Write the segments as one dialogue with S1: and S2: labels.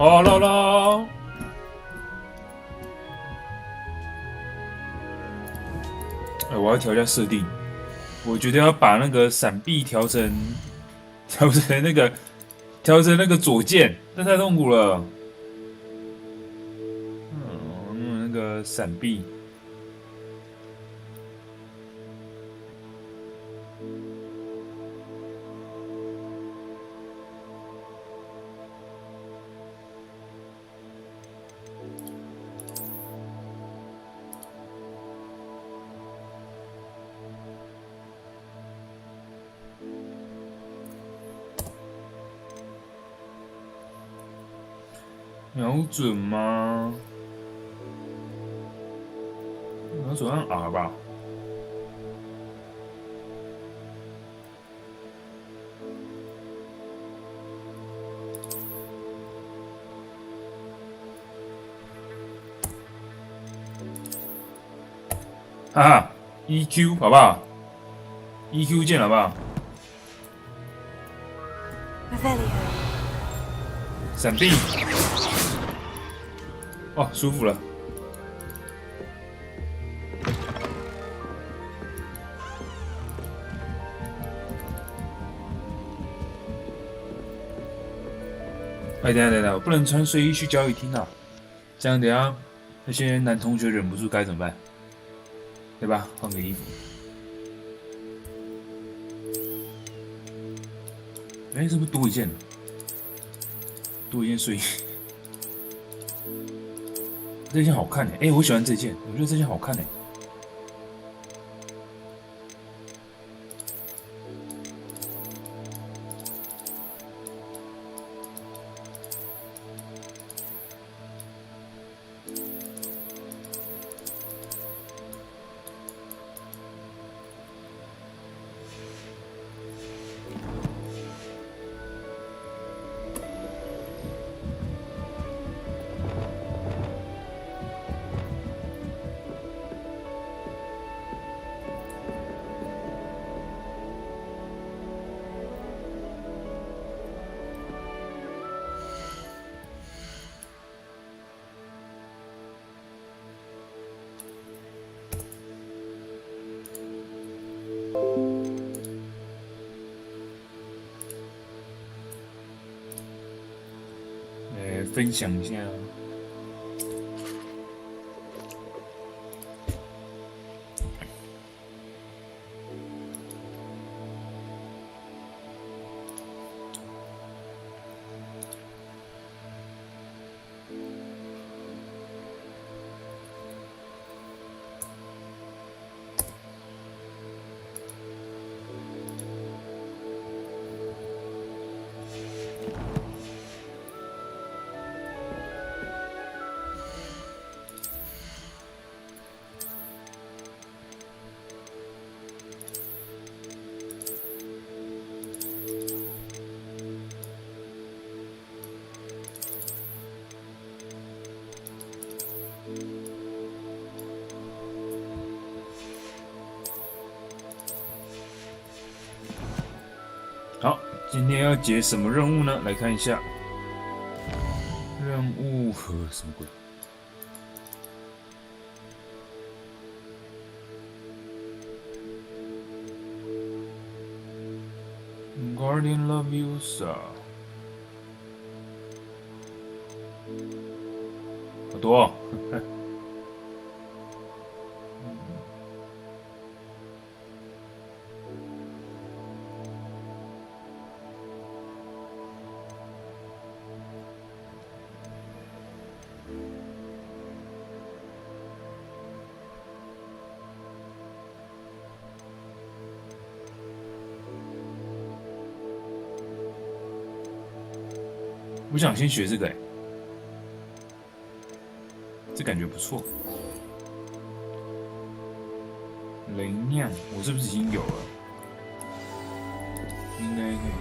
S1: 好了啦！哎，我要调一下设定，我觉得要把那个闪避调成那个左键，那太痛苦了。那个闪避。瞄准吗？瞄准按 R 吧。哈哈 ，EQ 好不好 ？EQ 键好不好？闪避。哦，舒服了。哎，等一下，我不能穿睡衣去交易厅啊！这样等下那些男同学忍不住该怎么办？对吧？换个衣服。哎，是不是多一件了？多一件睡衣。这件好看哎，我喜欢这件，我觉得这件好看哎。分享一下。好，今天要解什么任务呢？来看一下，任务和什么鬼？Guardian Leviosa， 好多哦。我想先学这个这感觉不错。雷酿，我是不是已经有了？应该可以。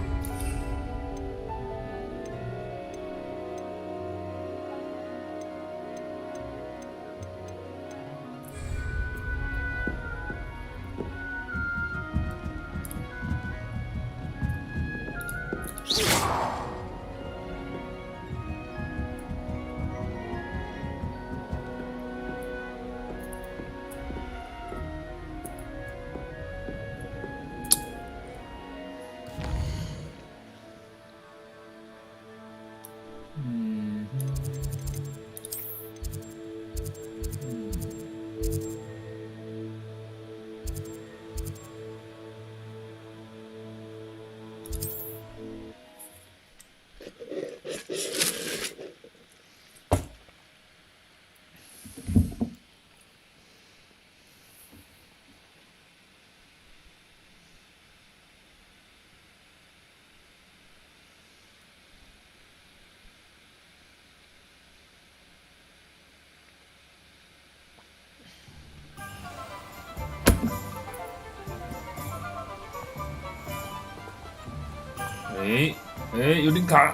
S1: 有点卡。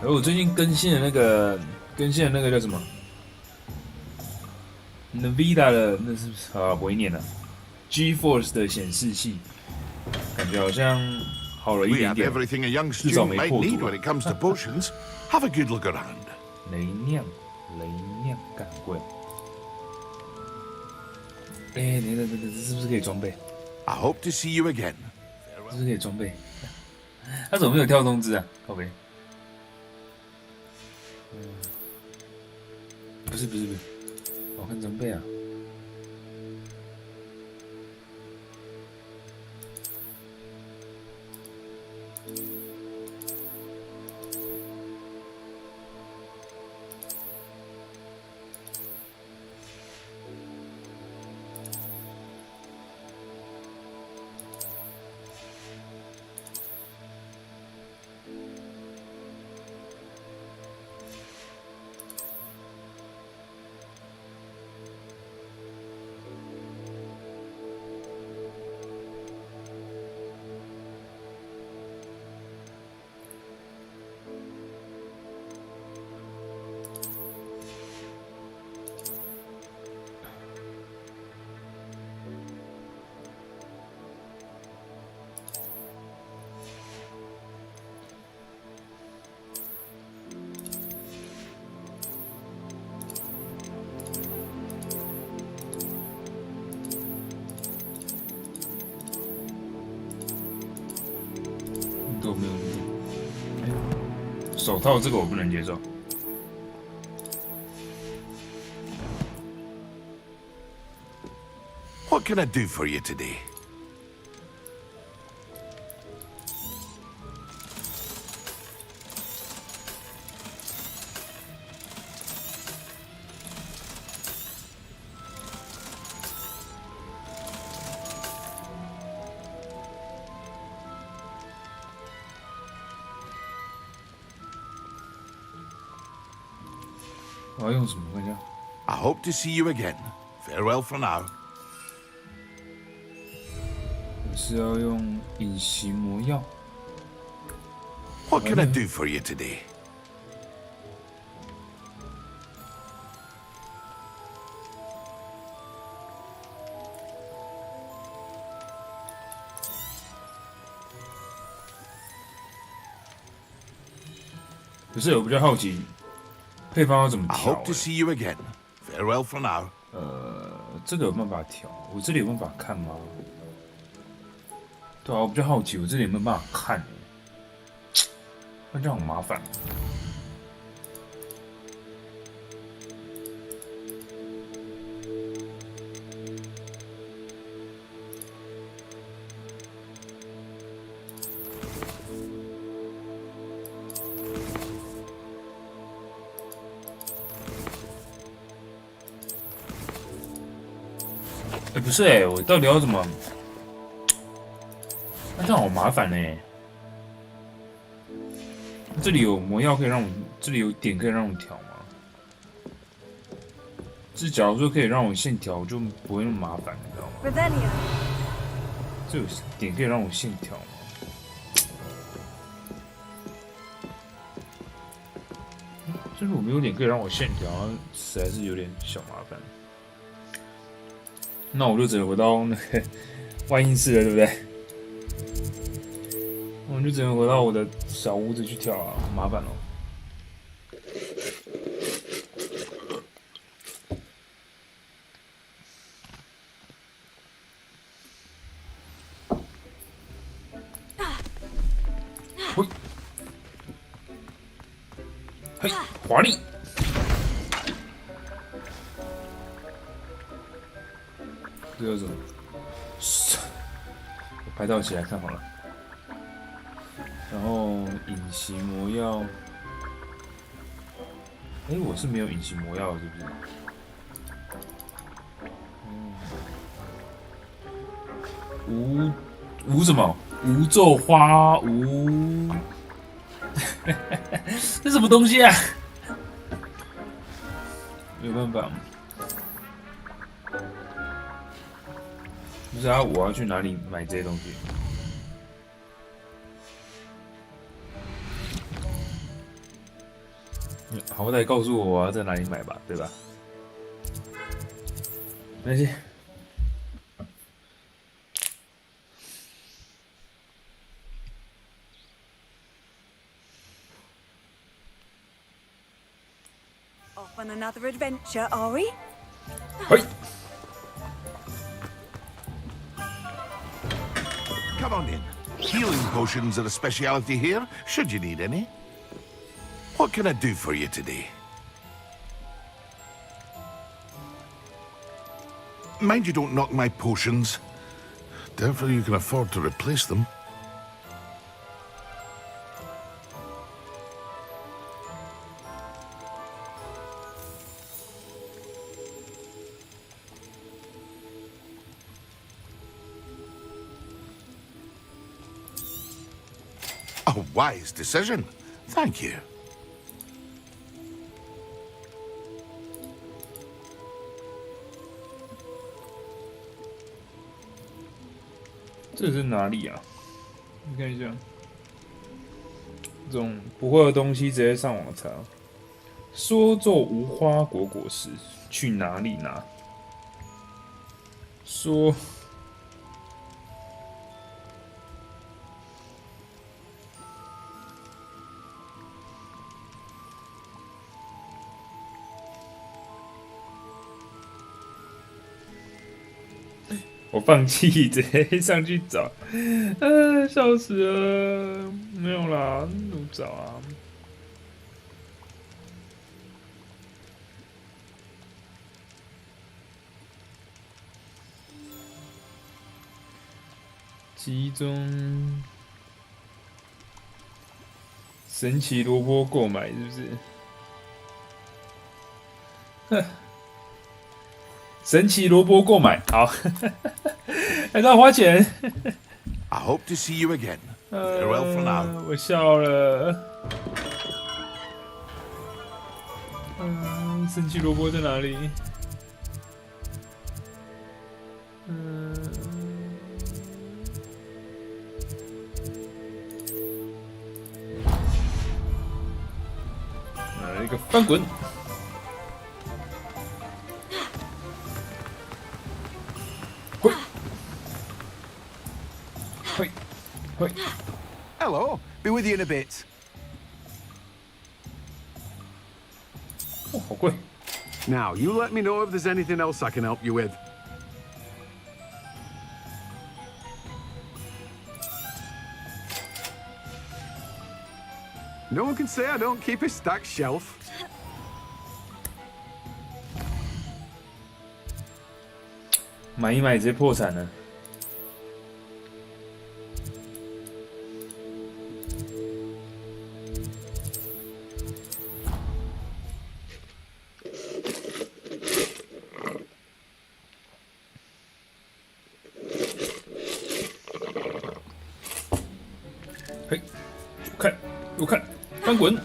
S1: 而我最近更新的那个叫什么 ？NVIDIA 的那是不会念了 ，GeForce 的显示器，感觉好像好了一点点，至少没破图。雷酿，干贵。哎，等，这是不是可以装备
S2: I hope to see you again.
S1: 是不是可以装备？他怎么没有跳通知啊？靠北。不是，我看装备啊。都没有运动。手套这个我不能接受。
S2: What can I do for you today?
S1: 我要用什么？看一下。
S2: I hope to see you again. Farewell for now.
S1: 我是要用隐形魔药。
S2: What can I do for you today?
S1: 不是，我比较好奇，配方要怎么
S2: I
S1: 调
S2: hope to see you again. Farewell for now.
S1: 这个有办法调？我这里有办法看吗？对啊，我比较好奇，我这里有没有办法看？那这样很麻烦。不是我到底要怎么？那这样好麻烦这里有魔药可以让我，这里有点可以让我调吗？这假如说可以让我线调，就不会那么麻烦，你知道吗？这有点可以让我线调吗？这如果没有点可以让我线调，实在是有点小麻烦。那我就只能回到那个万应室了，对不对？我就只能回到我的小屋子去跳啊，很麻烦哦。嘿，华丽！这个什么？我拍照起来看好了。然后隐形魔药，我是没有隐形魔药，是不是？无什么？无咒花无，这什么东西啊？没有办法。不是啊，我要去哪里买这些东西？好歹告诉我要在哪里买吧，对吧？没关系。
S3: Off on another adventure, are we?
S1: 嘿。
S2: Come on in. Healing potions are a speciality here, should you need any. What can I do for you today? Mind you don't knock my potions. Doubtful you can afford to replace them. A wise decision. Thank you.
S1: 这是哪里啊？你看一下，这种不会的东西直接上网查。说咒无花果果实去哪里拿？说。 我放弃，直接上去找，笑死了！没有啦，怎么找啊？集中神奇萝卜购买是不是？哼。 神奇萝卜购买，好，还要花钱。
S2: I hope to see you again. Farewell for now.
S1: 我笑了。神奇萝卜在哪里？一个翻滚。
S4: Hello, be with you in a bit.
S1: 哦，好贵。
S4: Now, you let me know if there's anything else I can help you with. No one can say I don't keep a stacked shelf.
S1: 买一买直接破产了。 嘿，右看，翻滚！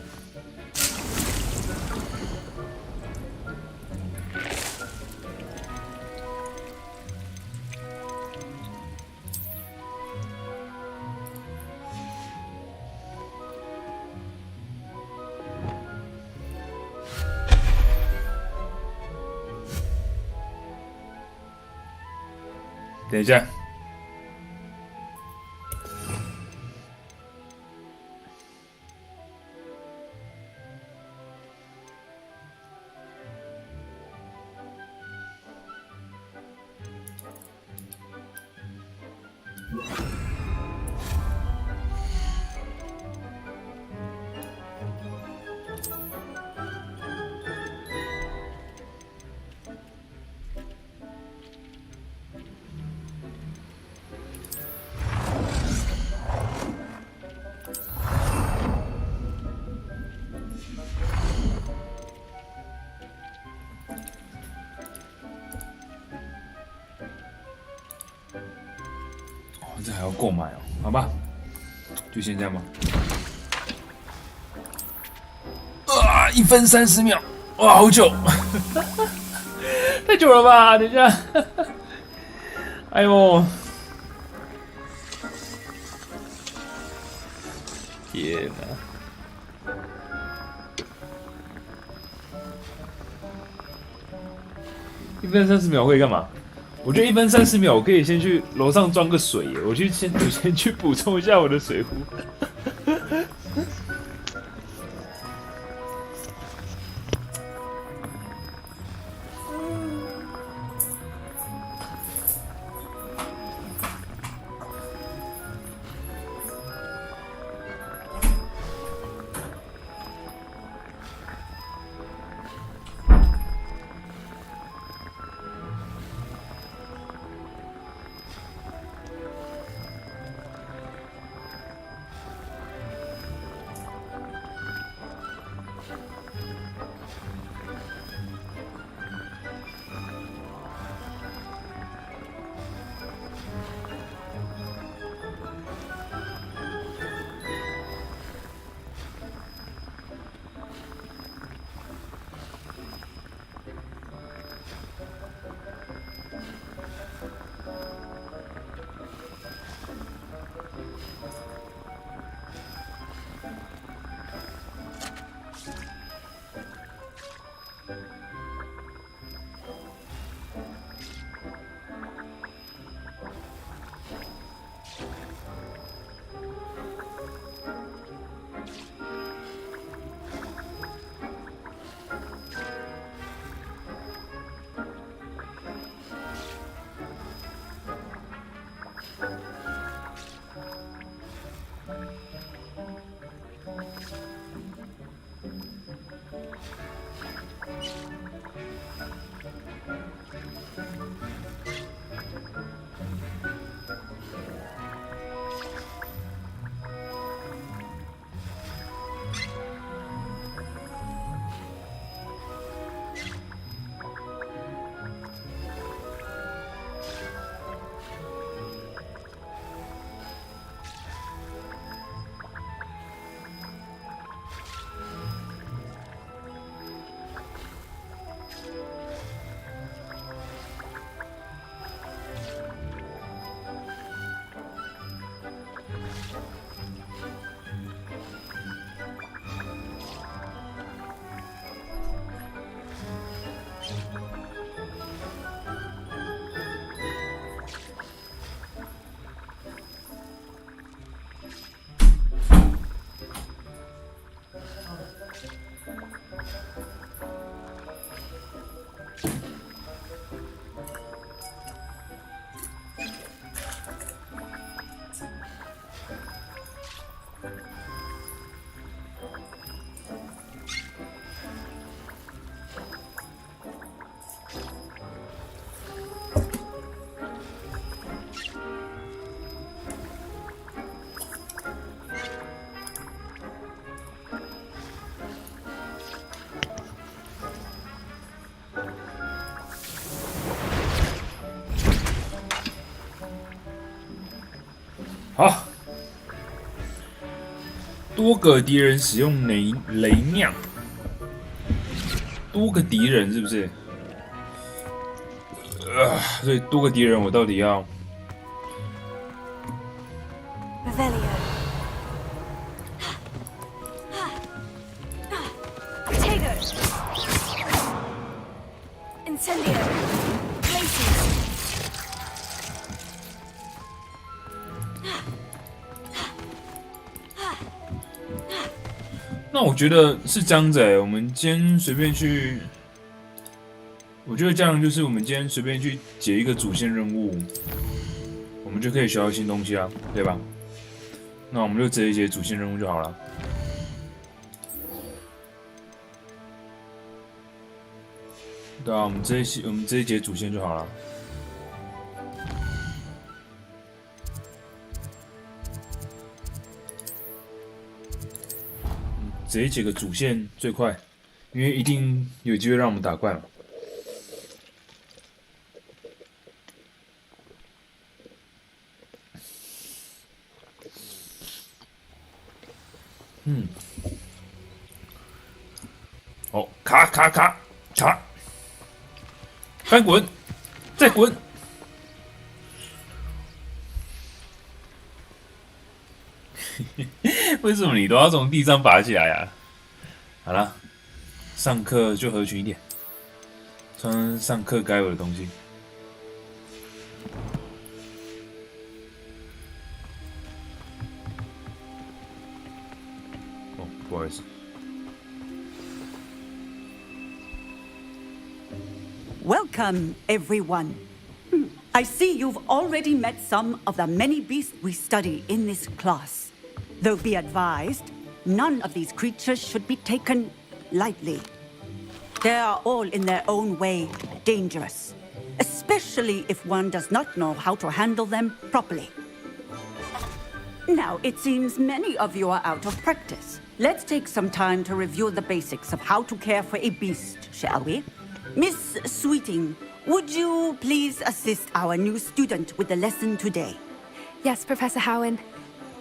S1: 等一下。 这还要购买哦，好吧，就先这样吧。1分30秒，哇，好久，太久了吧？等一下，哎呦，天哪！ 1分30秒可以干嘛？我觉得1分30秒，我可以先去楼上装个水耶，我先去补充一下我的水壶。好，多个敌人使用雷酿，多个敌人是不是？所以多个敌人，我到底要
S3: Revelio. Potato. Incendio. Places.
S1: 那我觉得是这样子我们今天随便去，我觉得这样就是我们今天随便去解一个主线任务，我们就可以学到新东西啊，对吧？那我们就直接解主线任务就好了。对啊，我们直接解主线就好了。直接解个主线最快，因为一定有机会让我们打怪嘛。好，卡，翻滚，再滚。为什么你都要从地上爬起来啊？好了，上课就合群一点。穿上课该有的东西。哦，不好意思。
S5: Welcome, everyone. I see you've already met some of the many beasts we study in this class. Though be advised, none of these creatures should be taken lightly. They are all in their own way dangerous, especially if one does not know how to handle them properly. Now, it seems many of you are out of practice. Let's take some time to review the basics of how to care for a beast, shall we? Miss Sweeting, would you please assist our new student with the lesson today?
S3: Yes, Professor Howen.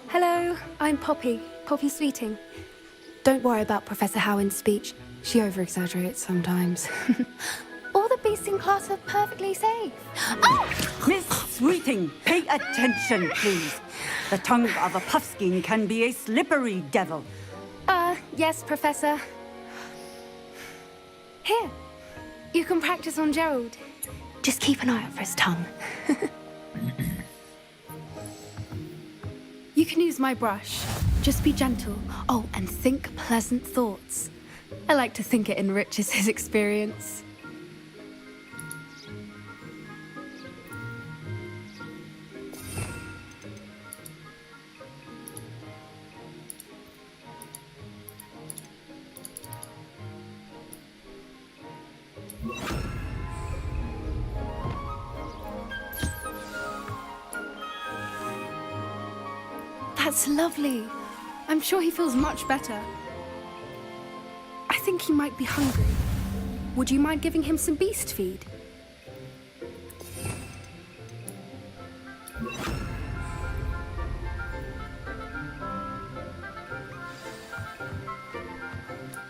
S3: Hello, I'm Poppy Sweeting. Don't worry about Professor Howen's speech. She over-exaggerates sometimes. All the beasts in class are perfectly safe. Oh!
S5: Miss Sweeting, pay attention, please. The tongue of a puffskein can be a slippery devil.
S3: Yes, Professor. Here, you can practice on Gerald. Just keep an eye out for his tongue. You can use my brush. Just be gentle. Oh, and think pleasant thoughts. I like to think it enriches his experience. That's lovely. I'm sure he feels much better. I think he might be hungry. Would you mind giving him some beast feed?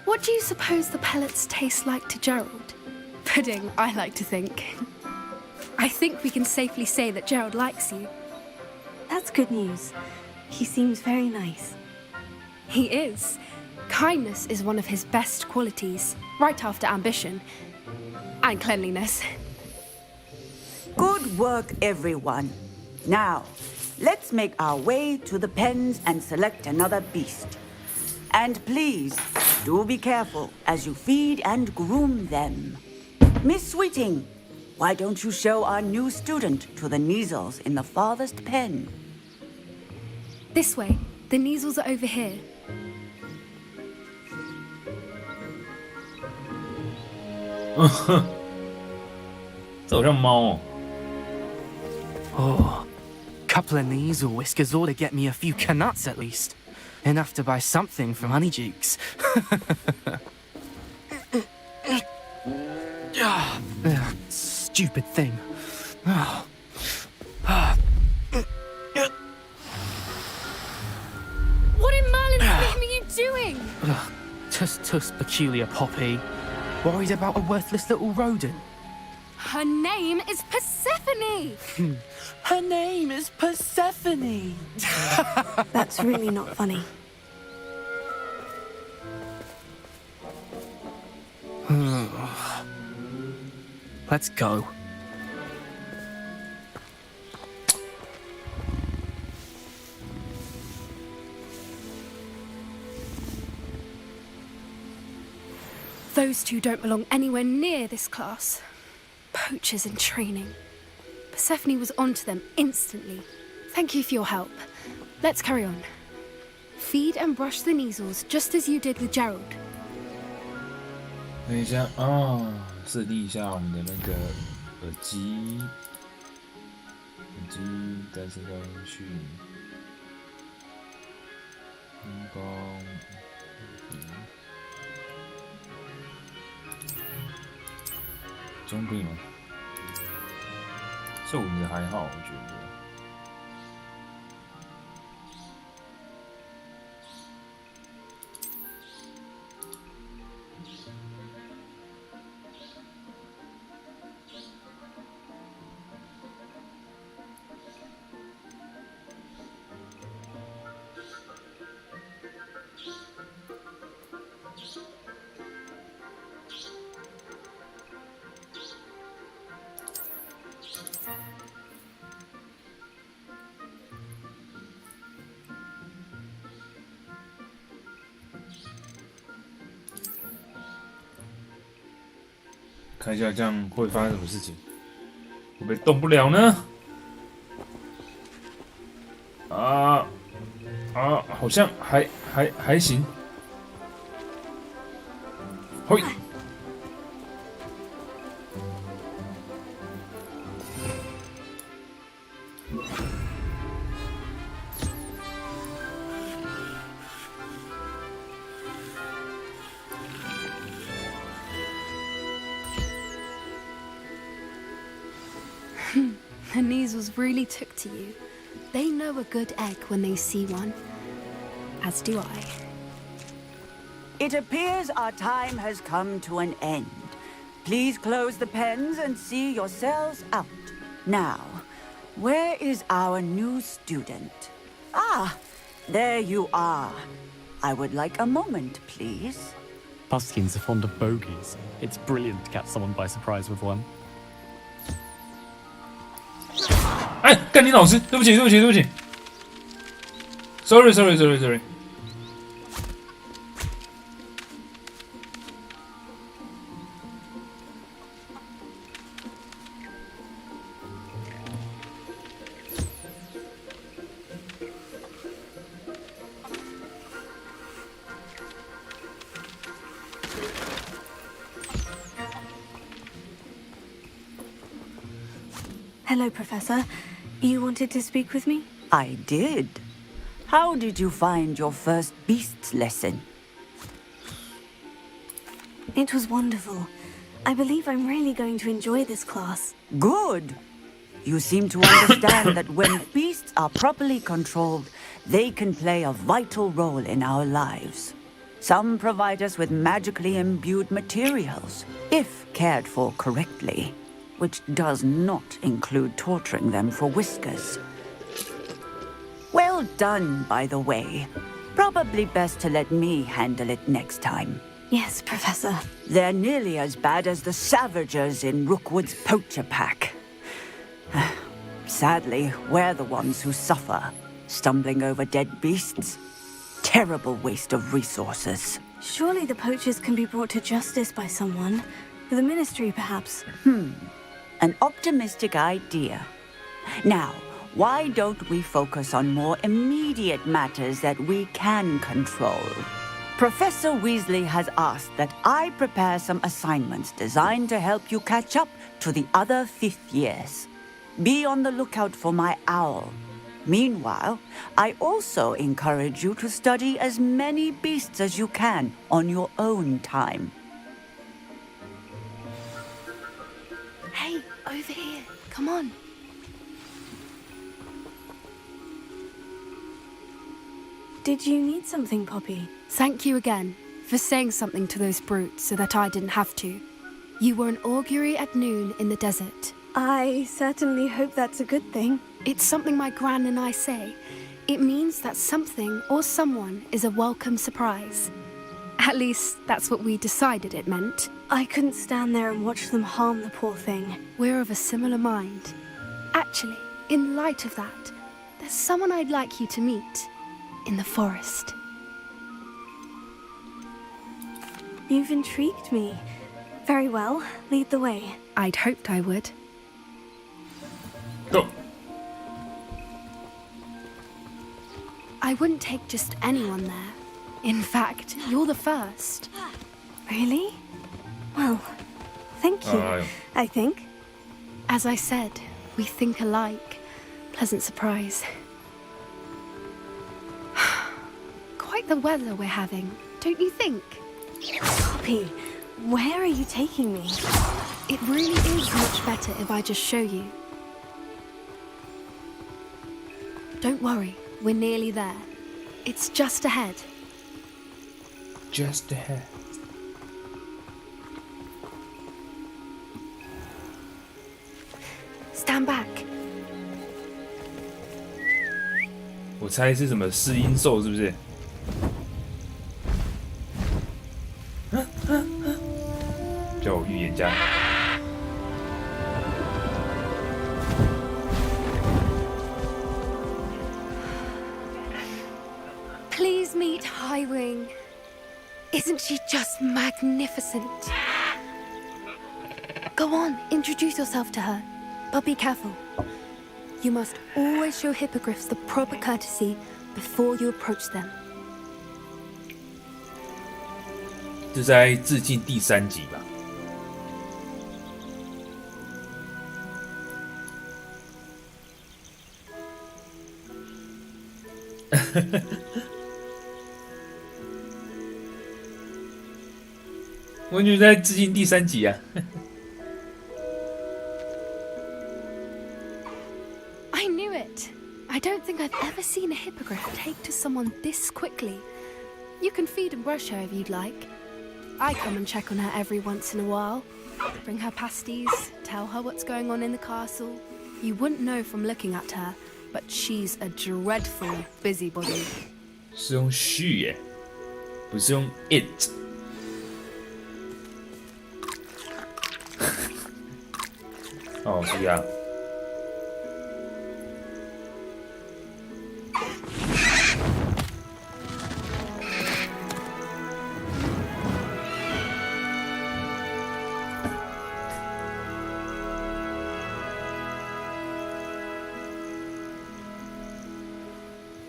S3: What do you suppose the pellets taste like to Gerald? Pudding, I like to think. I think we can safely say that Gerald likes you.
S6: That's good news. He seems very nice.
S3: He is. Kindness is one of his best qualities, right after ambition. And cleanliness.
S5: Good work, everyone. Now, let's make our way to the pens and select another beast. And please, do be careful as you feed and groom them. Miss Sweeting, why don't you show our new student to the Neasels in the farthest pen?
S3: This way. The Neasels are over here.
S7: Oh, couple of Neasel whiskers ought to get me a few canuts at least. Enough to buy something from Honeydukes. Stupid thing.
S3: What in Merlin's name are you doing?
S7: Tuss peculiar Poppy. Worried about a worthless little rodent.
S3: Her name is Persephone!
S7: Her name is Persephone.
S6: That's really not funny.
S7: Let's go.
S3: Those two don't belong anywhere near this class. Poachers in training. Persephone was onto them instantly. Thank you for your help. Let's carry on. Feed and brush the Neasels just as you did with Gerald.
S1: 等一下啊，设定一下我们的那个耳机单声高音讯，音高，中可以吗？这我觉得还好，我觉得。看一下这样会发生什么事情，会不会动不了呢？好像还行。嘿。
S3: The Neasels really took to you. They know a good egg when they see one. As do I.
S5: It appears our time has come to an end. Please close the pens and see yourselves out. Now, where is our new student? Ah, there you are. I would like a moment, please.
S8: Buskins are fond of bogies. It's brilliant to catch someone by surprise with one.
S1: 哎，干你老师，对不起，sorry。
S6: Hello, Professor. You wanted to speak with me?
S5: I did. How did you find your first beasts lesson?
S6: It was wonderful. I believe I'm really going to enjoy this class.
S5: Good. You seem to understand that when beasts are properly controlled, they can play a vital role in our lives. Some provide us with magically imbued materials, if cared for correctly, which does not include torturing them for whiskers. Well done, by the way. Probably best to let me handle it next time.
S6: Yes, Professor.
S5: They're nearly as bad as the Savagers in Rookwood's poacher pack. Sadly, we're the ones who suffer, stumbling over dead beasts. Terrible waste of resources.
S6: Surely the poachers can be brought to justice by someone. The Ministry, perhaps.
S5: An optimistic idea. Now, why don't we focus on more immediate matters that we can control? Professor Weasley has asked that I prepare some assignments designed to help you catch up to the other fifth years. Be on the lookout for my owl. Meanwhile, I also encourage you to study as many beasts as you can on your own time.
S3: Hey, over here. Come on.
S6: Did you need something, Poppy?
S3: Thank you again for saying something to those brutes so that I didn't have to. You were an augury at noon in the desert.
S6: I certainly hope that's a good thing.
S3: It's something my gran and I say. It means that something or someone is a welcome surprise. At least, that's what we decided it meant.
S6: I couldn't stand there and watch them harm the poor thing.
S3: We're of a similar mind. Actually, in light of that, there's someone I'd like you to meet. In the forest.
S6: You've intrigued me. Very well, lead the way.
S3: I'd hoped I would.
S1: Go.
S3: I wouldn't take just anyone there. In fact, you're the first.
S6: Really? Well, thank you, I think.
S3: As I said, we think alike. Pleasant surprise. Quite the weather we're having, don't you think?
S6: Poppy, where are you taking me?
S3: It really is much better if I just show you. Don't worry, we're nearly there. It's just ahead.
S1: Just ahead.
S3: Stand back.
S1: 我猜是什么四音兽，是不是？叫我预言家。
S3: Please meet Highwing. Isn't she just magnificent? Go on, introduce yourself to her. But be careful. You must always show hippogriffs the proper courtesy before you approach them.
S1: 这在致敬第3集吧。我觉得在致敬第3集啊。
S3: I knew it. I don't think I've ever seen a hippogriff take to someone this quickly. You can feed and brush her if you'd like. I come and check on her every once in a while. Bring her pasties, tell her what's going on in the castle. You wouldn't know from looking at her, but she's a dreadful busybody.
S1: 是用 she 耶，不是用 it。哦，是呀。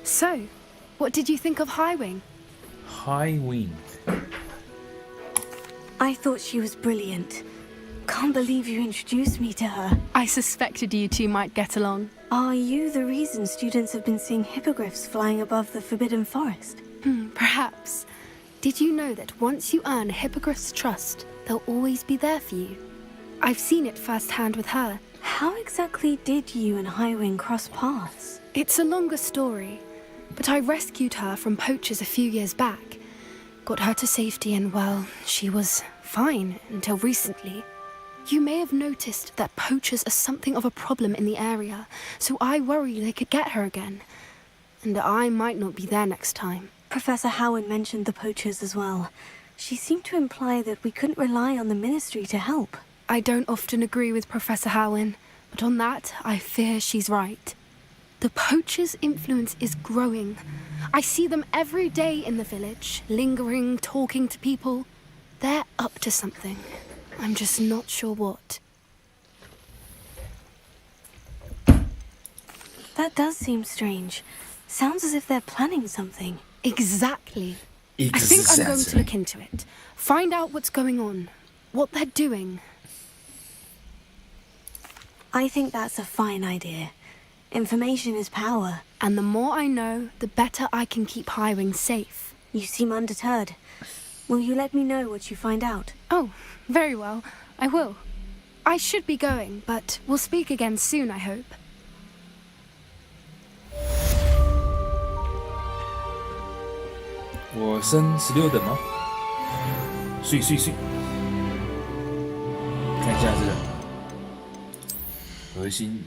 S3: So, what did you think of Highwing?
S1: Highwing.
S6: I thought she was brilliant. Can't believe you introduced me to her.
S3: I suspected you two might get along.
S6: Are you the reason students have been seeing hippogriffs flying above the Forbidden Forest?
S3: Perhaps. Did you know that once you earn a hippogriff's trust, they'll always be there for you? I've seen it firsthand with her.
S6: How exactly did you and Highwing cross paths?
S3: It's a longer story, but I rescued her from poachers a few years back. Got her to safety and, well, she was fine until recently. You may have noticed that poachers are something of a problem in the area, so I worry they could get her again. And I might not be there next time.
S6: Professor Howard mentioned the poachers as well. She seemed to imply that we couldn't rely on the Ministry to help.
S3: I don't often agree with Professor Howin, but on that, I fear she's right. The poachers' influence is growing. I see them every day in the village, lingering, talking to people. They're up to something. I'm just not sure what.
S6: That does seem strange. Sounds as if they're planning something.
S3: Exactly. I think I'm going to look into it. Find out what's going on. What they're doing.
S6: I think that's a fine idea. Information is power.
S3: And the more I know, the better I can keep Highwing safe.
S6: You seem undeterred. Will you let me know what you find out?
S3: Oh, very well. I will. I should be going, but we'll speak again soon, I hope.
S1: 我升16等吗？睡。看一下这个核心。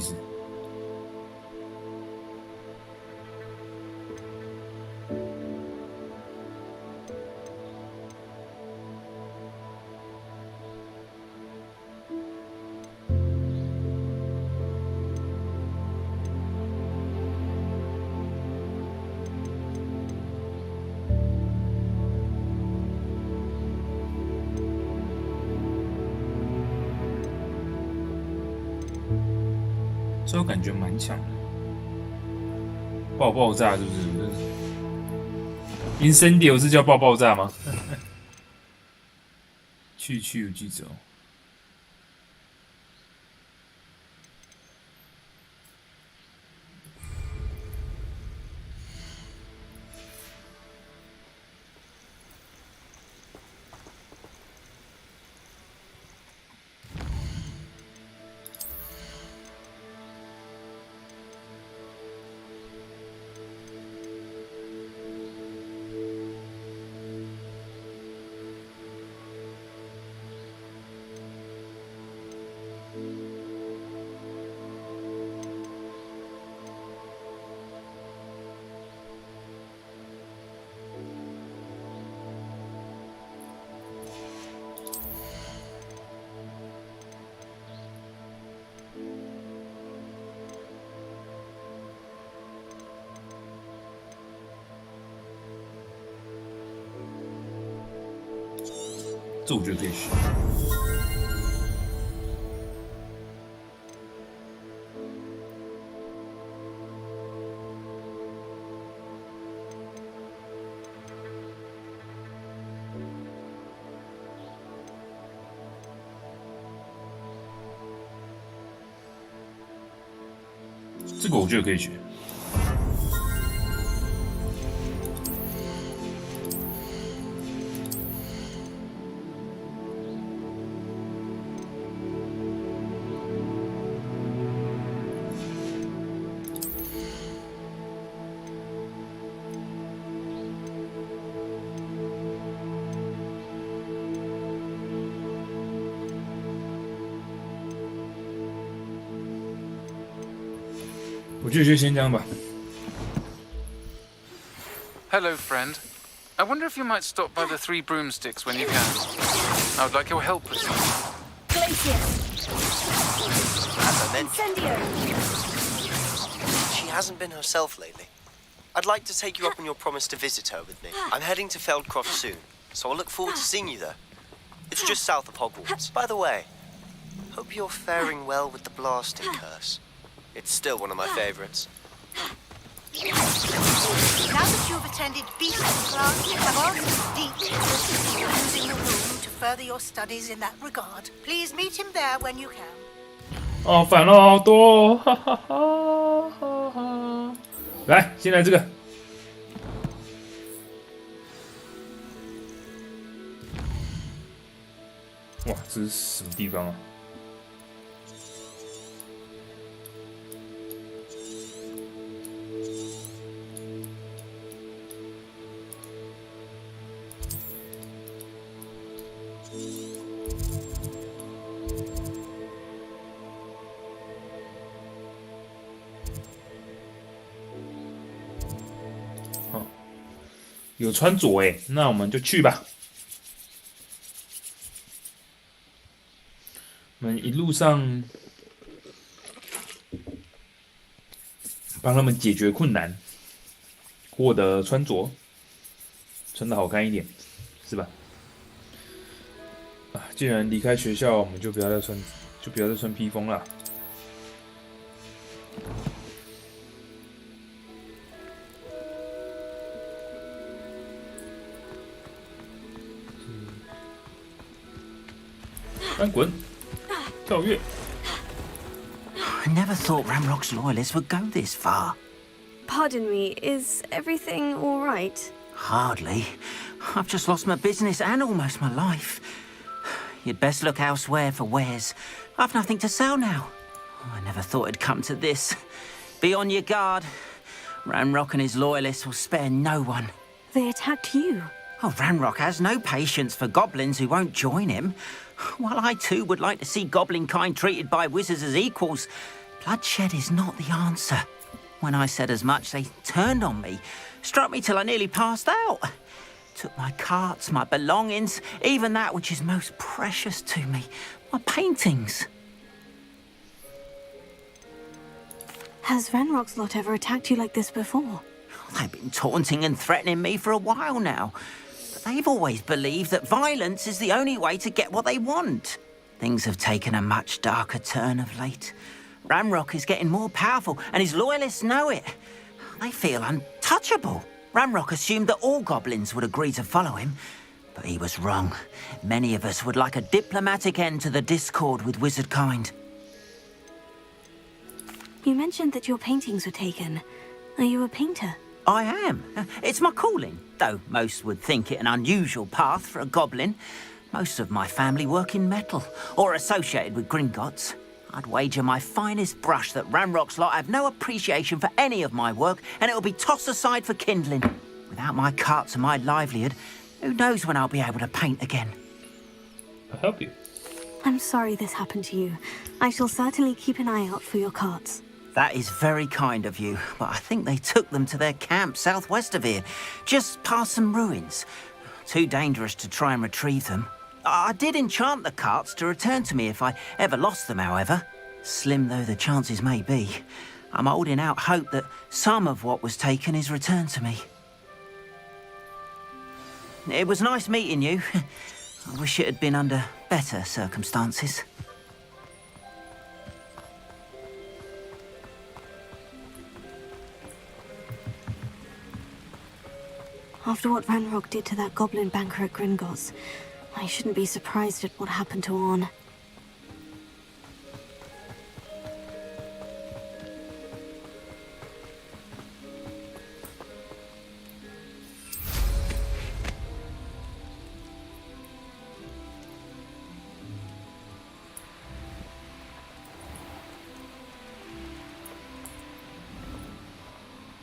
S1: 思？这我感觉蛮强的，爆炸是不是？Incendio 是叫爆炸吗？去记走。这我觉得可以学。这个我觉得可以学。我就先这样吧。
S9: Hello, friend. I wonder if you might stop by the Three Broomsticks when you can. I would like your help with something.
S10: Glacius!
S11: Incendio! She hasn't been herself lately. I'd like to take you up on your promise to visit her with me. I'm heading to Feldcroft soon, so I'll look forward to seeing you there. It's just south of Hogwarts. By the way, hope you're faring well with the blasting curse. It's still one of my favorites.
S10: Now that you've attended Beast class, I've asked Deek to assist you in using the room to further your studies in that regard. Please meet him there when you can.
S1: 哦，烦恼好多，哈哈哈哈哈！来，先来这个。哇，这是什么地方啊？有穿着哎，那我们就去吧。我们一路上帮他们解决困难，获得穿着，穿得好看一点，是吧？啊，既然离开学校，我们就不要再穿披风了。翻滚，跳跃。
S12: I never thought Ramrock's loyalists would go this far.
S6: Pardon me, is everything all right?
S12: Hardly. I've just lost my business and almost my life. You'd best look elsewhere for wares. I've nothing to sell now. I never thought it'd come to this. Be on your guard. Ramrock and his loyalists will spare no one.
S6: They attacked you.
S12: Oh, Ranrock has no patience for goblins who won't join him. While I too would like to see goblin kind treated by wizards as equals, Bloodshed is not the answer. When I said as much, they turned on me, struck me till I nearly passed out. Took my carts, my belongings, even that which is most precious to me, my paintings.
S6: Has Ranrock's lot ever attacked you like this before?
S12: They've been taunting and threatening me for a while now. But they've always believed that violence is the only way to get what they want. Things have taken a much darker turn of late. Ranrock is getting more powerful, and his loyalists know it. They feel untouchable. Ranrock assumed that all goblins would agree to follow him, but he was wrong. Many of us would like a diplomatic end to the discord with wizard kind.
S6: You mentioned that your paintings were taken. Are you a painter?
S12: I am. It's my calling, though most would think it an unusual path for a goblin. Most of my family work in metal, or associated with Gringotts. I'd wager my finest brush that Ranrock's lot have no appreciation for any of my work, and it'll be tossed aside for kindling. Without my carts and my livelihood, who knows when I'll be able to paint again?
S1: I'll help you.
S6: I'm sorry this happened to you. I shall certainly keep an eye out for your carts.
S12: That is very kind of you, but I think they took them to their camp southwest of here, just past some ruins. Too dangerous to try and retrieve them. I did enchant the carts to return to me if I ever lost them, however. Slim though the chances may be, I'm holding out hope that some of what was taken is returned to me. It was nice meeting you. I wish it had been under better circumstances.
S6: After what Ranrock did to that goblin banker at Gringotts, I shouldn't be surprised at what happened to Orn.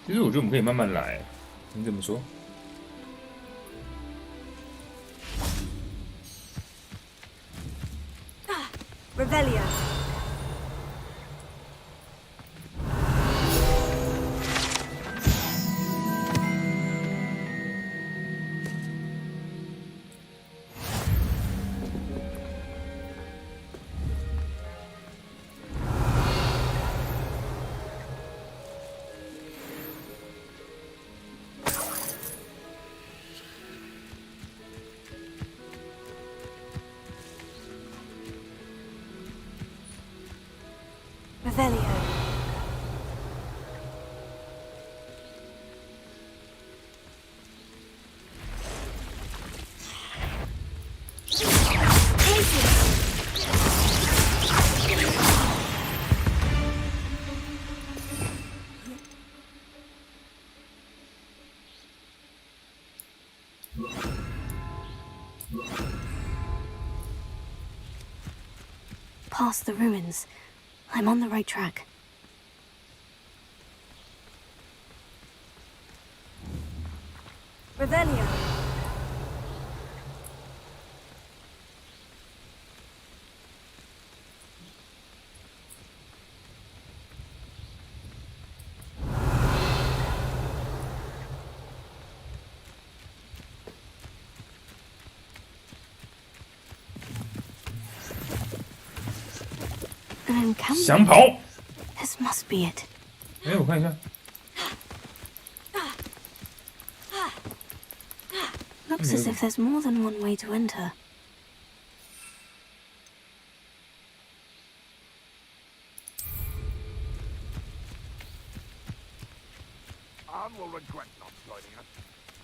S1: 其实我觉得我们可以慢慢来，你怎么说？
S3: Revelio. Revelio. Past the ruins. I'm on the right track. Revelio. An encampment.
S1: 想跑
S6: This must be it.
S1: 哎，我看一下。
S6: Looks as if there's more than one way to enter.
S2: Anne will regret not joining us.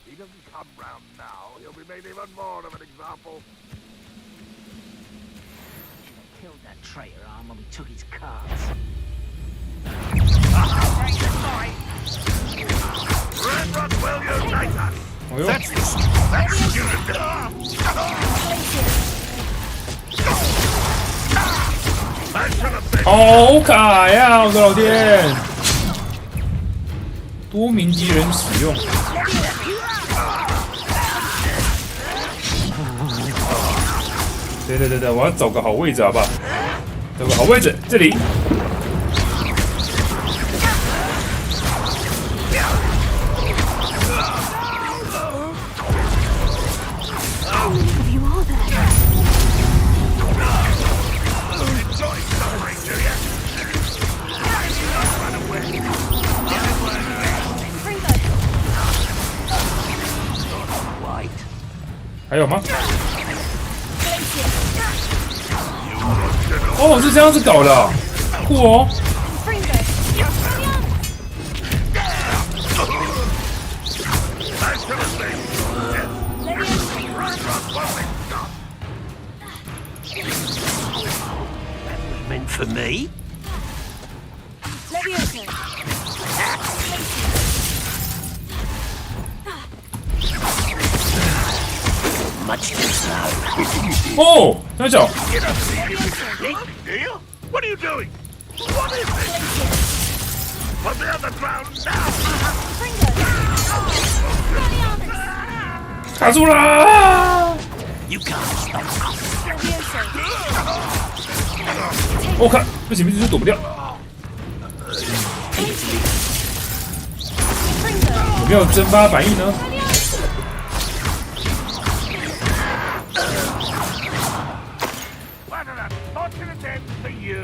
S2: If he doesn't come round now, he'll be made even more of an example.
S12: Killed that traitor Arm when we took his cards.
S2: Ranrock will unite us!
S1: 哎呦，
S2: That's stupid!
S1: 好卡呀！我的老天，多名敌人使用。对，我要找个好位置，好不好？找个好位置，这里。还有吗？哦，是这样子搞的、啊，酷哦！Meant
S2: for me? Much too slow.
S1: 哦，三小，
S2: Deal? What are you doing? What is this? On the other ground now!
S1: 卡住啦！
S2: You can't stop.
S1: 我看不行，不行，躲不掉。有没有蒸发反应呢？
S2: What an unfortunate end for you.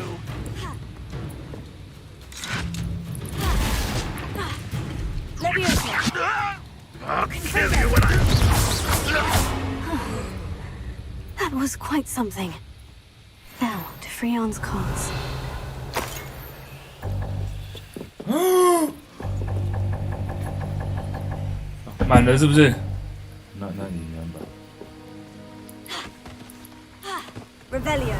S2: I'll kill you when I...
S6: That was quite something. Now, to Freon's cause.
S1: 满了是不是？那你能吧
S6: Revelio.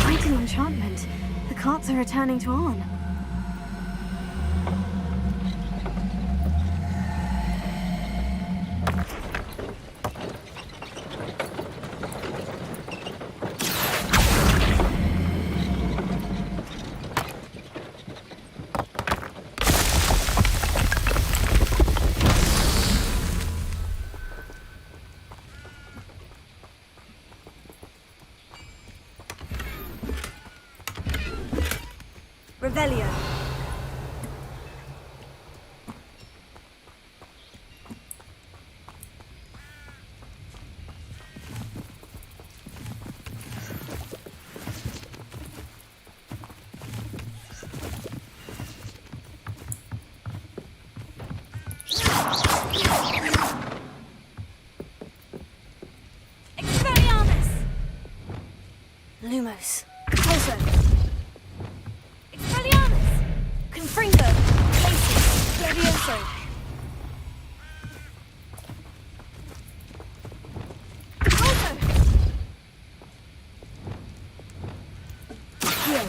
S6: Quite an enchantment. The carts are returning to on. Revelio. Expelliarmus! Lumos. Closer. Expelliarmus! Confringo! Places! Levioso! Alto! Heal!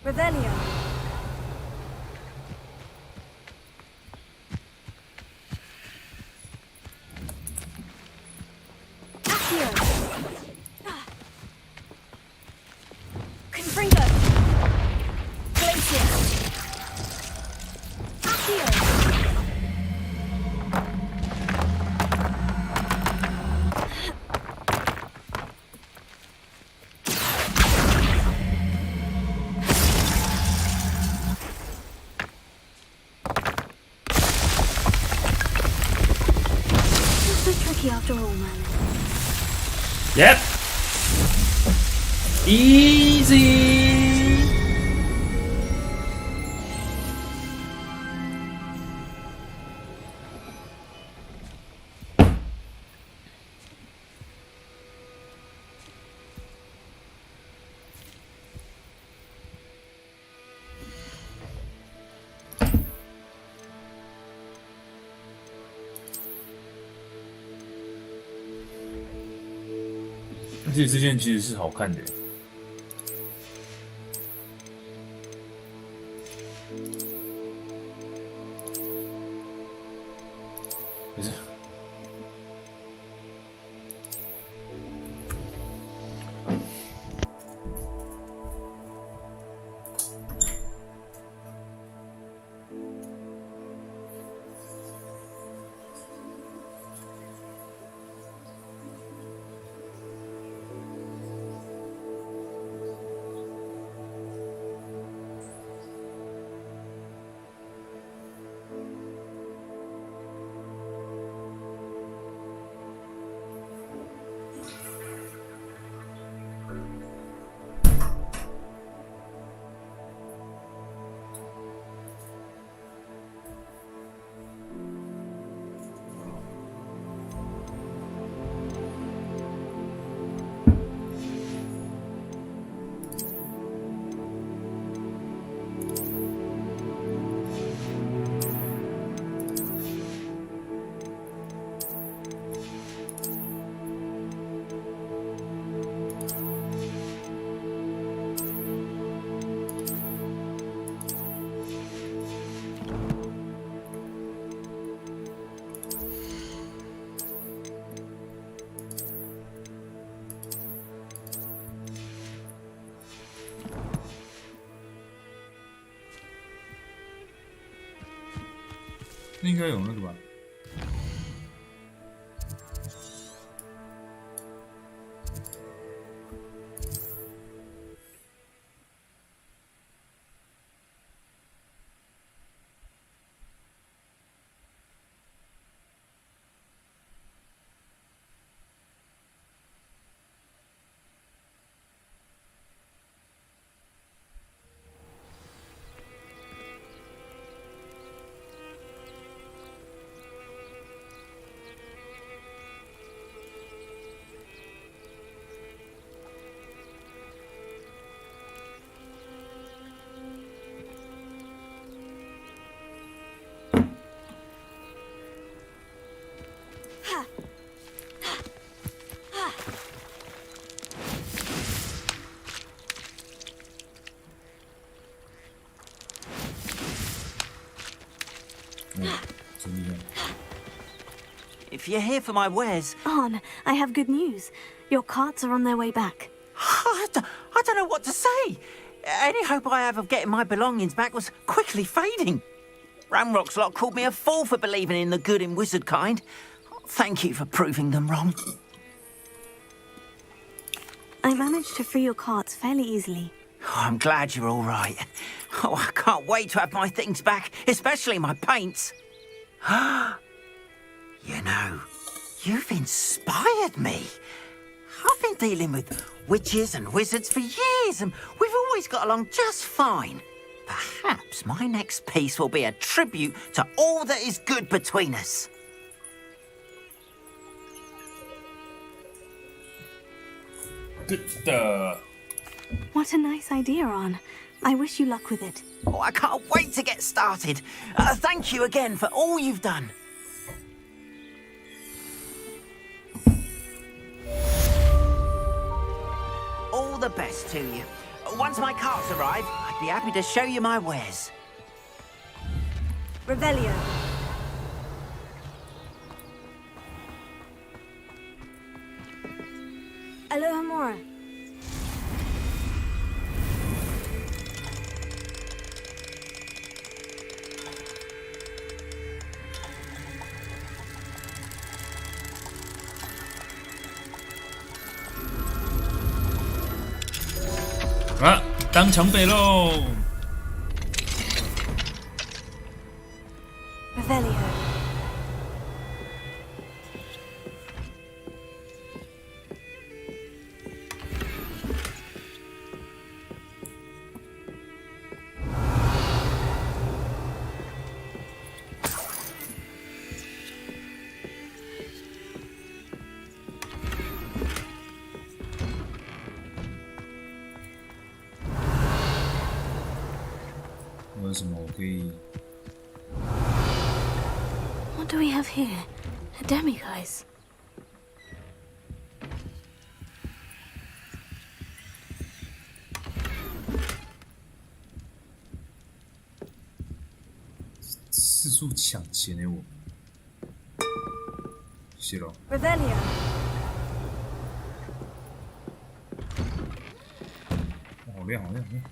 S6: Revelio. Accio. Confringo. Glacius. Accio.
S1: Yep. Easy. 而且这件其实是好看的。不是。应该有那个吧？If
S12: you're here for my wares...
S6: Arn, I have good news. Your carts are on their way back.
S12: I don't know what to say. Any hope I have of getting my belongings back was quickly fading. Ramrock's lot called me a fool for believing in the good in wizard kind. Thank you for proving them wrong.
S6: I managed to free your carts fairly easily.
S12: Oh, I'm glad you're all right. Oh, I can't wait to have my things back, especially my paints. You know, you've inspired me. I've been dealing with witches and wizards for years, and we've always got along just fine. Perhaps my next piece will be a tribute to all that is good between us.
S6: What a nice idea, Arn. I wish you luck with it.
S12: Oh, I can't wait to get started. Thank you again for all you've done. All the best to you. Once my carts arrive, I'd be happy to show you my wares.
S6: Revelio. Alohomora.
S1: Ah, 当墙北喽
S6: Revelio.
S1: 有什么我可以
S6: What do we have here? A demiguise.
S1: 四处抢钱我。谢喽。
S3: Revelio.
S1: 好亮，好亮，好亮。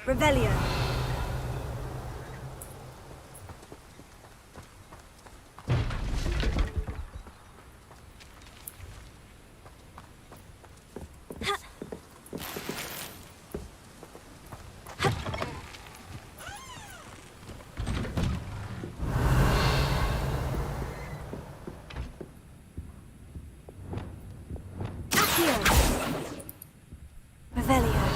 S3: Revelio. Revelio.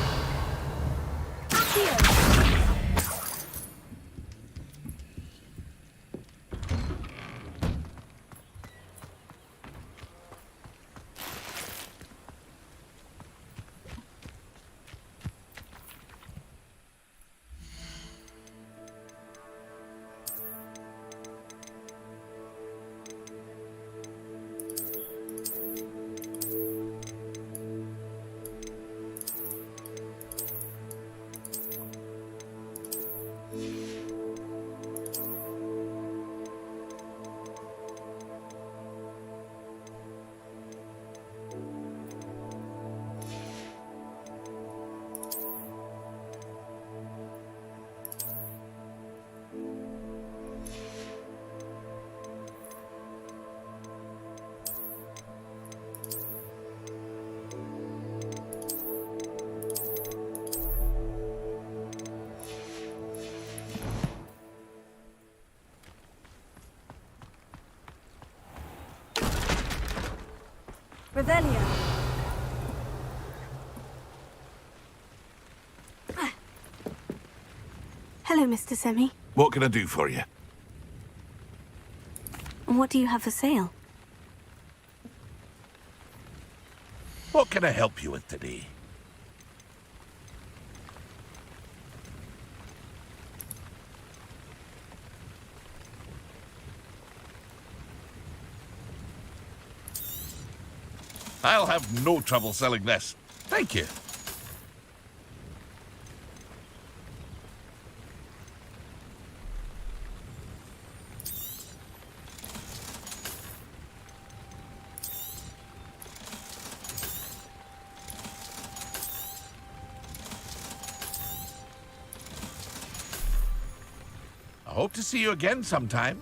S3: Revelio.
S6: Hello, Mr. Semi.
S2: What can I do for you?
S6: What do you have for sale?
S2: What can I help you with today? I'll have no trouble selling this. Thank you. I hope to see you again sometime.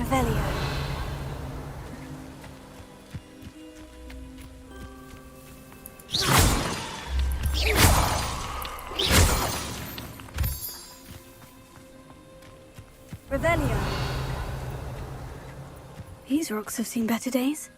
S3: Revelio. Revelio.
S6: These rocks have seen better days.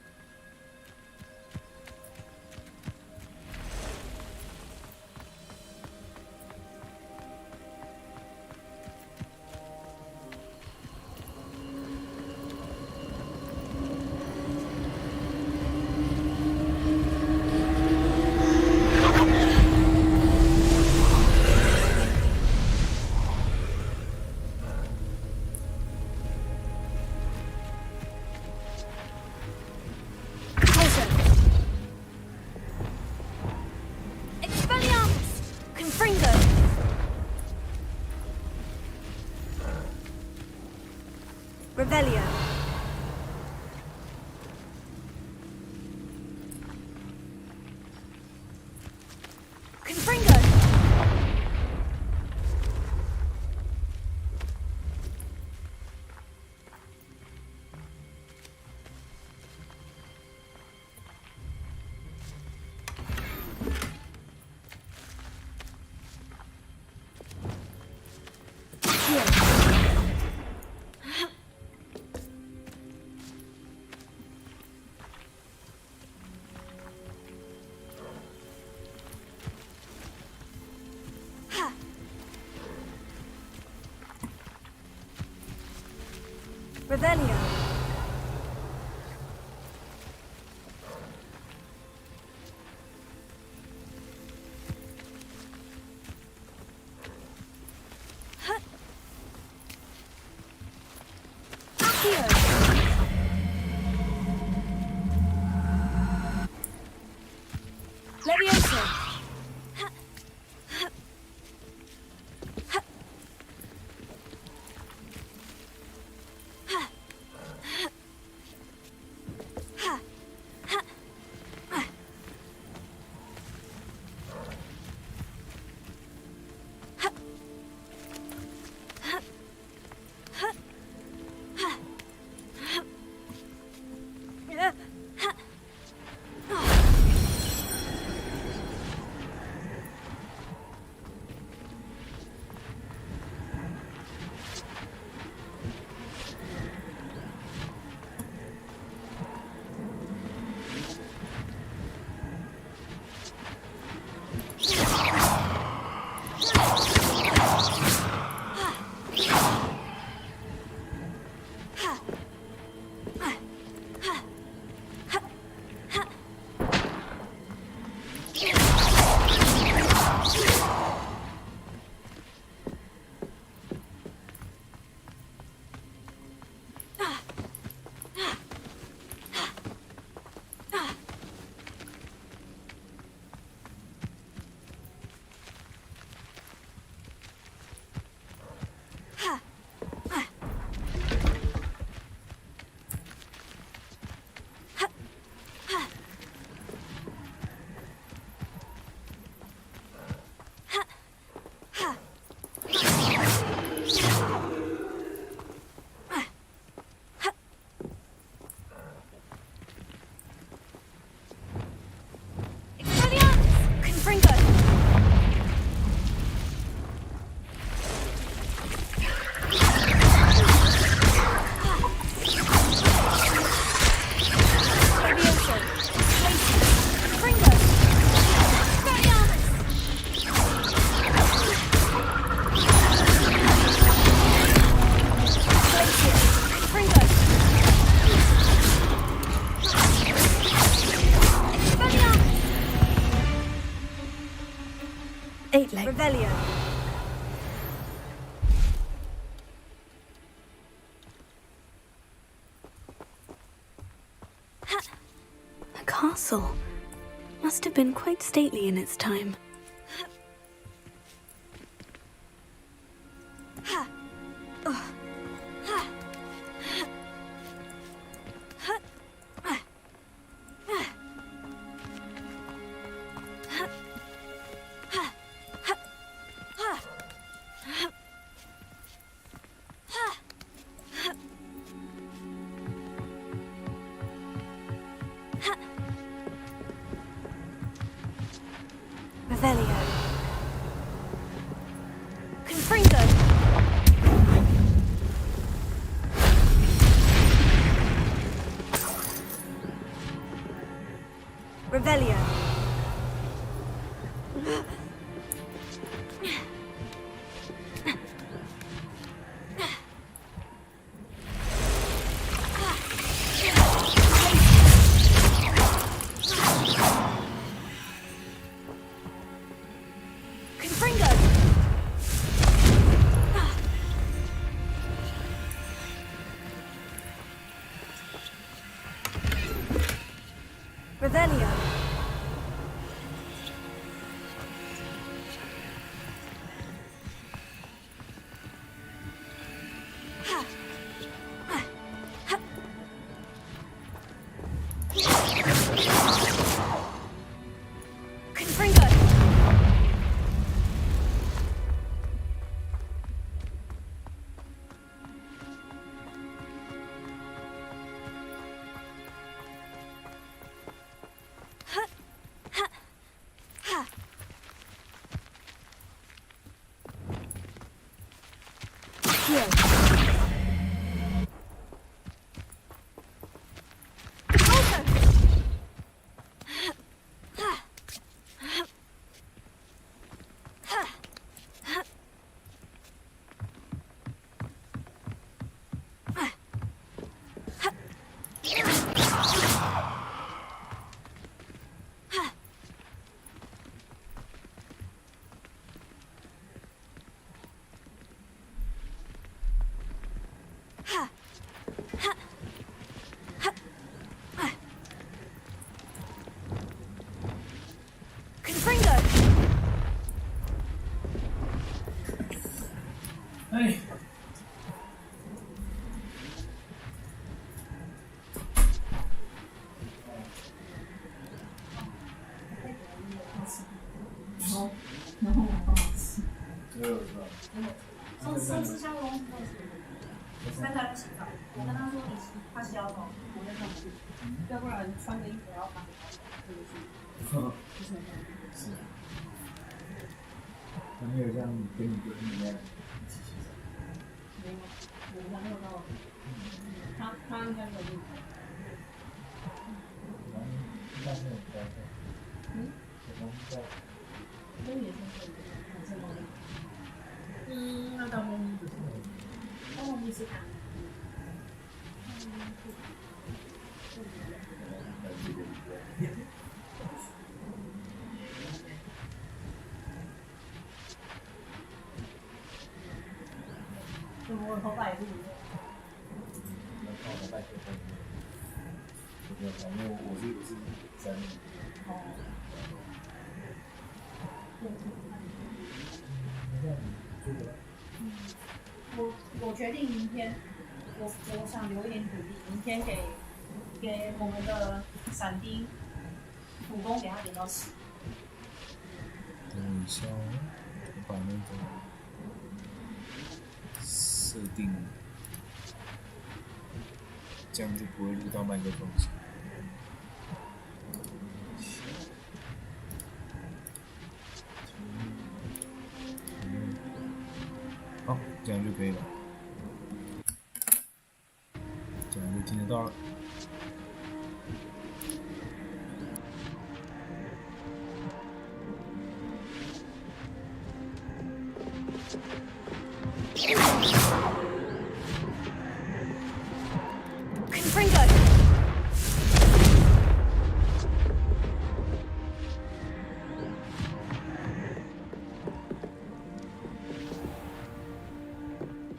S10: Revelio.
S3: Confringo!
S10: Revelio.
S3: Levioso!
S10: Revelio.
S6: A castle. Must have been quite stately in its time.
S10: Revelio. Confringo. Revelio. Revelio.
S13: 上次像公司都是，三台洗澡，我跟他说你洗，他洗澡，我在上去，要不然穿个衣服还要绑对不对？就是这样。是。他没有这样跟你闺蜜一样一起洗澡。没有，我还没有到。他应该没有这个。应该没有在。我在。跟你也是很正常的。那到后面就是，到后面是看。我头发也是一样。头发也是一样。反正我是3年。哦。我决定明天，我想留一点土地，明天给我们的伞兵土工给他点到10。
S1: 等一下，我把那个设定，这样就不会录到麦克风上。好，这样就可以了，这样就听得到了。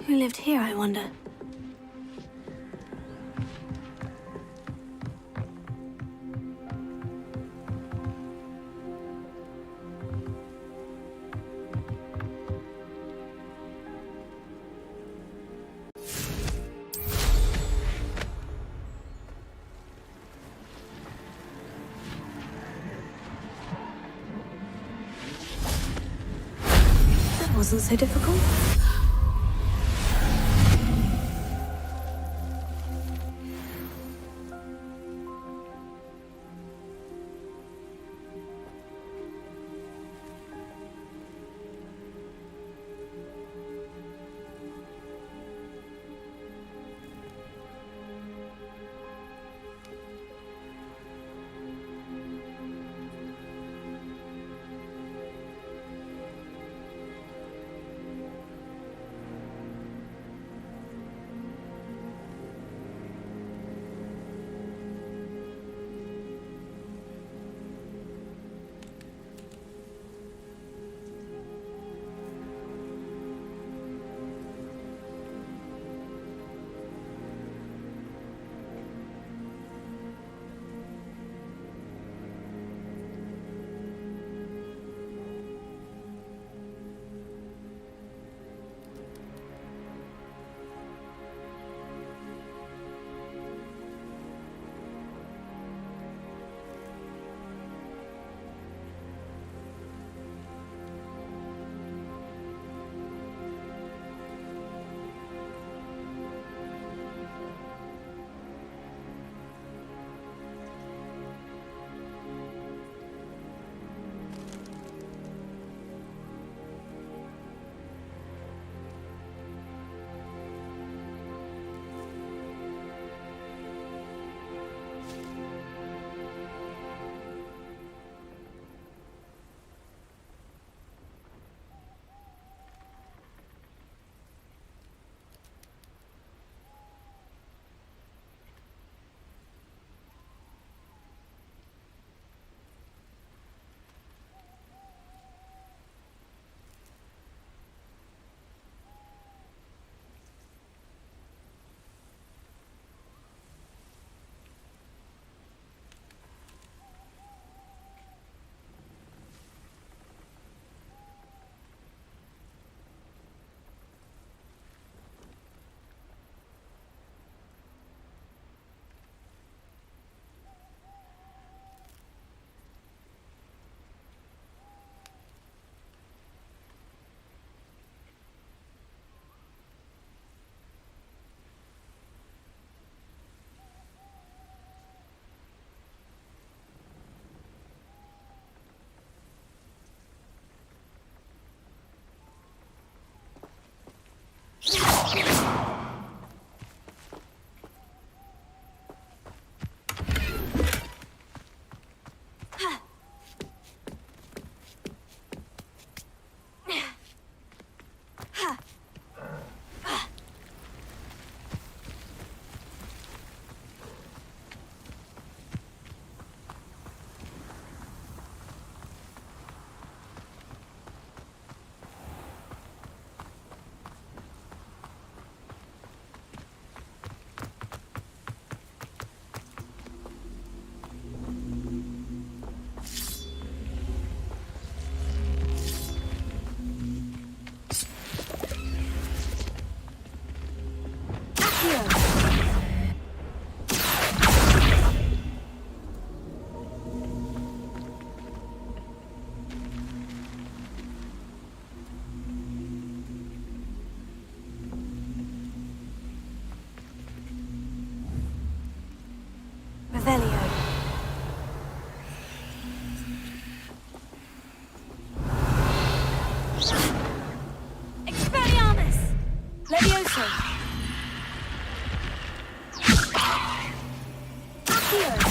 S6: Who lived here, I wonder? That wasn't so difficult.
S3: Otto. Theo.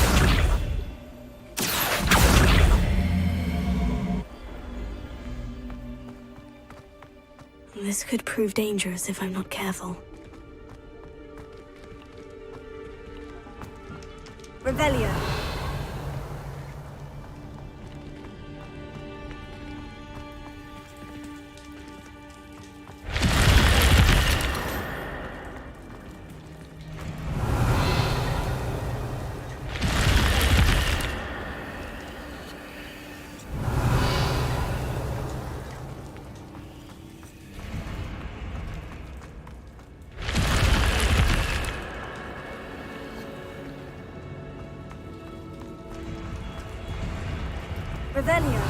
S6: This could prove dangerous if I'm not careful.
S3: Revelio. Revelio.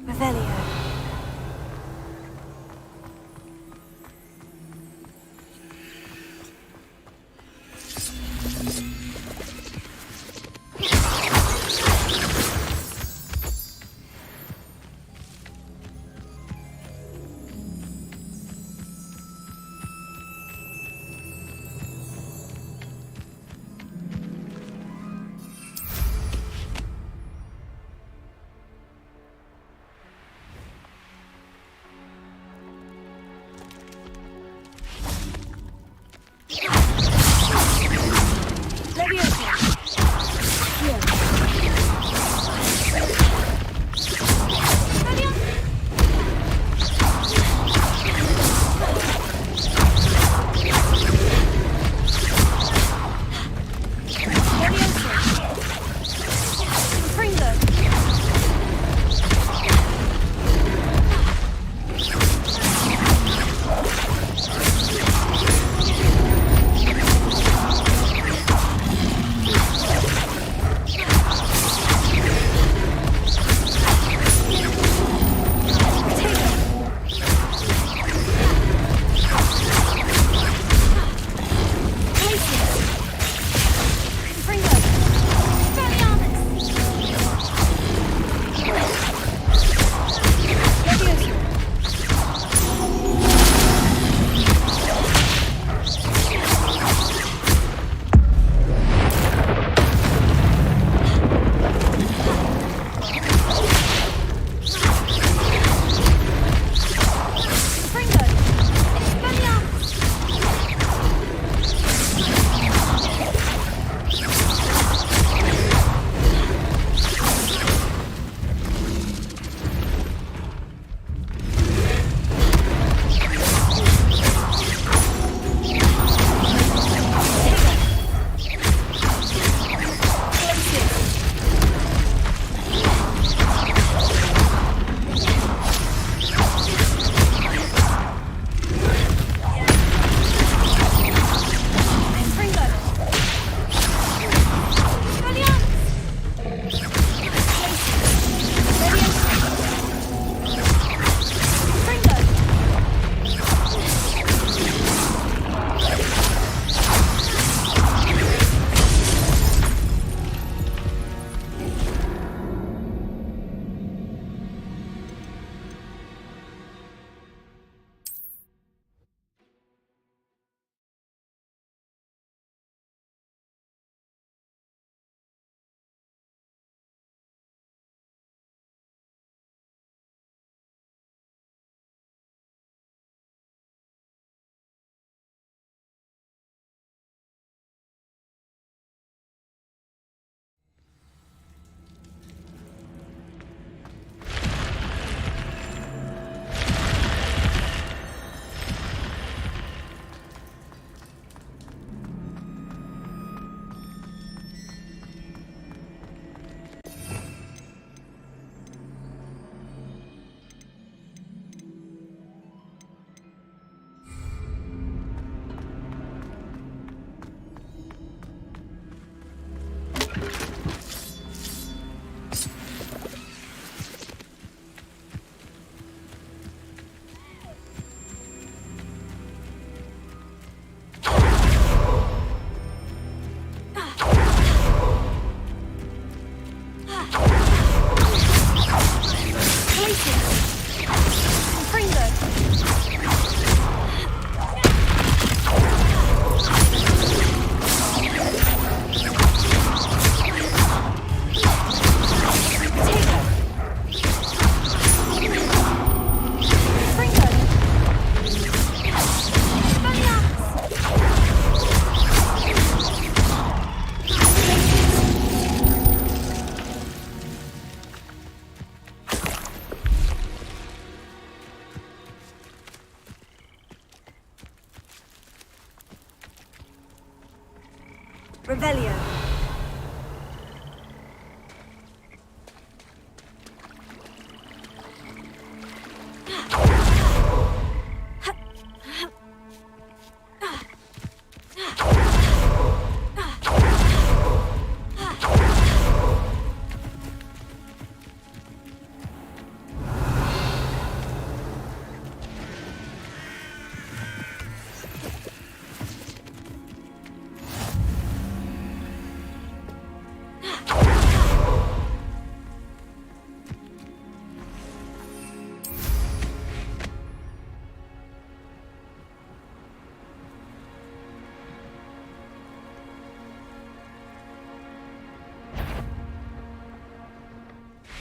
S3: Revelio.
S6: Revelio.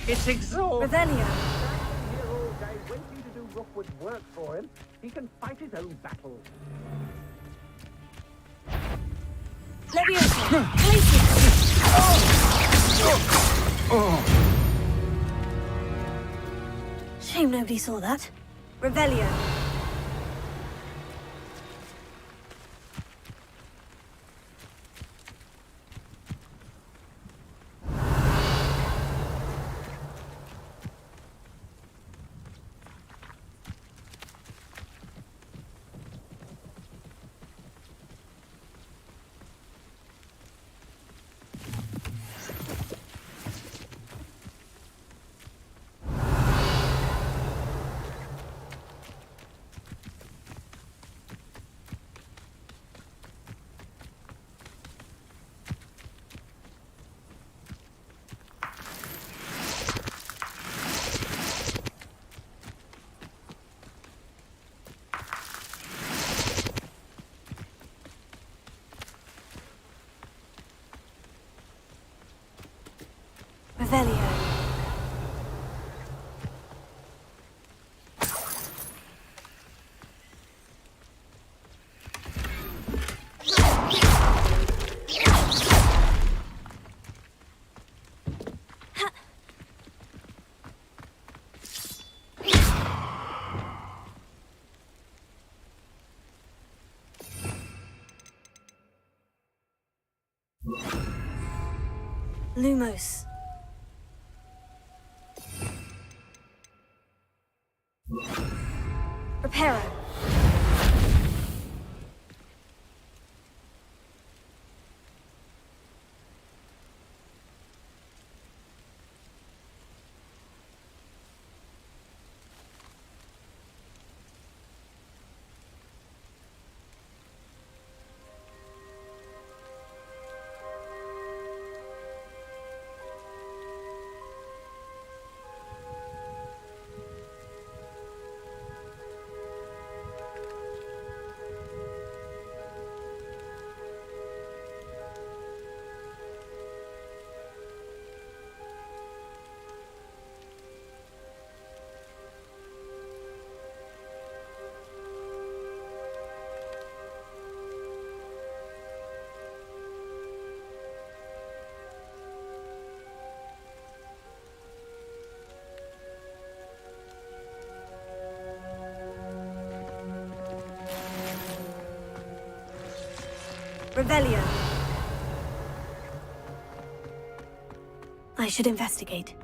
S14: It's exhausting.
S6: Revelio.
S14: Here all day waiting to do Rookwood's work for him. He can fight his own battles.
S6: Leviosa. Shame nobody saw that. Revelio. Revelio. Lumos. Reparo. Revelio. I should investigate.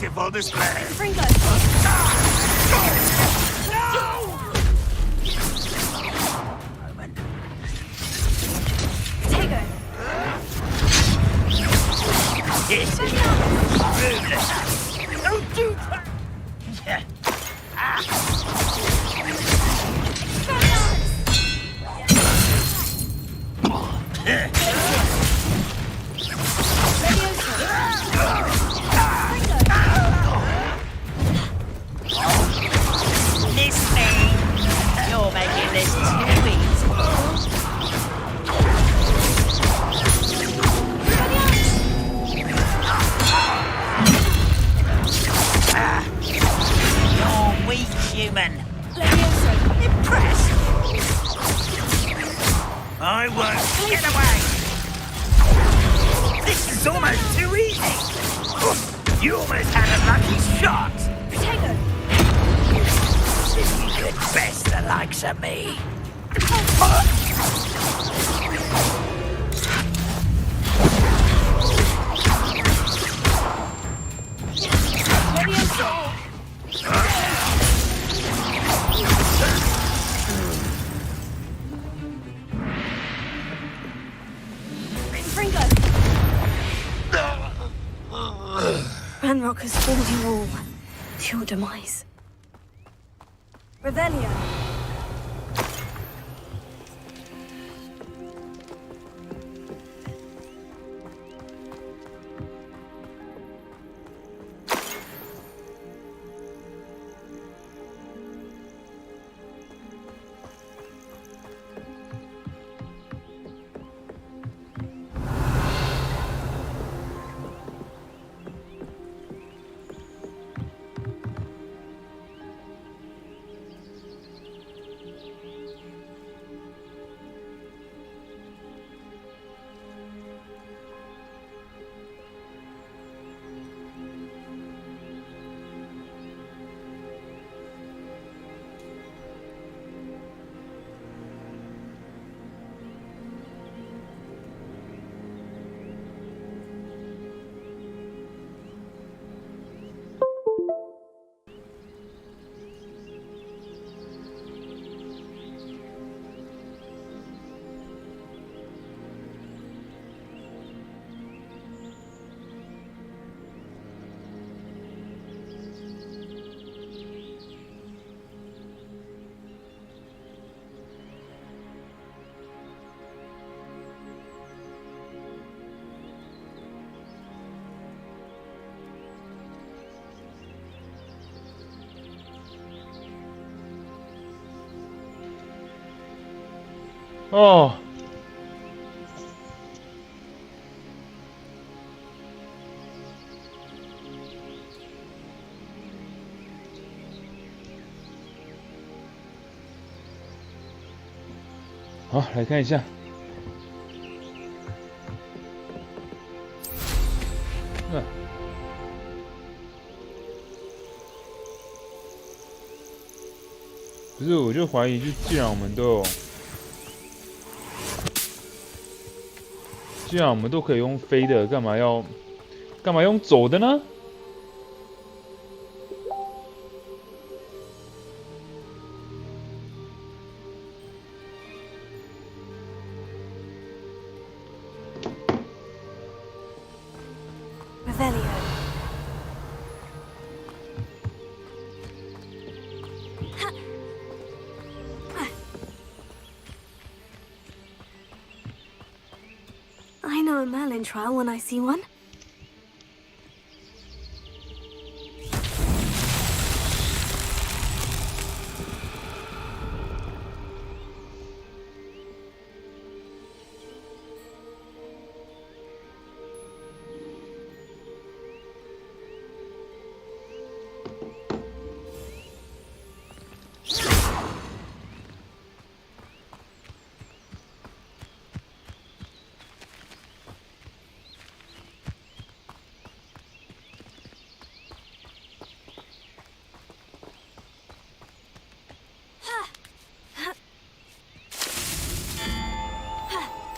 S2: beautiful display.
S3: Fringo. Tego.
S12: This is rudeness. Don't do that. Miss me. You're making this too easy. You're weak, human. Impressed. I won't. Get away. This is almost too easy. You almost had a lucky shot.
S3: Tego.
S12: You could best the likes of me.
S6: Ranrock has fooled you all to your demise.
S3: Revelio.
S1: Oh. Hả, lại看一下。不是，我就怀疑，就既然我们都可以用飞的，干嘛用走的呢？I
S6: know a Merlin trial when I see one.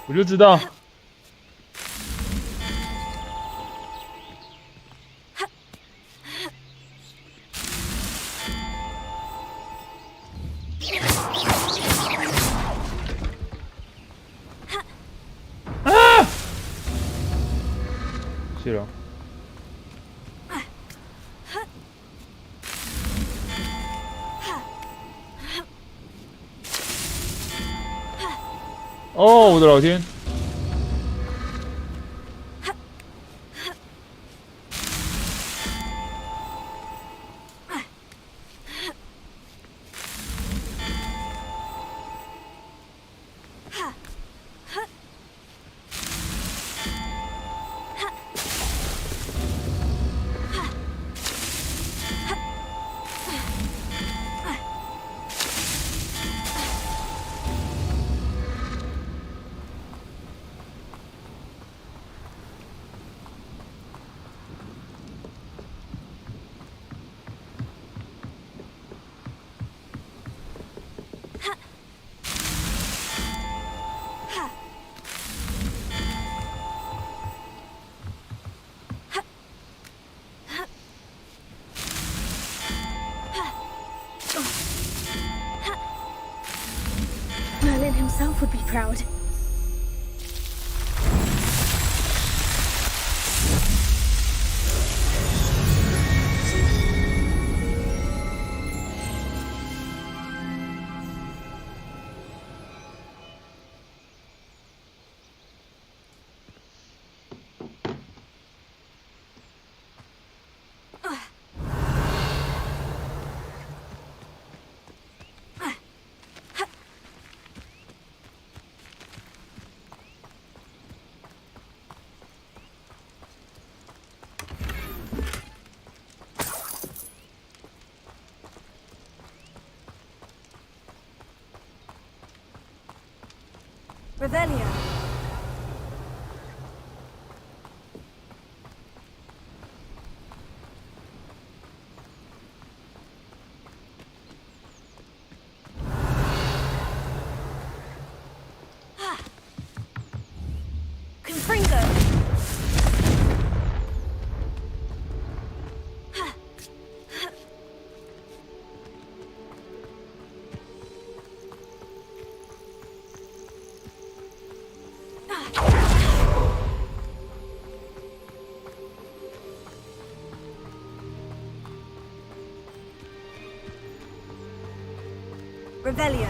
S1: 我就知道。谢了。哦，我的老天！Merlin
S6: himself would be proud. Revelio. Confringo. Revelio.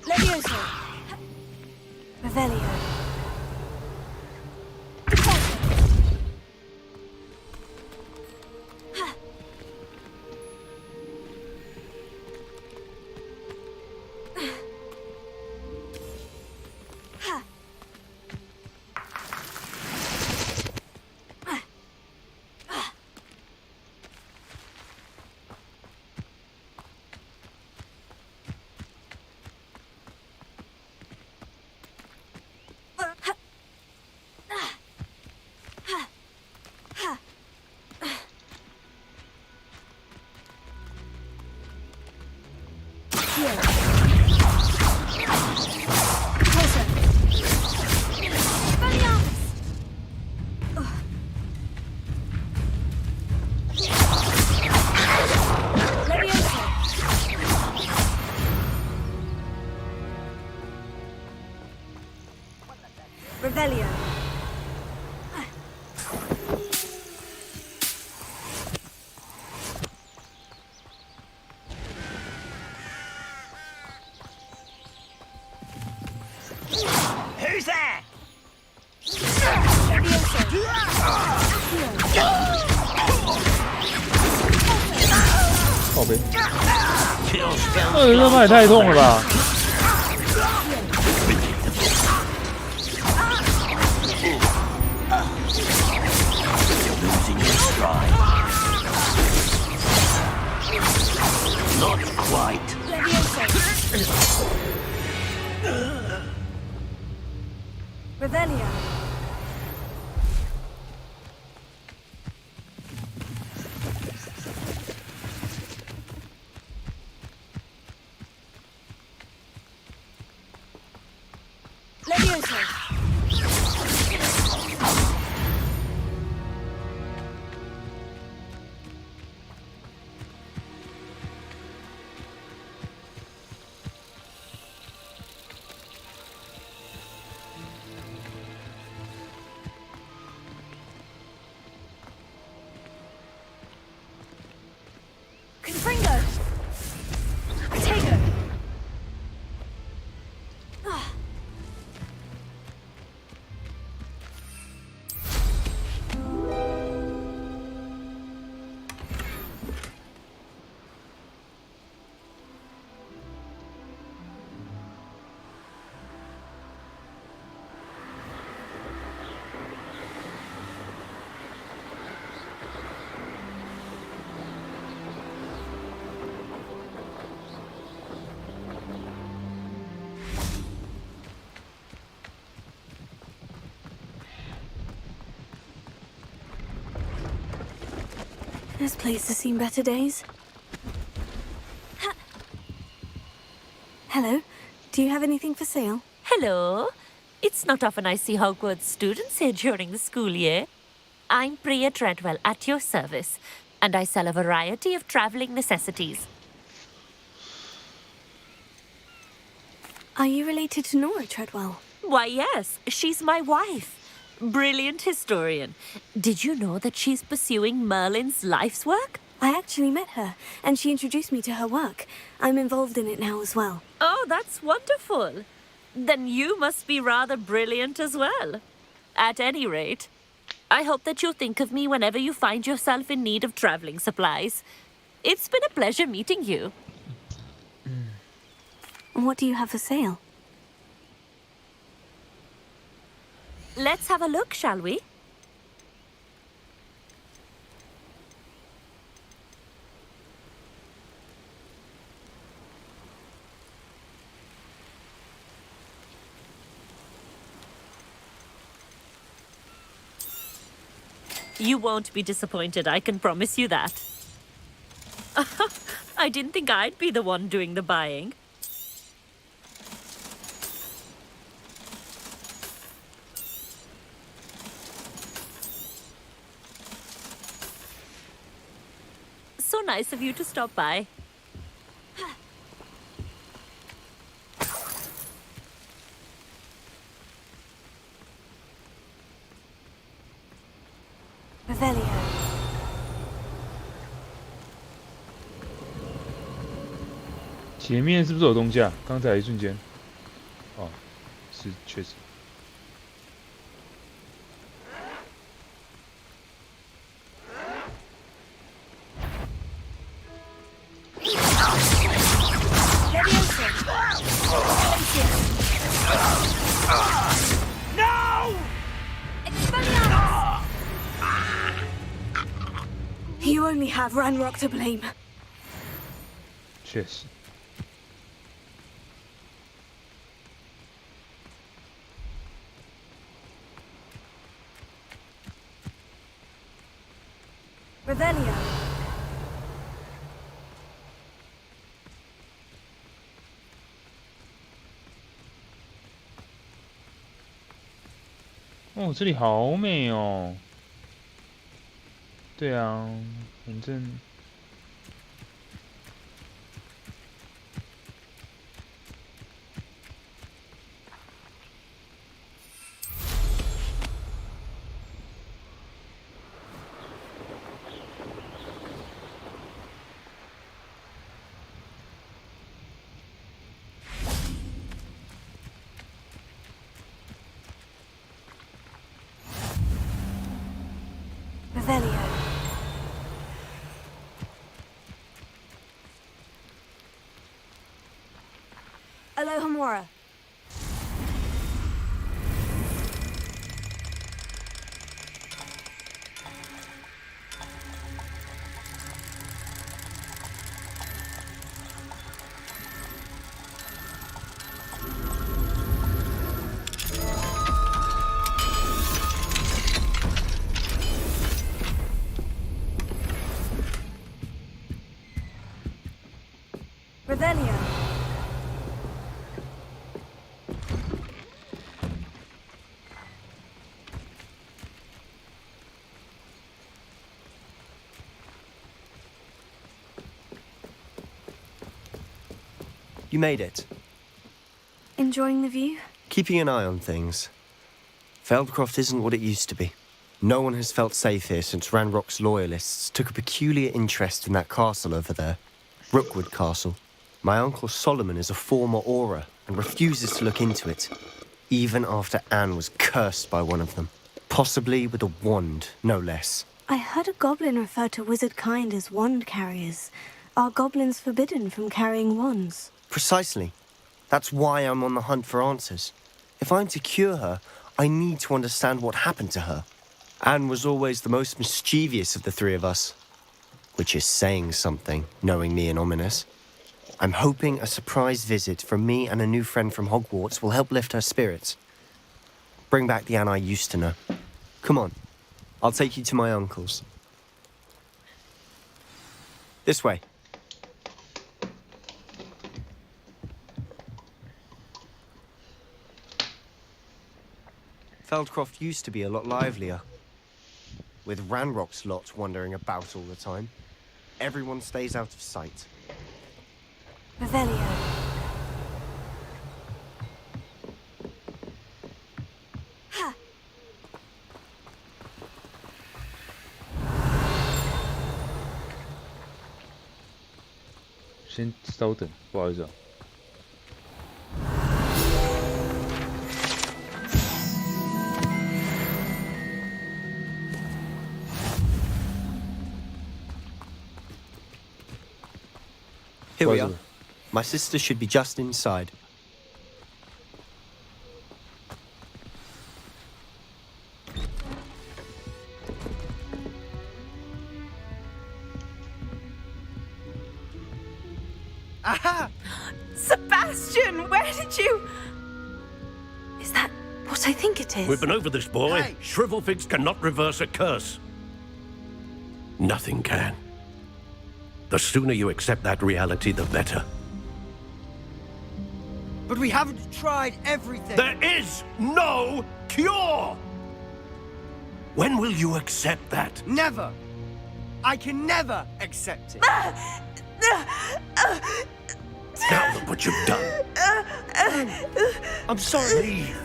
S6: Levioso. Revelio. Revelio.
S12: Who's there?
S1: Oh, 靠背。这他妈也太痛了吧！
S12: Not quite.
S6: Revelio. This place has seen better days. Hello. Do you have anything for sale?
S15: Hello. It's not often I see Hogwarts students here during the school year. I'm Priya Treadwell, at your service, and I sell a variety of traveling necessities.
S6: Are you related to Nora Treadwell?
S15: Why, yes. She's my wife. Brilliant historian. Did you know that she's pursuing Merlin's life's work?
S6: I actually met her, and she introduced me to her work. I'm involved in it now as well.
S15: Oh, that's wonderful. Then you must be rather brilliant as well. At any rate, I hope that you'll think of me whenever you find yourself in need of traveling supplies. It's been a pleasure meeting you.
S6: What do you have for sale?
S15: Let's have a look, shall we? You won't be disappointed, I can promise you that. I didn't think I'd be the one doing the buying. So nice of you to stop by.
S6: Revelio.
S1: 前面是不是有东西啊？刚才一瞬间，哦，是确实。
S6: You only have Ranrock to blame.
S1: 确实。
S6: Revelio.
S1: 哦，这里好美哦。对啊，反正。
S6: Revelio. Alohomora. Revelio.
S11: You made it.
S6: Enjoying the view?
S11: Keeping an eye on things. Feldcroft isn't what it used to be. No one has felt safe here since Ranrock's loyalists took a peculiar interest in that castle over there. Rookwood Castle. My uncle Solomon is a former Auror and refuses to look into it, even after Anne was cursed by one of them. Possibly with a wand, no less.
S6: I heard a goblin refer to wizard kind as wand carriers. Are goblins forbidden from carrying wands?
S11: Precisely. That's why I'm on the hunt for answers. If I'm to cure her, I need to understand what happened to her. Anne was always the most mischievous of the three of us. Which is saying something, knowing me and Ominous. I'm hoping a surprise visit from me and a new friend from Hogwarts will help lift her spirits. Bring back the Anne I used to know. Come on, I'll take you to my uncle's. This way. Feldcroft used to be a lot livelier. With Ranrock's lot wandering about all the time. Everyone stays out of sight.
S6: Revelio. Ha!
S1: 先稍等，不好意思啊。
S11: Here we are. My sister should be just inside.
S16: Aha! Sebastian, where did you...
S6: Is that what I think it is?
S17: We've been over this, boy.
S16: Hey.
S17: Shrivelfigs cannot reverse a curse. Nothing can. The sooner you accept that reality, the better.
S16: But we haven't tried everything.
S17: There is no cure! When will you accept that?
S16: Never. I can never accept it.
S17: Now look what you've done.
S16: I'm sorry.
S17: Leave.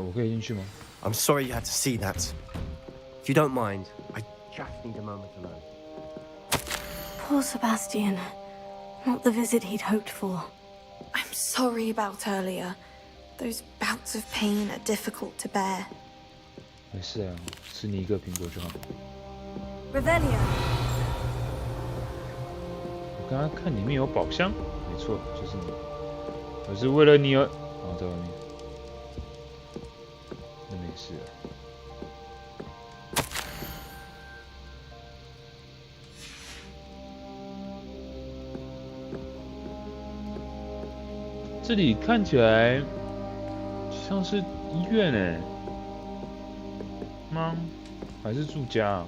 S1: 我可以进去吗？
S11: I'm sorry you had to see that. If you don't mind, I just need a moment alone.
S6: Poor Sebastian. Not the visit he'd hoped for.
S18: I'm sorry about earlier. Those bouts of pain are difficult to bear.
S1: 没事啊，吃你一个苹果就好。
S6: Revelio.
S1: 我刚刚看里面有宝箱，没错，就是你。我是为了你而……哦，在外面。那没事了。这里看起来像是医院哎，吗？还是住家啊？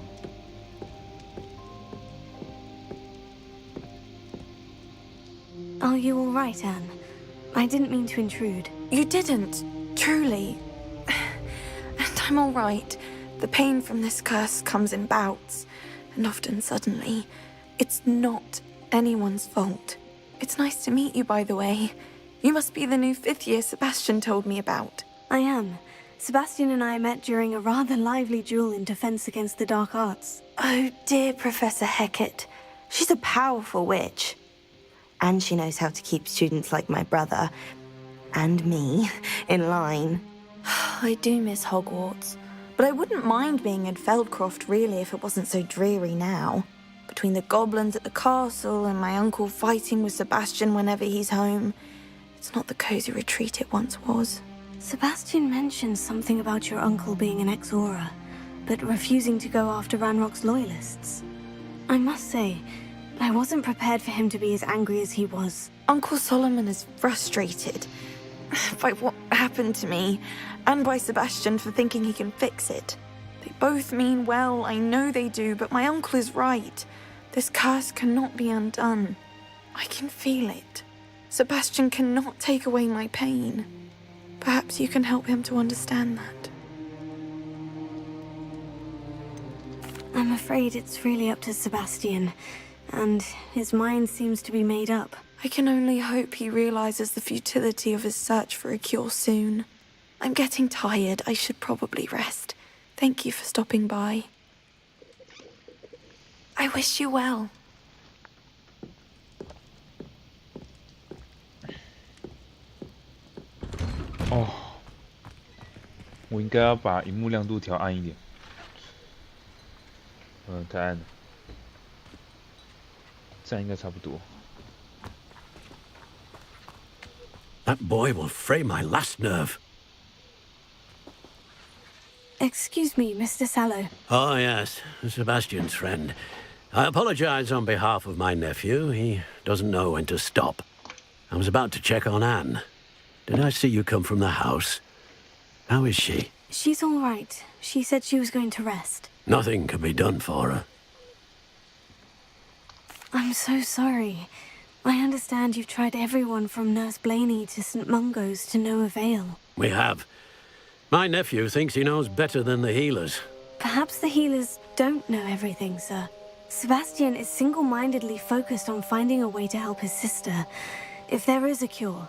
S6: Are you all right, Anne? I didn't mean to intrude.
S18: You didn't, truly. And I'm all right. The pain from this curse comes in bouts, and often suddenly. It's not anyone's fault. It's nice to meet you, by the way. You must be the new 5th year Sebastian told me about.
S6: I am. Sebastian and I met during a rather lively duel in defense against the dark arts.
S18: Oh, dear Professor Hecat. She's a powerful witch. And she knows how to keep students like my brother, and me, in line. I do miss Hogwarts, but I wouldn't mind being in Feldcroft, really, if it wasn't so dreary now. Between the goblins at the castle and my uncle fighting with Sebastian whenever he's home, it's not the cozy retreat it once was.
S6: Sebastian mentioned something about your uncle being an ex-Auror, but refusing to go after Ranrock's loyalists. I must say, I wasn't prepared for him to be as angry as he was.
S18: Uncle Solomon is frustrated by what happened to me, and by Sebastian for thinking he can fix it. They both mean well, I know they do, but my uncle is right. This curse cannot be undone. I can feel it. Sebastian cannot take away my pain. Perhaps you can help him to understand that.
S6: I'm afraid it's really up to Sebastian, and his mind seems to be made up.
S18: I can only hope he realizes the futility of his search for a cure soon. I'm getting tired. I should probably rest. Thank you for stopping by. I wish you well.
S1: 哦，我应该要把荧幕亮度调暗一点。太暗了，这样应该差不多。
S17: That boy will fray my last nerve.
S6: Excuse me, Mr. Sallow.
S17: Oh, yes, Sebastian's friend. I apologize on behalf of my nephew. He doesn't know when to stop. I was about to check on Anne. Did I see you come from the house? How is she?
S6: She's all right. She said she was going to rest.
S17: Nothing can be done for her.
S6: I'm so sorry. I understand you've tried everyone from Nurse Blaney to St. Mungo's to no avail.
S17: We have. My nephew thinks he knows better than the healers.
S6: Perhaps the healers don't know everything, sir. Sebastian is single-mindedly focused on finding a way to help his sister. If there is a cure,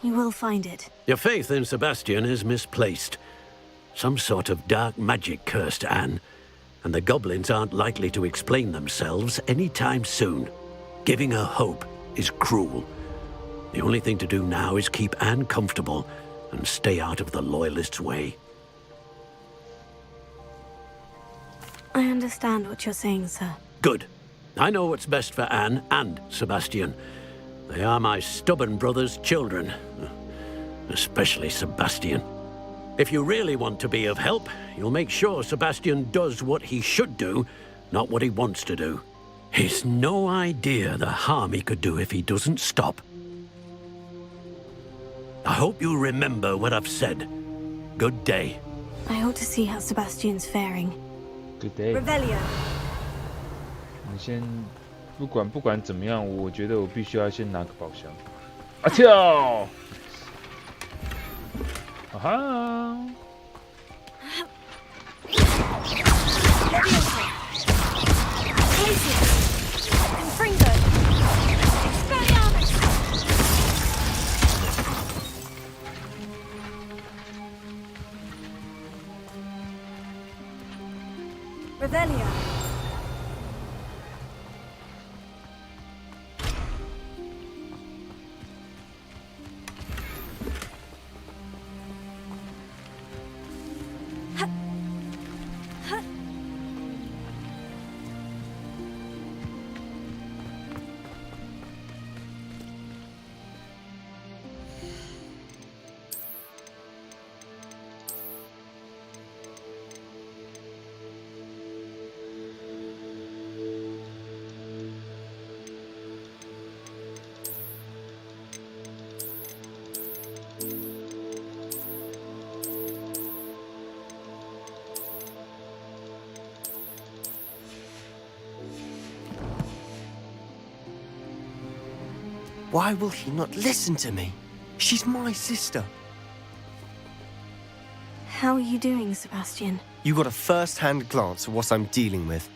S6: he will find it.
S17: Your faith in Sebastian is misplaced. Some sort of dark magic cursed Anne, and the goblins aren't likely to explain themselves anytime soon. Giving her hope is cruel. The only thing to do now is keep Anne comfortable and stay out of the Loyalists' way.
S6: I understand what you're saying, sir.
S17: Good. I know what's best for Anne and Sebastian. They are my stubborn brother's children. Especially Sebastian. If you really want to be of help, you'll make sure Sebastian does what he should do, not what he wants to do. He's no idea the harm he could do if he doesn't stop. I hope you remember what I've said. Good day.
S6: I ought to see how Sebastian's faring.
S1: Good day.
S6: Revelio.
S1: 你先，不管怎么样，我觉得我必须要先拿个宝箱。啊跳！啊哈！
S6: Revelio.
S11: Why will he not listen to me? She's my sister.
S6: How are you doing, Sebastian?
S11: You got a first-hand glance at what I'm dealing with.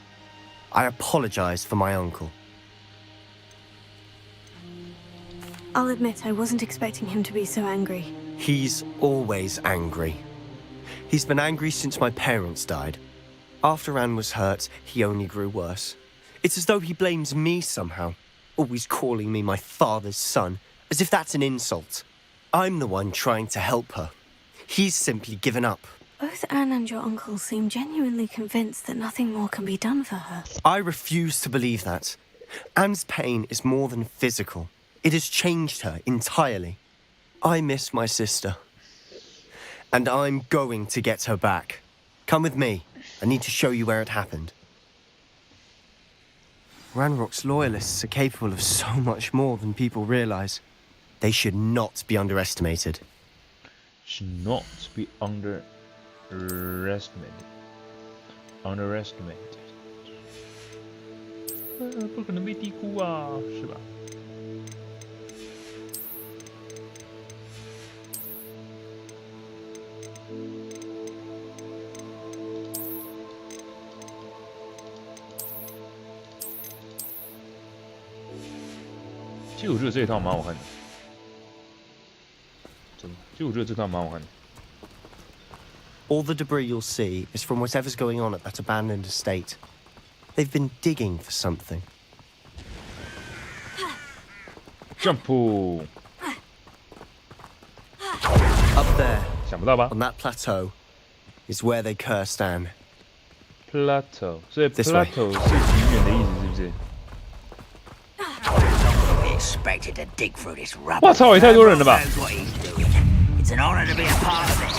S11: I apologize for my uncle.
S6: I'll admit I wasn't expecting him to be so angry.
S11: He's always angry. He's been angry since my parents died. After Anne was hurt, he only grew worse. It's as though he blames me somehow, always calling me my father's son, as if that's an insult. I'm the one trying to help her. He's simply given up.
S6: Both Anne and your uncle seem genuinely convinced that nothing more can be done for her.
S11: I refuse to believe that. Anne's pain is more than physical. It has changed her entirely. I miss my sister. And I'm going to get her back. Come with me. I need to show you where it happened. Ranrock's loyalists are capable of so much more than people realize. They should not be underestimated.
S1: Should not be underestimated. Underestimated. 不可能被低估啊，是吧？其实我觉得这一套蛮好看的，真的，其实我觉得这套蛮好看的。
S11: All the debris you'll see is from whatever's going on at that abandoned estate. They've been digging for something.
S1: Jump!
S11: Up there,
S1: 想不到吧
S11: on that plateau, is where they cursed Anne.
S1: Plateau， 所以
S11: This way.
S1: plateau 是平原的意思，是不是？
S12: Expected to dig through this rubble.
S1: 哇操，也太多人了吧！
S12: Knows what he's doing. It's an honor to be a part of it.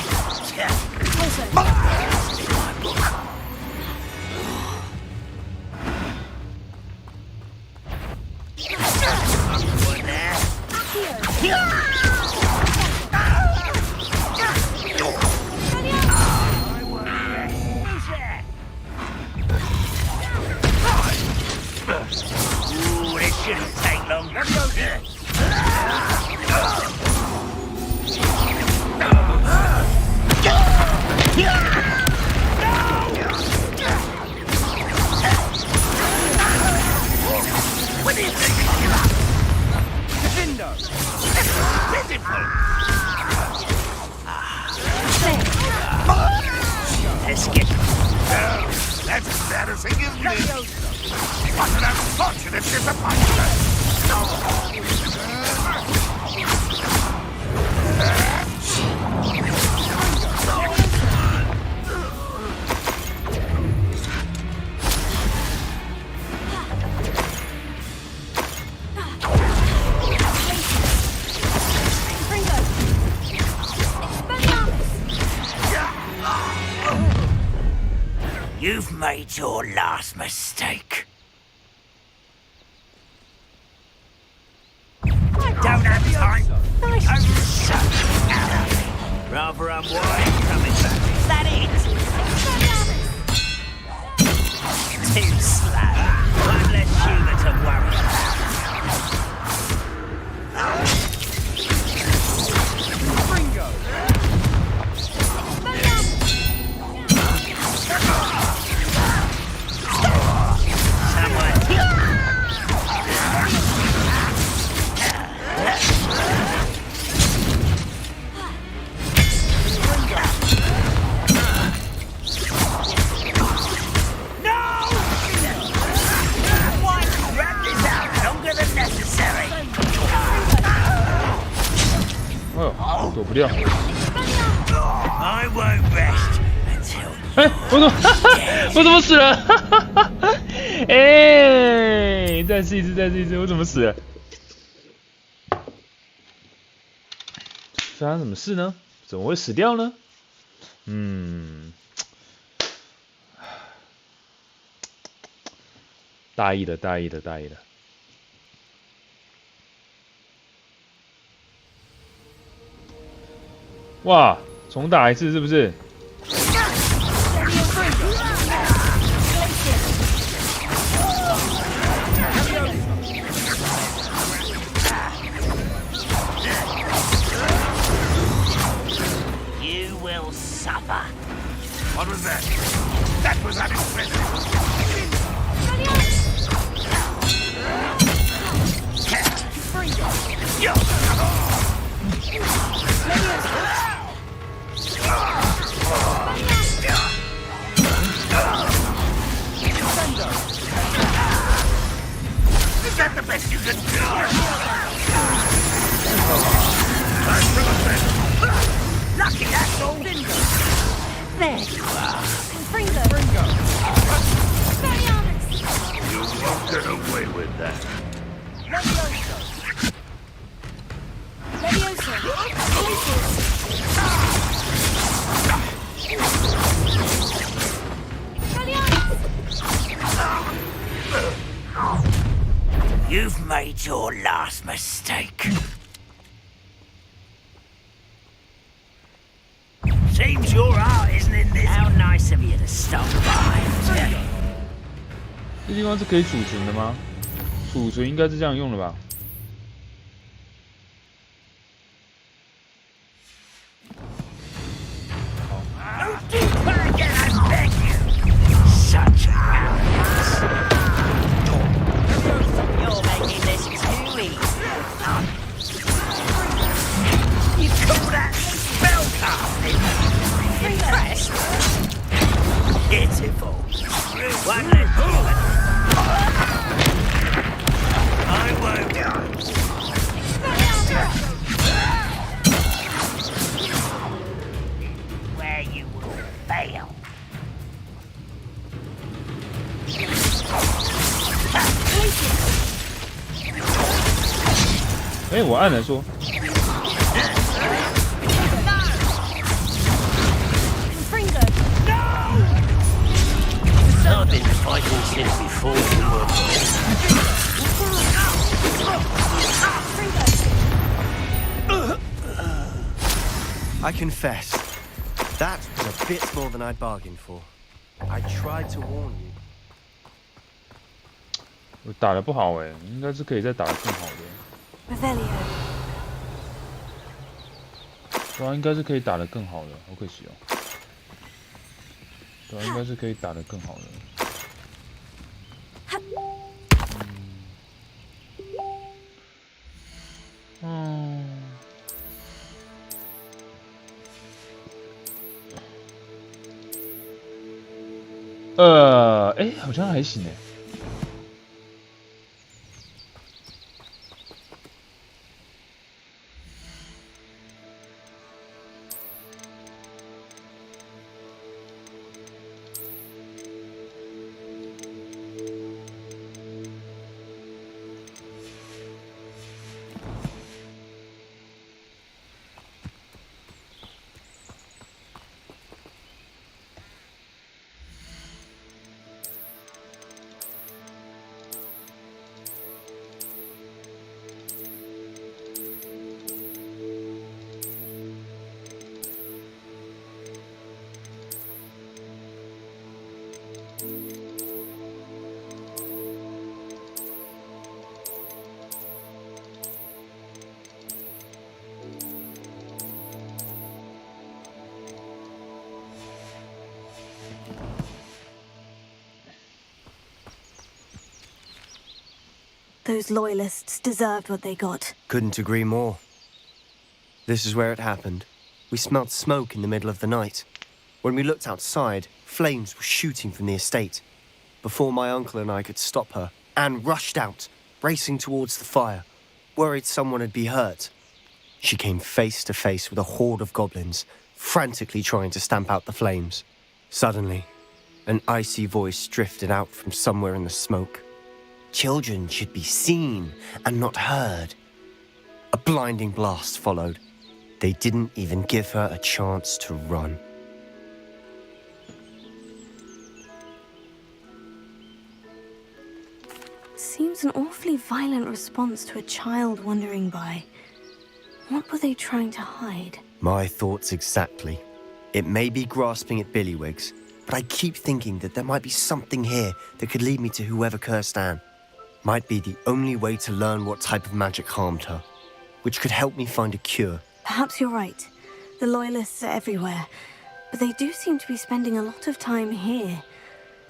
S12: Ooh, this shouldn't take long. Let's get.
S2: That's embarrassing, isn't it? What an unfortunate disappointment!
S12: You've made your last mistake. Don't have time. Rather unwise coming back. Is that it? Too slow. One less human to worry about.
S16: Ringo!
S1: Oh, 躲不掉。
S12: I won't rest until.
S1: 哎，我怎么死了？哎，再试一次，我怎么死了？发生什么事呢？怎么会死掉呢？大意了。哇，重打一次是不是？
S12: You will suffer.
S2: What was that? That was unexpected. Is that the best you can do?
S12: Lucky that's all. There you are.
S10: Ringo!
S2: You won't get away with that.
S12: You've made your last mistake. Seems your art isn't in this. How nice of you to stop by.
S1: 这地方是可以储存的吗？储存应该是这样用的吧？
S12: Such arrogance. You're making this too easy.
S1: 哎，我按了说。
S17: I've been fighting since before you were born.
S16: I confess, that was a bit more than I'd bargained for. I tried to warn you.
S1: 我打得不好哎，应该是可以再打得更好的。
S6: Revelio.
S1: 对啊，应该是可以打得更好的，好可惜哦。对啊，应该是可以打得更好的。哎，好像还行哎。
S6: Those loyalists deserved what they got.
S16: Couldn't agree more. This is where it happened. We smelled smoke in the middle of the night. When we looked outside, flames were shooting from the estate. Before my uncle and I could stop her, Anne rushed out, racing towards the fire, worried someone had been hurt. She came face to face with a horde of goblins, frantically trying to stamp out the flames. Suddenly, an icy voice drifted out from somewhere in the smoke. Children should be seen and not heard. A blinding blast followed. They didn't even give her a chance to run.
S6: Seems an awfully violent response to a child wandering by. What were they trying to hide?
S16: My thoughts exactly. It may be grasping at Billywigs, but I keep thinking that there might be something here that could lead me to whoever cursed Anne. Might be the only way to learn what type of magic harmed her, which could help me find a cure.
S6: Perhaps you're right. The Loyalists are everywhere, but they do seem to be spending a lot of time here,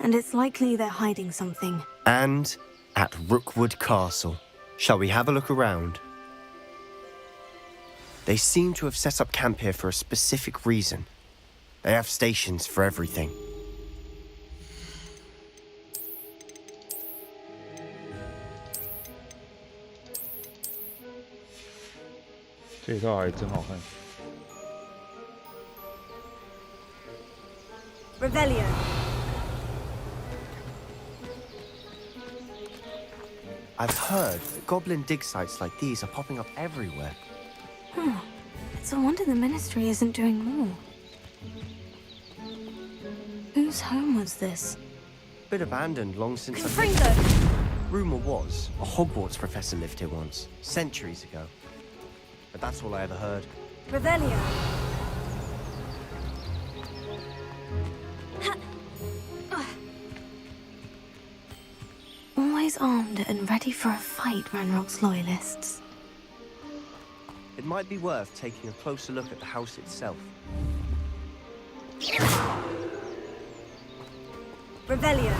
S6: and it's likely they're hiding something.
S16: And at Rookwood Castle. Shall we have a look around? They seem to have set up camp here for a specific reason. They have stations for everything.
S6: Revelio.
S16: I've heard that goblin dig sites like these are popping up everywhere.
S6: It's a wonder the Ministry isn't doing more. Whose home was this?
S16: Been abandoned long since
S6: Confringo!
S16: Rumor was a Hogwarts professor lived here once, centuries ago. But that's all I ever heard.
S6: Revelio. Always armed and ready for a fight, Ranrock's Loyalists.
S16: It might be worth taking a closer look at the house itself.
S6: Revelio.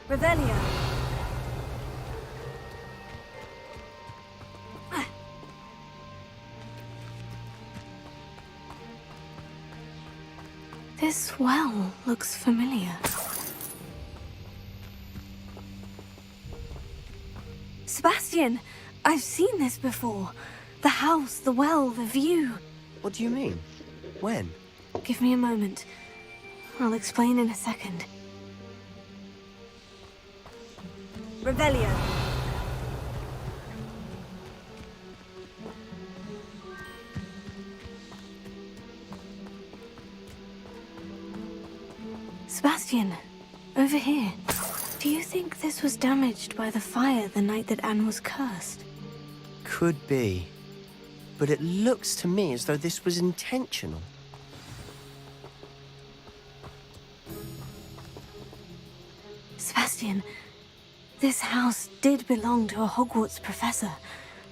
S6: Revelio. This well looks familiar. Sebastian, I've seen this before. The house, the well, the view.
S16: What do you mean? When?
S6: Give me a moment. I'll explain in a second. Revelio. Sebastian, over here. Do you think this was damaged by the fire the night that Anne was cursed?
S16: Could be. But it looks to me as though this was intentional.
S6: Sebastian, this house did belong to a Hogwarts professor,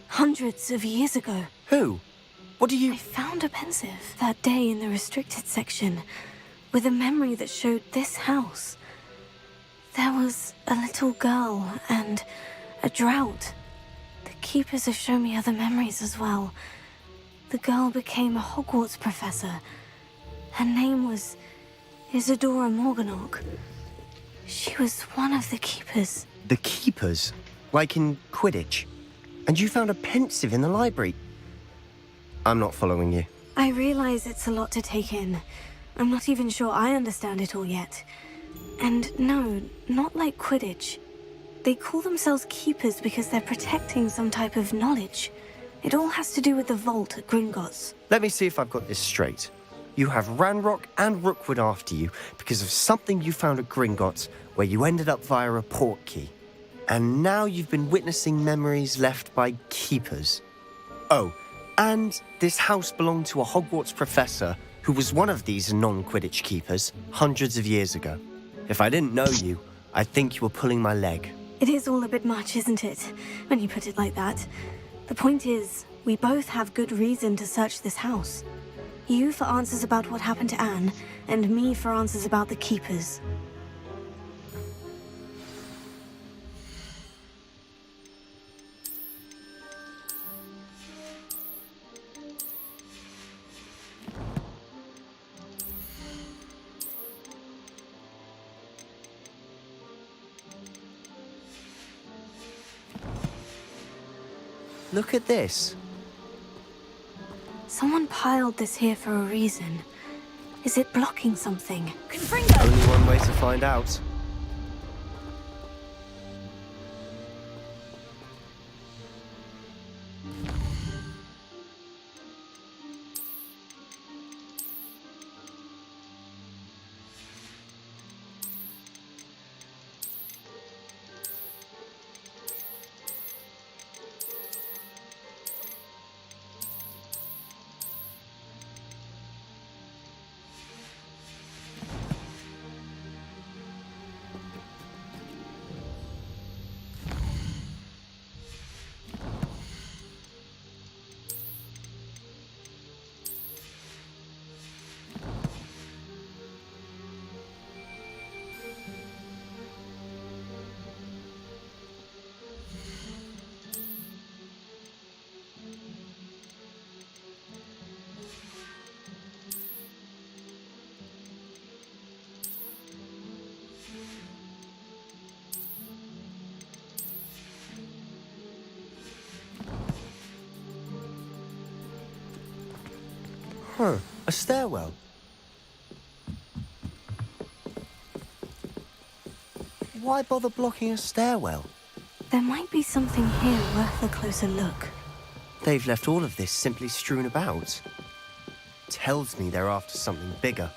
S6: hundreds of years ago.
S16: Who? What do you...
S6: I found a pensive that day in the restricted section, with a memory that showed this house. There was a little girl and a drought. The keepers have shown me other memories as well. The girl became a Hogwarts professor. Her name was Isadora Morganach. She was one of the keepers.
S16: The keepers? Like in Quidditch? And you found a pensive in the library? I'm not following you.
S6: I realize it's a lot to take in. I'm not even sure I understand it all yet. And no, not like Quidditch. They call themselves keepers because they're protecting some type of knowledge. It all has to do with the vault at Gringotts.
S16: Let me see if I've got this straight. You have Ranrock and Rookwood after you because of something you found at Gringotts where you ended up via a portkey. And now you've been witnessing memories left by keepers. Oh, and this house belonged to a Hogwarts professor who was one of these non-Quidditch keepers hundreds of years ago. If I didn't know you, I'd think you were pulling my leg.
S6: It is all a bit much, isn't it, when you put it like that? The point is, we both have good reason to search this house. You for answers about what happened to Anne, and me for answers about the keepers.
S16: Look at this.
S6: Someone piled this here for a reason. Is it blocking something?
S16: Only one way to find out. Huh, a stairwell. Why bother blocking a stairwell?
S6: There might be something here worth a closer look.
S16: They've left all of this simply strewn about. Tells me they're after something bigger.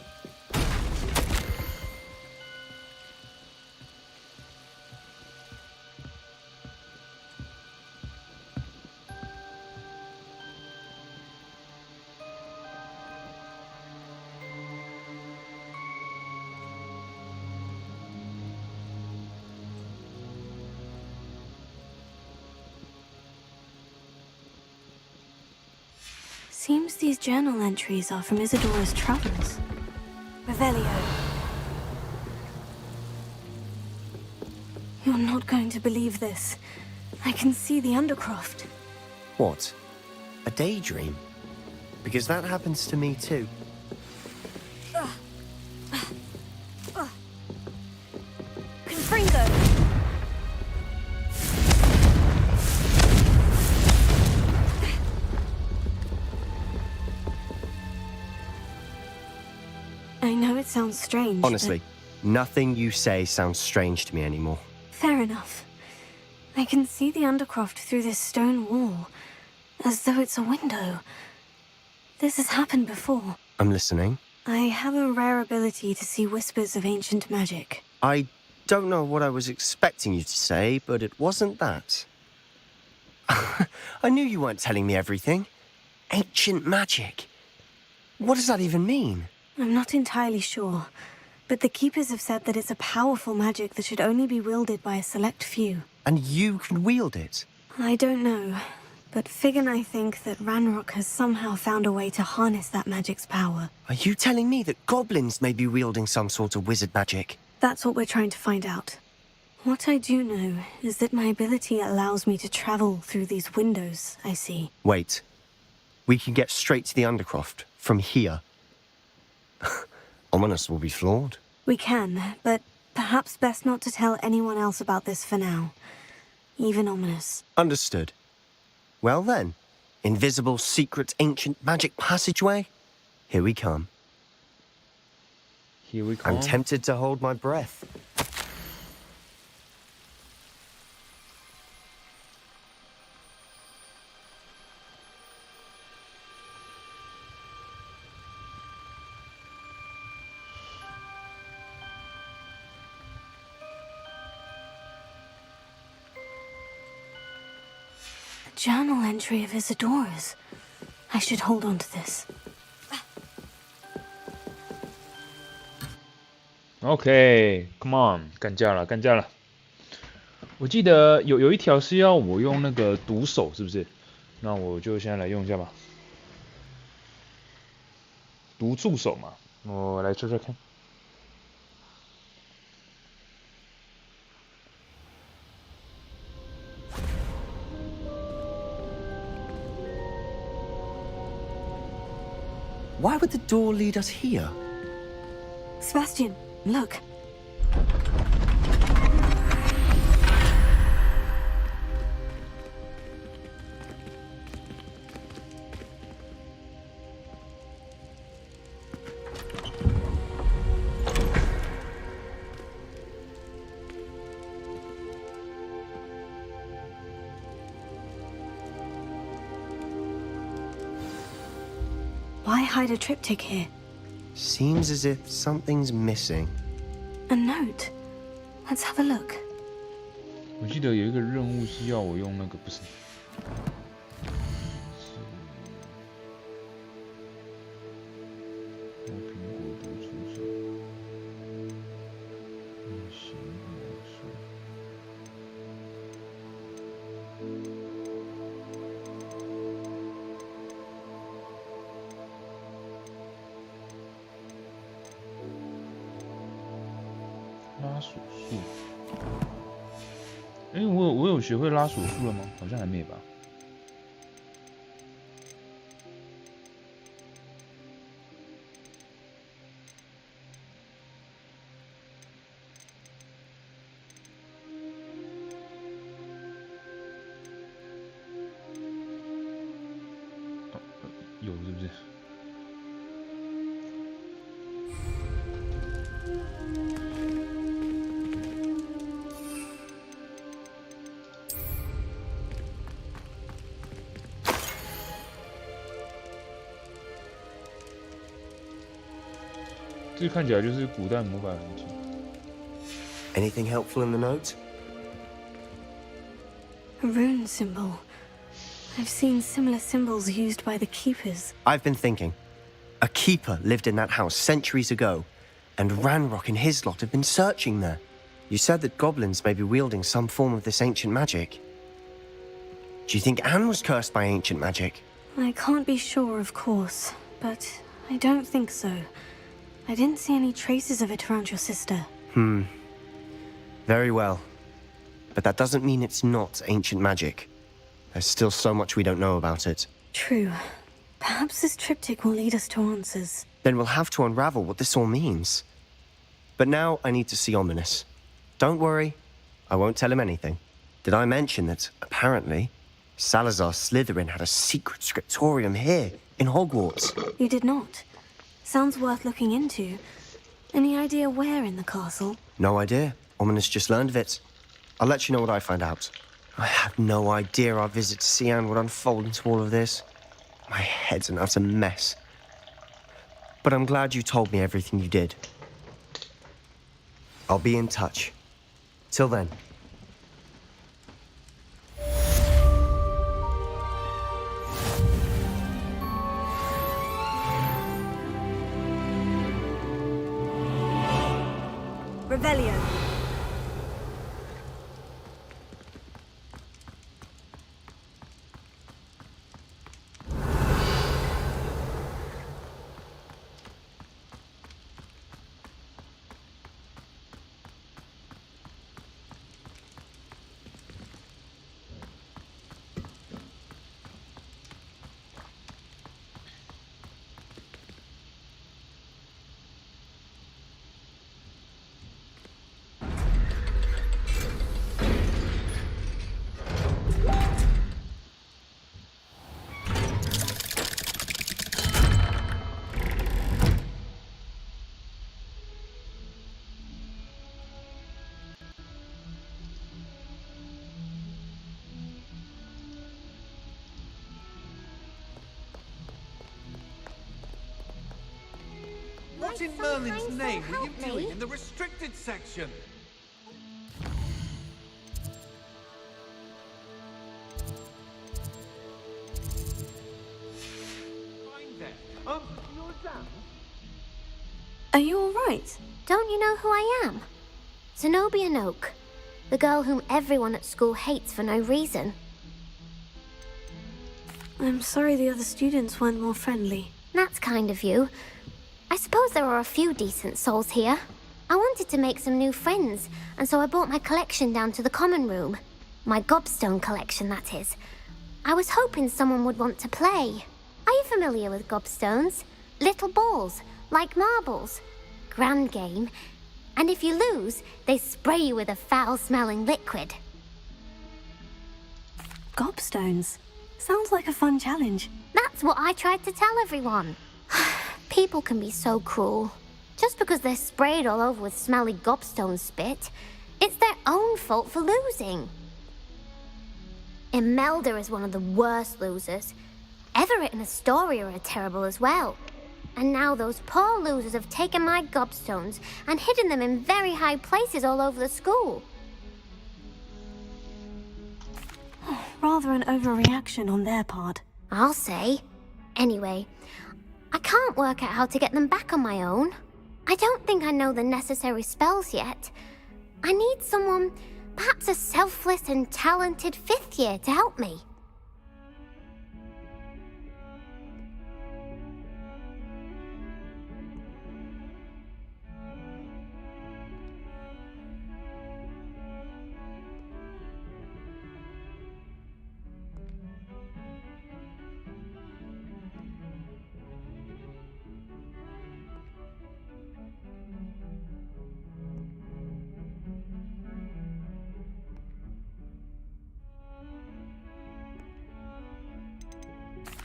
S6: Seems these journal entries are from Isadora's travels. Revelio. You're not going to believe this. I can see the Undercroft.
S16: What? A daydream? Because that happens to me too.
S6: sounds strange.
S16: Honestly, nothing you say sounds strange to me anymore.
S6: Fair enough. I can see the Undercroft through this stone wall, as though it's a window. This has happened before.
S16: I'm listening.
S6: I have a rare ability to see whispers of ancient magic.
S16: I don't know what I was expecting you to say, but it wasn't that. I knew you weren't telling me everything. Ancient magic. What does that even mean?
S6: I'm not entirely sure, but the Keepers have said that it's a powerful magic that should only be wielded by a select few.
S16: And you can wield it?
S6: I don't know, but Fig and I think that Ranrock has somehow found a way to harness that magic's power.
S16: Are you telling me that goblins may be wielding some sort of wizard magic?
S6: That's what we're trying to find out. What I do know is that my ability allows me to travel through these windows I see.
S16: Wait. We can get straight to the Undercroft from here. Ominous will be floored.
S6: We can, but perhaps best not to tell anyone else about this for now. Even Ominous.
S16: Understood. Well then, invisible, secret, ancient magic passageway? Here we come.
S1: Here we come.
S16: I'm tempted to hold my breath.
S6: Journal entry of Isadora's. I should hold on to this.
S1: OK，come on，干架了，干架了。我记得有一条是要我用那个毒手，是不是？那我就现在来用一下吧。毒助手嘛，我来测测看。
S16: Why would the door lead us here?
S6: Sebastian, look. Why hide a triptych here?
S16: Seems as if something's missing.
S6: A note. Let's have a look.
S1: 我记得有一个任务是要我用那个，不是。拉锁术，我有学会拉锁术了吗？好像还没吧。有是不是？这看起来就是古代魔法痕迹。
S16: Anything helpful in the note?
S6: A rune symbol. I've seen similar symbols used by the Keepers.
S16: I've been thinking. A keeper lived in that house centuries ago, and Ranrock and his lot have been searching there. You said that goblins may be wielding some form of this ancient magic. Do you think Anne was cursed by ancient magic?
S6: I can't be sure, of course, but I don't think so. I didn't see any traces of it around your sister.
S16: Very well. But that doesn't mean it's not ancient magic. There's still so much we don't know about it.
S6: True. Perhaps this triptych will lead us to answers.
S16: Then we'll have to unravel what this all means. But now I need to see Ominous. Don't worry, I won't tell him anything. Did I mention that, apparently, Salazar Slytherin had a secret scriptorium here, in Hogwarts?
S6: You did not. Sounds worth looking into. Any idea where in the castle?
S16: No idea. Ominous just learned of it. I'll let you know what I find out. I had no idea our visit to Sian would unfold into all of this. My head's an utter mess. But I'm glad you told me everything you did. I'll be in touch. Till then.
S6: Revelio.
S19: What in Merlin's name were you doing in the restricted section? Fine then. You're down?
S6: Are you all right?
S20: Don't you know who I am? Zenobia Noak, the girl whom everyone at school hates for no reason.
S6: I'm sorry the other students weren't more friendly.
S20: That's kind of you. I suppose there are a few decent souls here. I wanted to make some new friends, and so I brought my collection down to the common room. My gobstone collection, that is. I was hoping someone would want to play. Are you familiar with gobstones? Little balls, like marbles. Grand game. And if you lose, they spray you with a foul-smelling liquid.
S6: Gobstones? Sounds like a fun challenge.
S20: That's what I tried to tell everyone. People can be so cruel. Just because they're sprayed all over with smelly gobstone spit, it's their own fault for losing. Imelda is one of the worst losers. Everett and Astoria are terrible as well. And now those poor losers have taken my gobstones and hidden them in very high places all over the school.
S6: Rather an overreaction on their part.
S20: I'll say. Anyway, I can't work out how to get them back on my own. I don't think I know the necessary spells yet. I need someone, perhaps a selfless and talented 5th year to help me.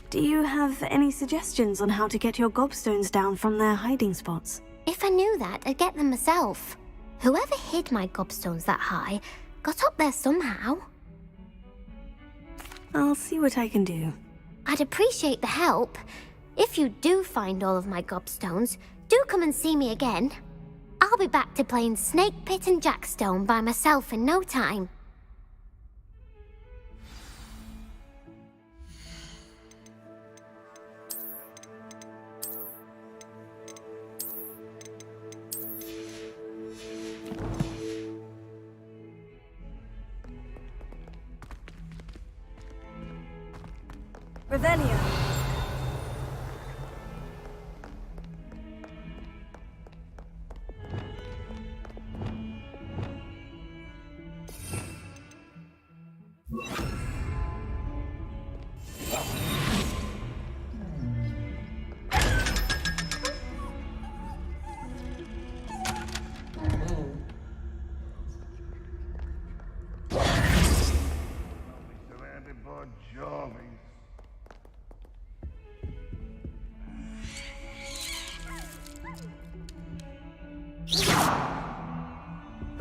S6: Do you have any suggestions on how to get your gobstones down from their hiding spots?
S20: If I knew that, I'd get them myself. Whoever hid my gobstones that high got up there somehow.
S6: I'll see what I can do.
S20: I'd appreciate the help. If you do find all of my gobstones, do come and see me again. I'll be back to playing Snake Pit and Jackstone by myself in no time.
S6: Revelio.
S2: Surrounded by jollies.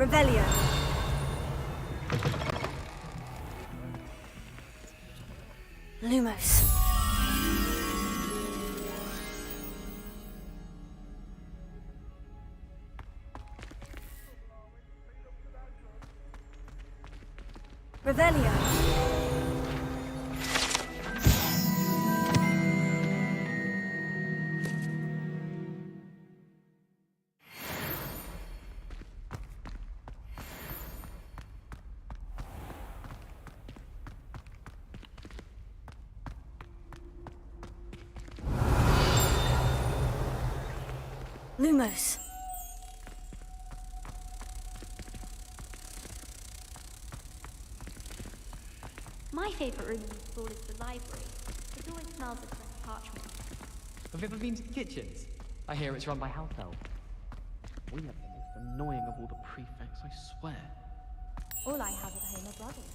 S6: Revelio. Lumos. Revelio. Lumos.
S21: My favourite room in the school is the library. It always smells of fresh parchment.
S8: Have you ever been to the kitchens? I hear it's run by house elves. We have the most annoying of all the prefects, I swear.
S21: All I have at home are brothers.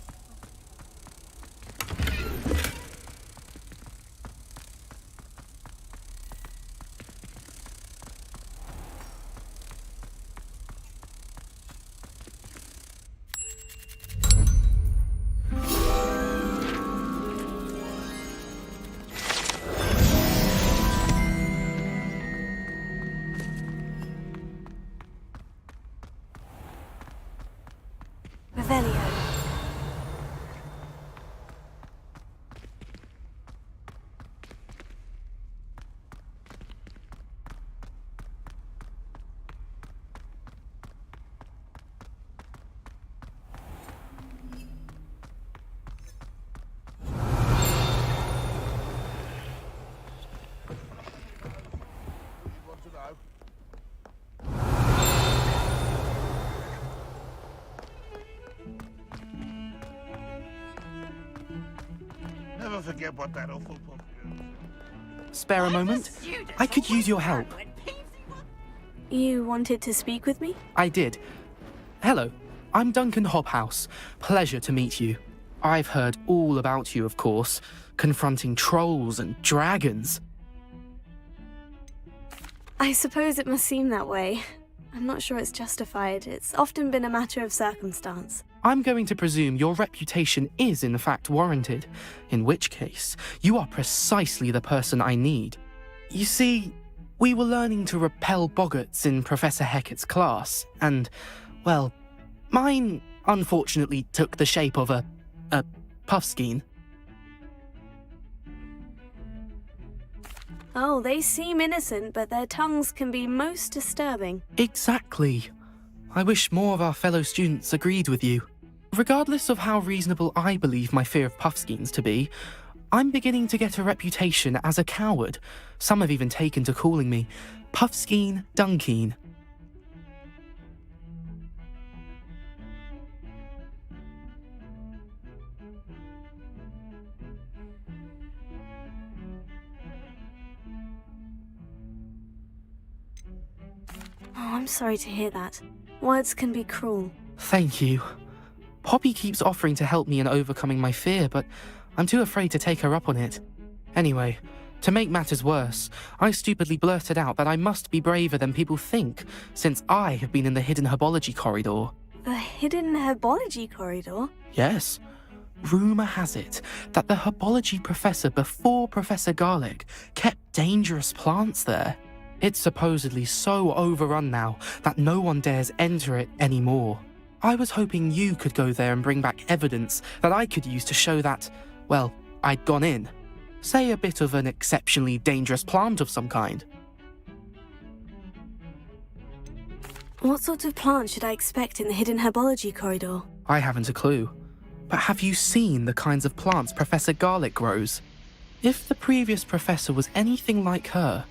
S6: Revelio.
S2: Never forget what that awful book is.
S7: Spare a moment? I could use your help.
S6: You wanted to speak with me?
S7: I did. Hello, I'm Duncan Hobhouse. Pleasure to meet you. I've heard all about you, of course, confronting trolls and dragons.
S6: I suppose it must seem that way. I'm not sure it's justified. It's often been a matter of circumstance.
S7: I'm going to presume your reputation is in fact warranted, in which case, you are precisely the person I need. You see, we were learning to repel boggarts in Professor Hecat's class, and, well, mine unfortunately took the shape of a puffskein.
S6: Oh, they seem innocent, but their tongues can be most disturbing.
S7: Exactly. I wish more of our fellow students agreed with you. Regardless of how reasonable I believe my fear of puffskeins to be, I'm beginning to get a reputation as a coward. Some have even taken to calling me Puffskeen Dunkeen.
S6: Oh, I'm sorry to hear that. Words can be cruel.
S7: Thank you. Poppy keeps offering to help me in overcoming my fear, but I'm too afraid to take her up on it. Anyway, to make matters worse, I stupidly blurted out that I must be braver than people think, since I have been in the hidden herbology corridor.
S6: The hidden herbology corridor?
S7: Yes. Rumour has it that the herbology professor before Professor Garlic kept dangerous plants there. It's supposedly so overrun now that no one dares enter it anymore. I was hoping you could go there and bring back evidence that I could use to show that, well, I'd gone in. Say a bit of an exceptionally dangerous plant of some kind.
S6: What sort of plant should I expect in the hidden herbology corridor?
S7: I haven't a clue. But have you seen the kinds of plants Professor Garlic grows? If the previous professor was anything like her,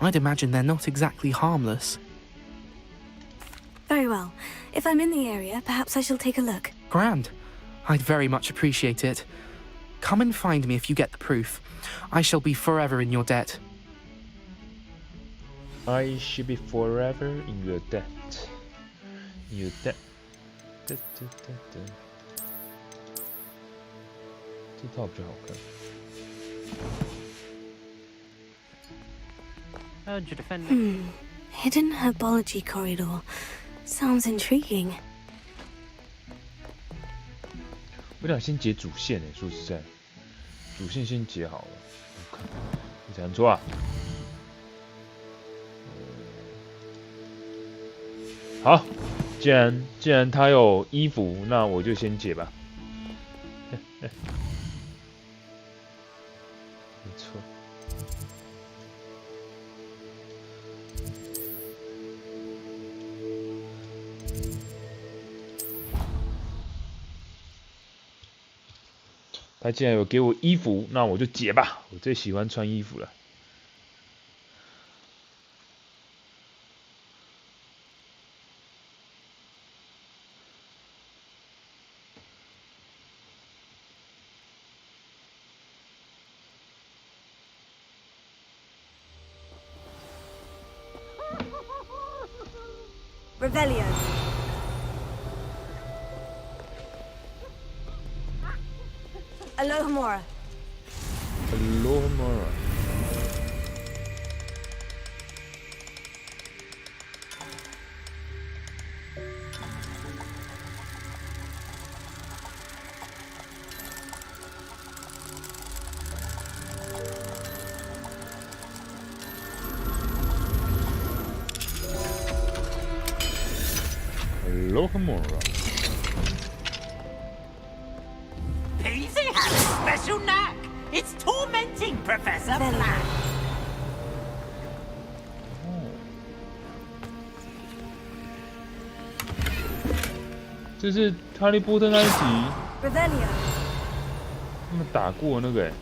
S7: I'd imagine they're not exactly harmless.
S6: Very well. If I'm in the area, perhaps I shall take a look.
S7: Grand. I'd very much appreciate it. Come and find me if you get the proof. I shall be forever in your debt.
S1: I shall be forever in your debt. Your debt. 这套比较好看。
S6: Hidden herbology corridor. Sounds intriguing.
S1: 我想先解主线诶，说实在，主线先解好了。我看你讲错啊。好，既然他有衣服，那我就先解吧。没错。他既然有给我衣服，那我就解吧。我最喜欢穿衣服了。
S18: Revelio. Alohomora.
S1: Alohomora. Alohomora.
S12: Peasy has a special knack. It's tormenting Professor Black.
S1: 这是哈利波特那一集，
S18: Revelio.
S1: 他们打过那个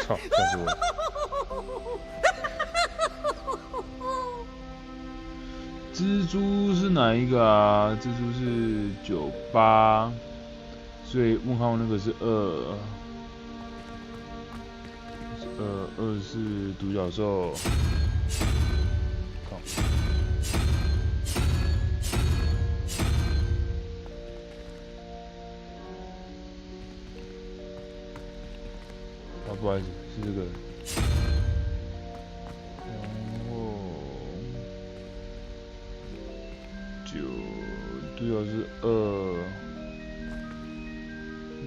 S1: 操，吓死我了！蜘蛛是哪一个啊？蜘蛛是98，所以问号那个是2，是2是独角兽。靠！啊，不好意思，是这个。独角是2，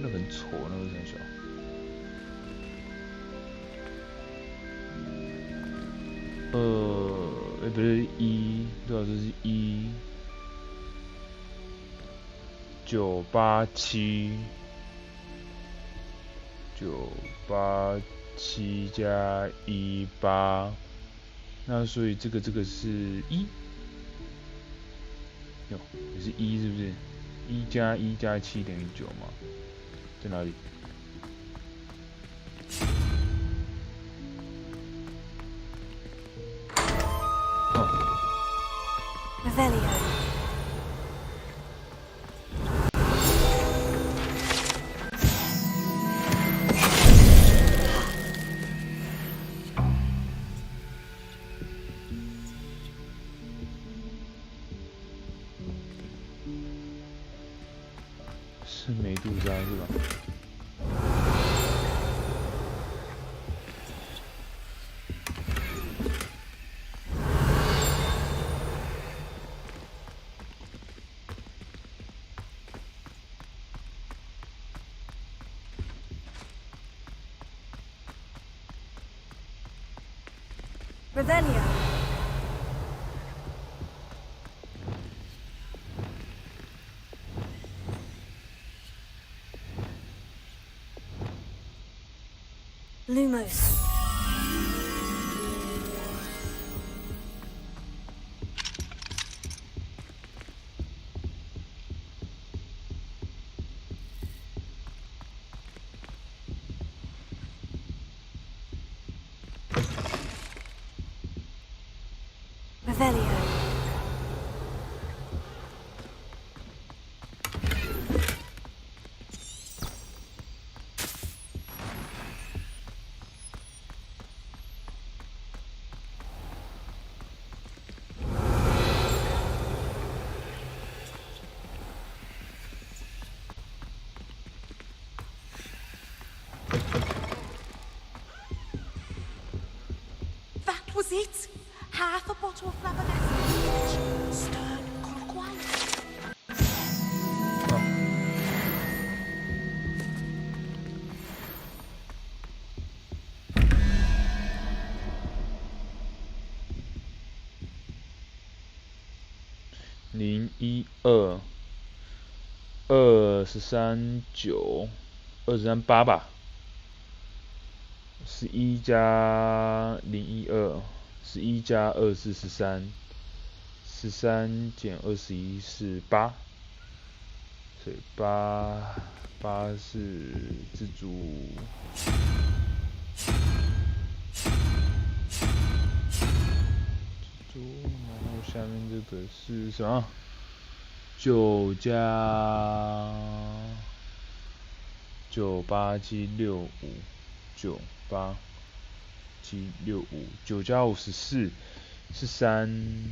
S1: 那很丑，那个很小。不是1，独角是1。987加18，那所以这个是1。哟，也是1是不是？1加1加7等于9吗？在哪里？哦。
S18: Revelio.
S1: 是美杜莎是吧？Revelio.
S18: Lumos. Revelio.
S10: That was it! Half a bottle of flabbergasted.
S1: 213.9，238吧，11加012，11加24，13，13减21是8，所以8是自主。然后下面这个是什么？9加98765，98765，9加54是3，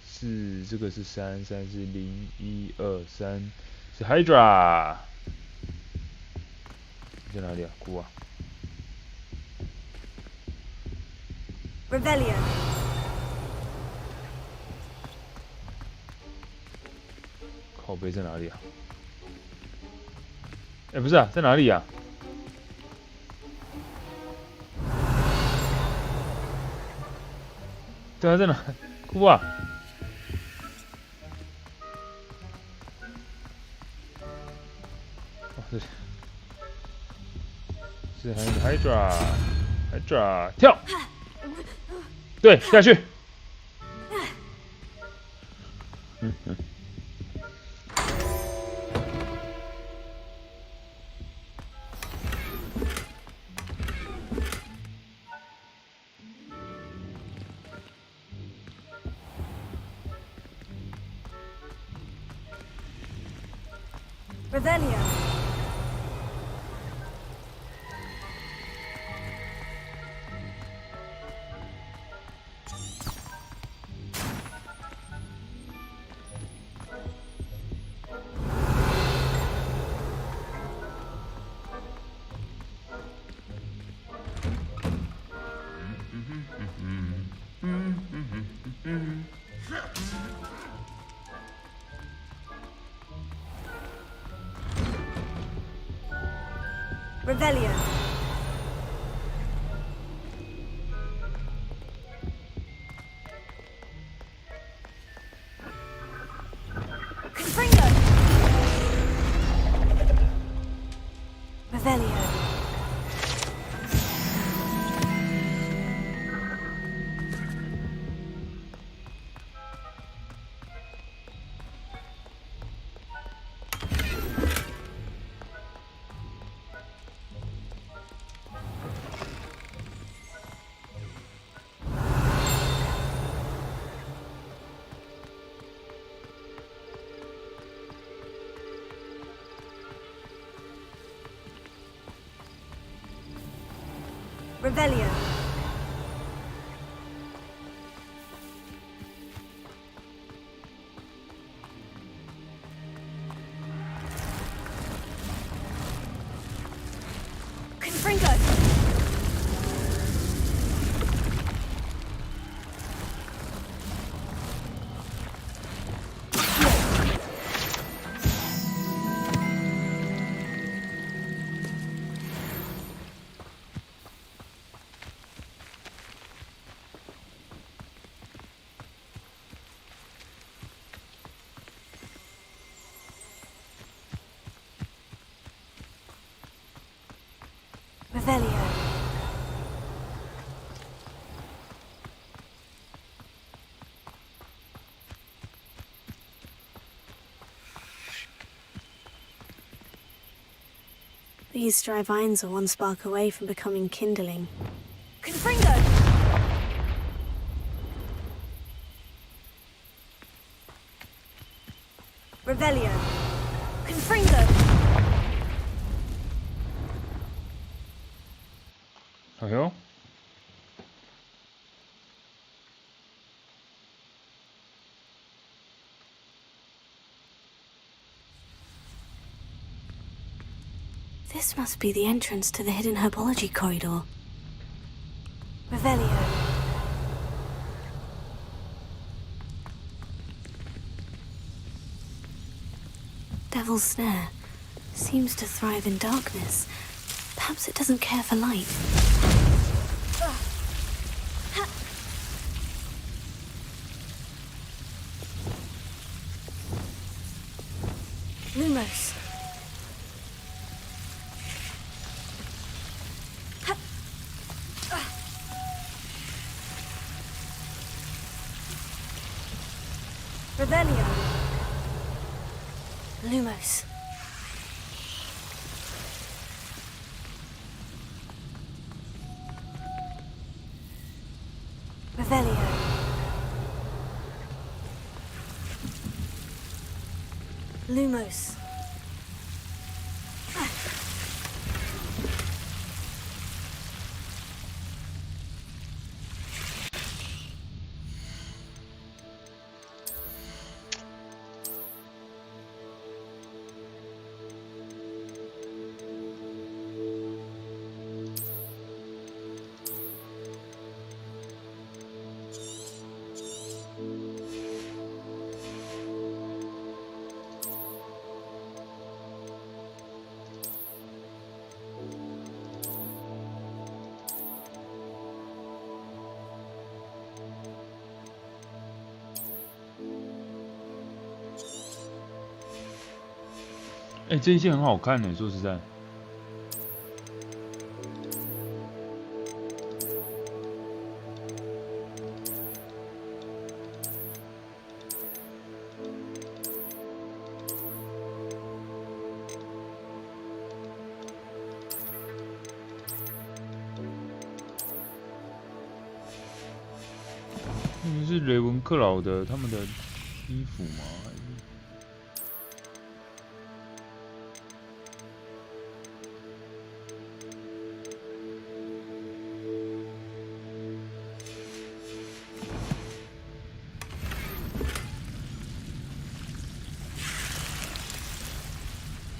S1: 是这个是3，3是0123，是 Hydra， 在哪里啊？哭啊
S5: Revelio.
S1: 靠背在哪里啊？哎，不是啊，在哪里啊？对啊，在哪？哭啊！哦，这里是 Hydra， 跳！对，下去。
S5: Revelio. Revelio. Confringo. Revelio. Revelio. Confringo. Revelio.
S6: These dry vines are one spark away from becoming kindling.
S5: Confringo. Revelio. Confringo.
S1: 哎呦！
S6: This must be the entrance to the hidden herbology corridor.
S5: Revelio.
S6: Devil's Snare seems to thrive in darkness. Perhaps it doesn't care for light. Lumos. Revelio. Lumos. Revelio. Lumos.
S1: 哎，这一件很好看呢，说实在。是雷文克劳的他们的衣服吗？还是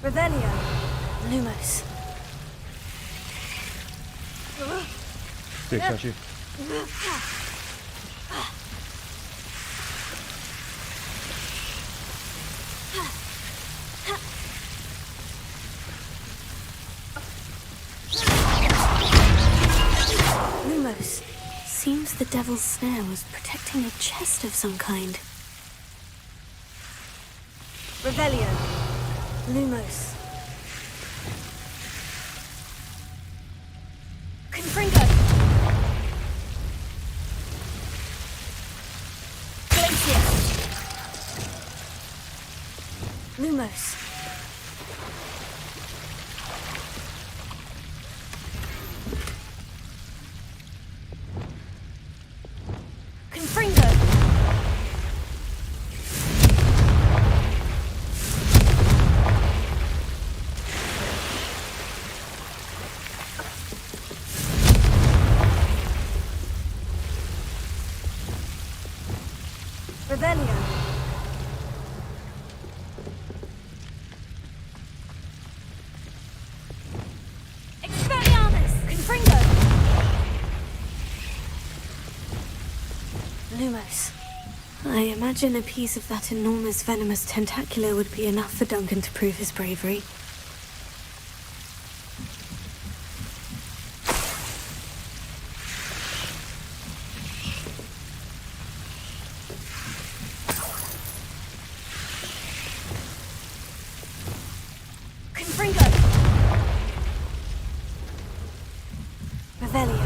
S6: Revelio. Lumos.
S1: 对，下去。
S6: Lumos. Seems the Devil's Snare was protecting a chest of some kind. Revelio. Lumos. Confringo. Glacier. Lumos. Confringo. Revelio. Expelliarmus! Confringo! Lumos. I imagine a piece of that enormous venomous tentacular would be enough for Duncan to prove his bravery. Confringo! Revelio.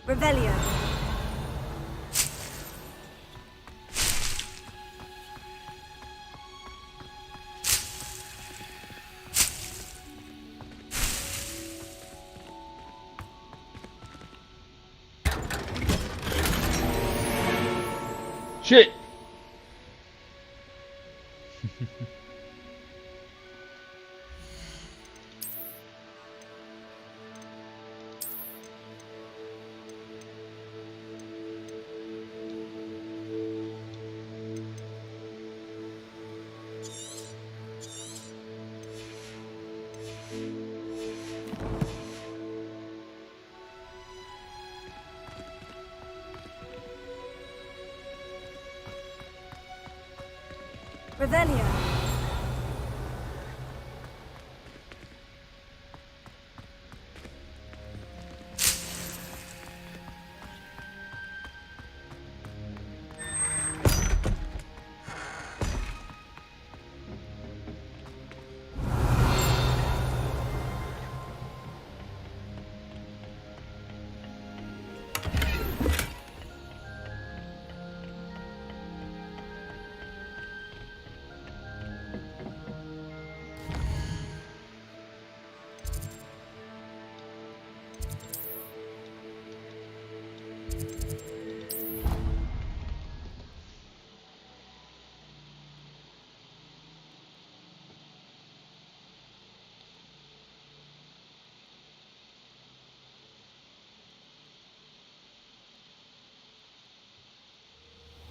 S6: Revelio.
S1: Shit.
S3: Revelio.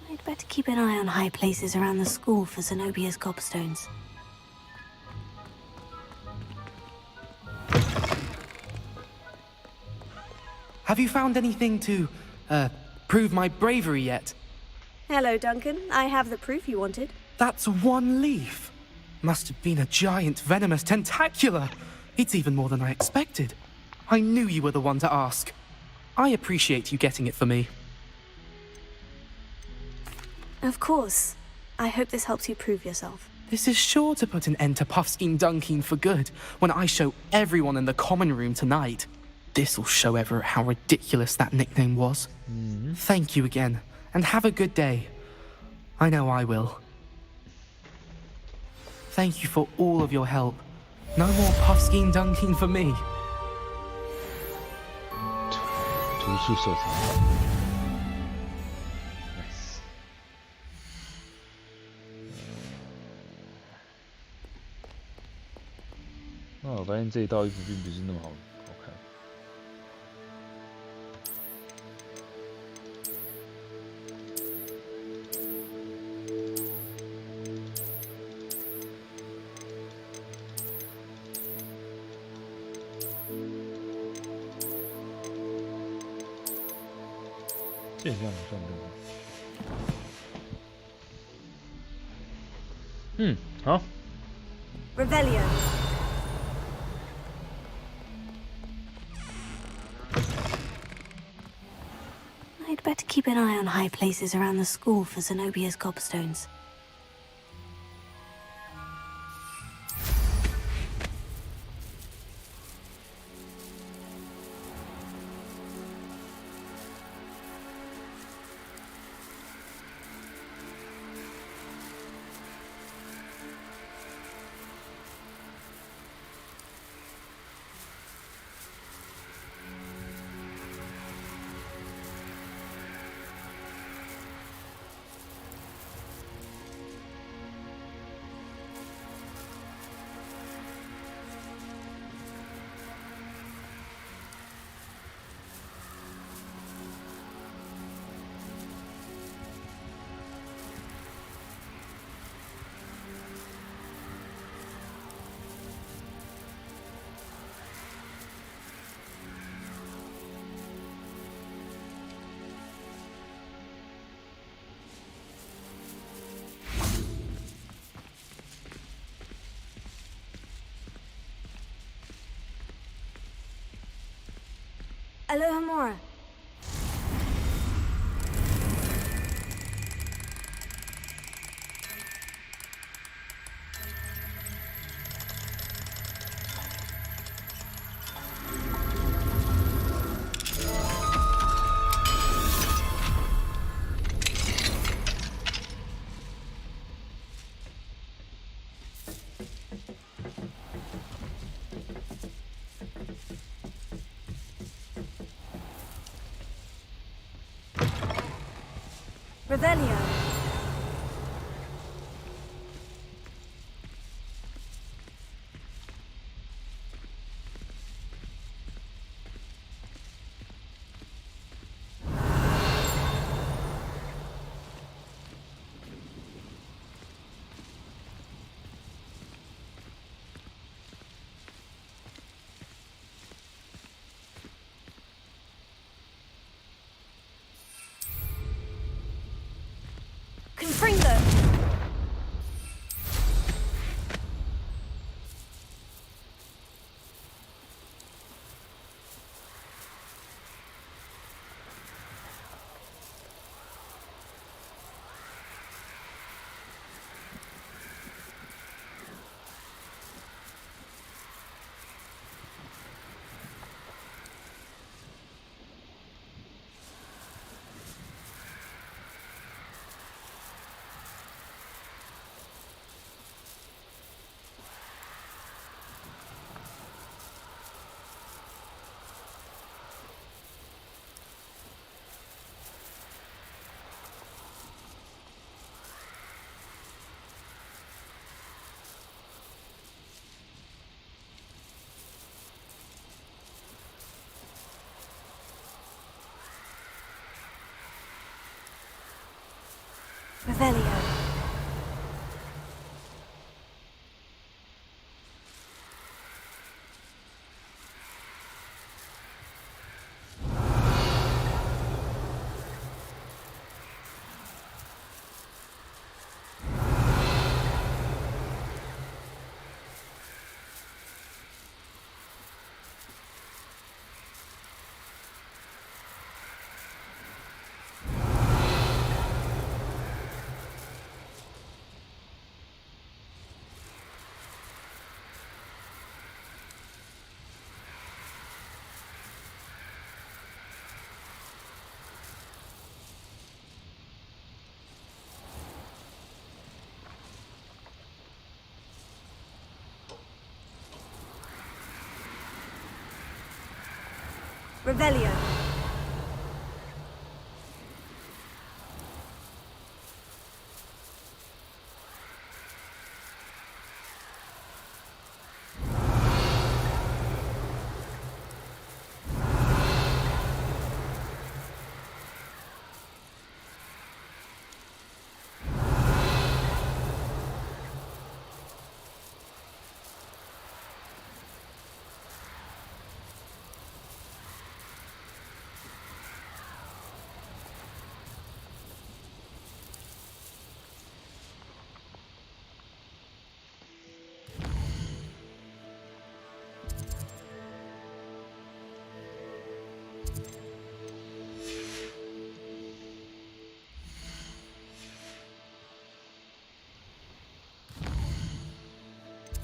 S6: I'd better keep an eye on high places around the school for Zenobia's gobstones.
S7: Have you found anything to, prove my bravery yet?
S6: Hello, Duncan. I have the proof you wanted.
S7: That's one leaf. Must have been a giant venomous tentacula. It's even more than I expected. I knew you were the one to ask. I appreciate you getting it for me.
S6: Of course. I hope this helps you prove yourself.
S7: This is sure to put an end to Puffskein Dunking for good when I show everyone in the common room tonight. This'll show Everett how ridiculous that nickname was. Thank you again, and have a good day. I know I will. Thank you for all of your help. No more Puffskein Dunking for me.
S1: 图书收藏。Nice。那我发现这一套衣服并不是那么好看。这样不算对。好。
S3: Revelio.
S6: I'd better keep an eye on high places around the school for Zenobia's gobstones.
S3: Alohomora. Revelio.
S6: Revelio. Revelio.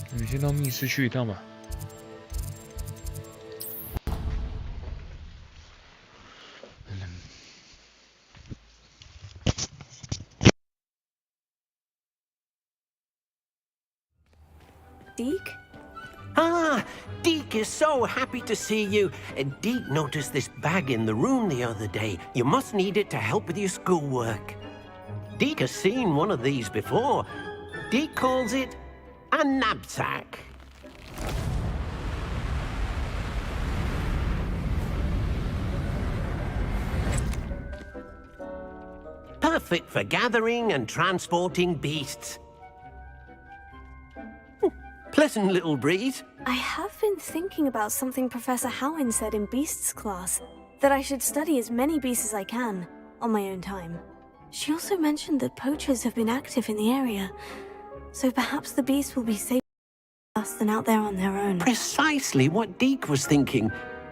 S1: 你们先到密室去一趟吧。
S6: Deke?
S17: Ah, Deke is so happy to see you. Deke noticed this bag in the room the other day. You must need it to help with your schoolwork. Deke has seen one of these before. Deke calls it a knapsack. Perfect for gathering and transporting beasts. Pleasant little breeze.
S6: I have been thinking about something Professor Howin said in Beasts class, that I should study as many beasts as I can, on my own time. She also mentioned that poachers have been active in the area, so perhaps the beasts will be safer with us than out there on their own.
S17: Precisely what Deke was thinking.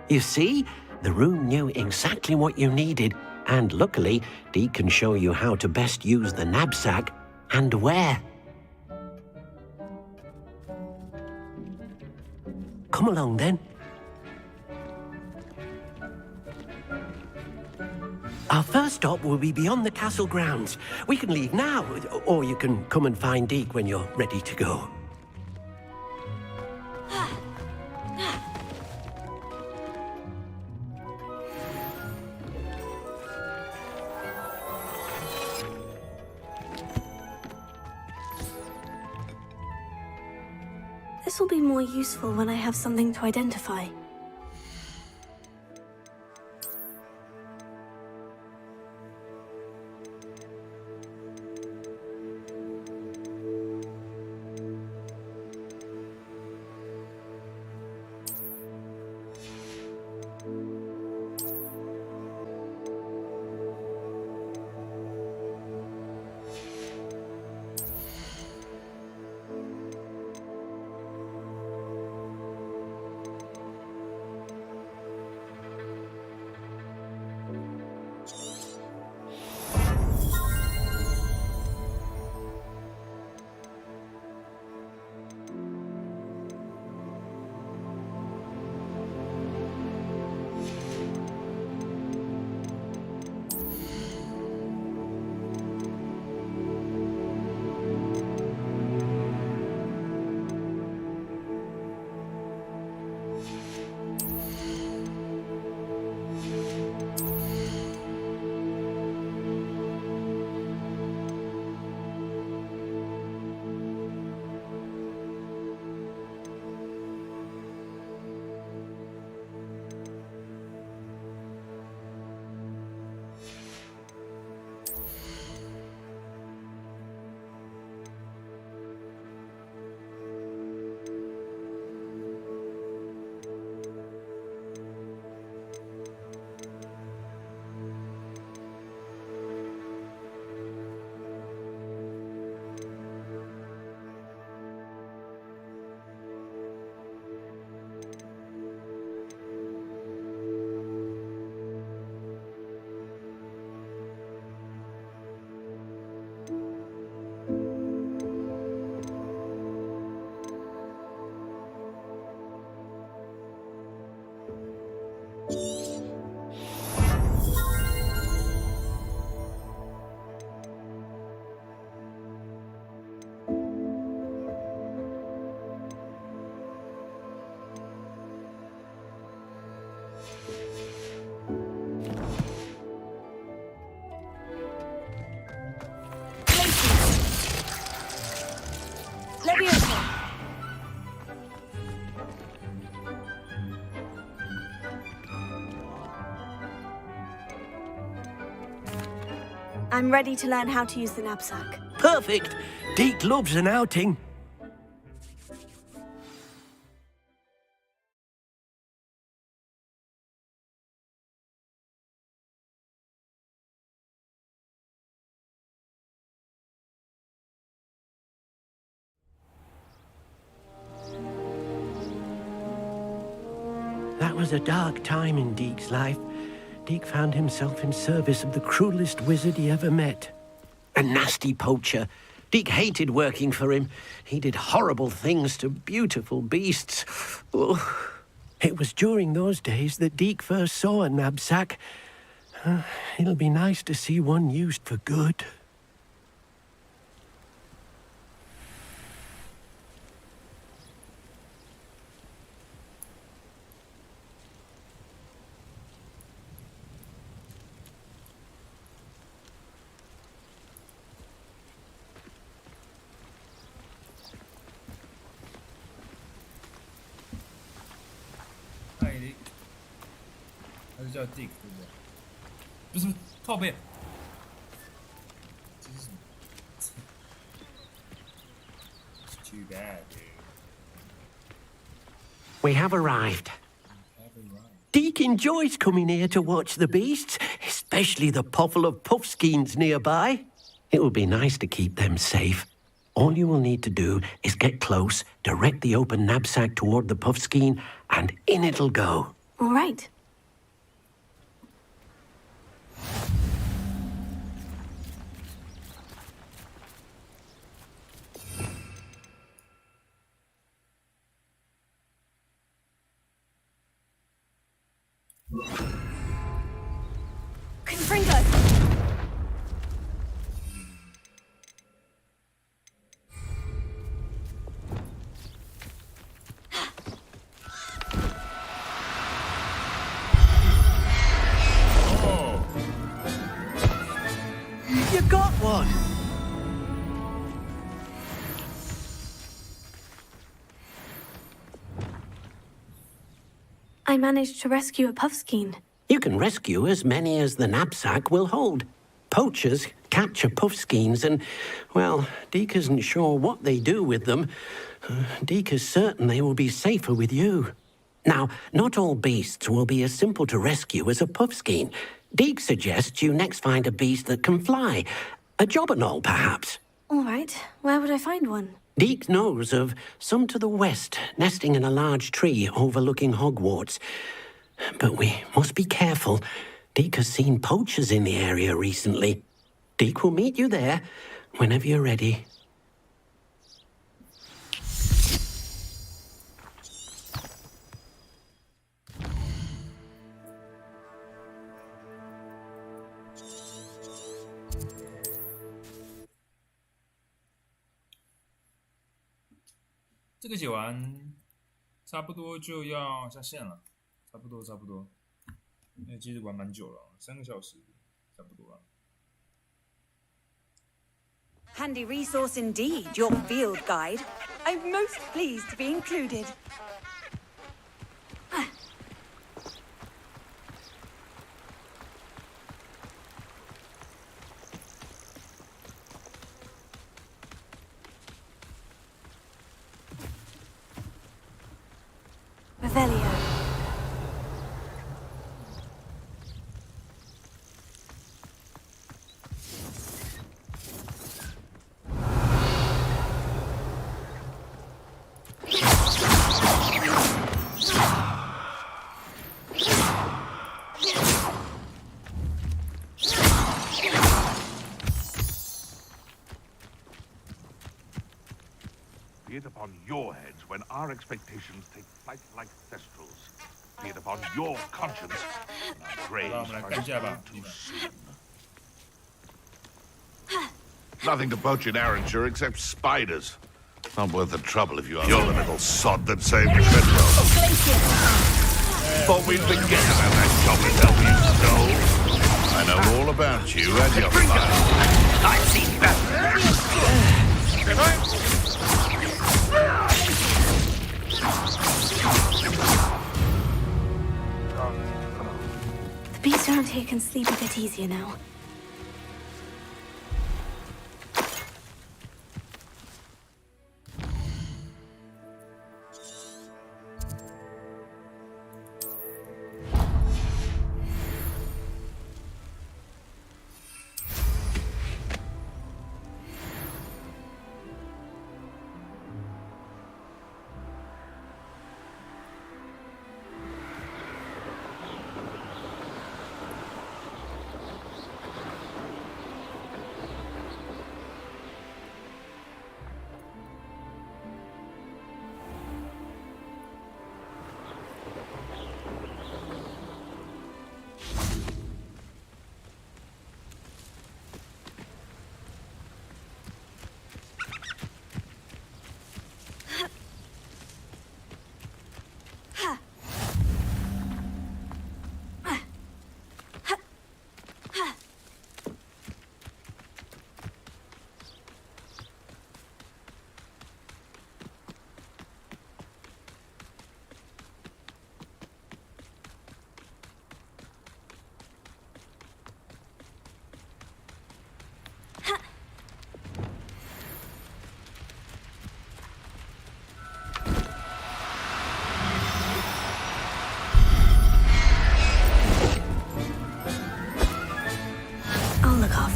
S17: You see, the room knew exactly what you needed, and luckily, Deke can show you how to best use the knapsack and where. Come along, then. Our first stop will be beyond the castle grounds. We can leave now, or you can come and find Deke when you're ready to go.
S6: This will be more useful when I have something to identify. I'm ready to learn how to use the knapsack.
S4: Perfect. Deke loves an outing. That was a dark time in Deke's life. Deke found himself in service of the cruelest wizard he ever met. A nasty poacher. Deke hated working for him. He did horrible things to beautiful beasts. Oh. It was during those days that Deke first saw a knapsack. It'll be nice to see one used for good.
S1: 叫 Dick 对不对？不是靠背。这是什么 ？It's too bad, dude.
S4: We have arrived. Deke enjoys coming here to watch the beasts, especially the potful of puffskeins nearby. It will be nice to keep them safe. All you will need to do is get close, direct the open knapsack toward the puffskein, and in it'll go.
S6: All right.
S3: Confringo!
S4: You got one!
S6: I managed to rescue a puffskein.
S4: You can rescue as many as the knapsack will hold. Poachers capture puffskeins and, well, Deke isn't sure what they do with them. Deke is certain they will be safer with you. Now, not all beasts will be as simple to rescue as a puffskein. Deke suggests you next find a beast that can fly. A jobberknoll, perhaps.
S6: All right. Where would I find one?
S4: Deke knows of some to the west, nesting in a large tree overlooking Hogwarts. But we must be careful. Deke has seen poachers in the area recently. Deke will meet you there whenever you're ready.
S1: "这个解完，差不多就要下线了。差不多，因为其实玩蛮久了，3个小时，差不多了。
S5: Handy resource indeed, your field guide. I'm most pleased to be included.
S6: Revelio.
S2: Be it upon your heads when our expectations take flight like thestrals. Be it upon your conscience when our graves find too soon. Nothing to poach in Arranshire except spiders. Not worth the trouble if you are. You're the little sod that saved Treadwell. Thought we'd began at that goblin help you stole. I know all about you and your fun.
S4: I've seen better.
S6: The beast around here can sleep a bit easier now.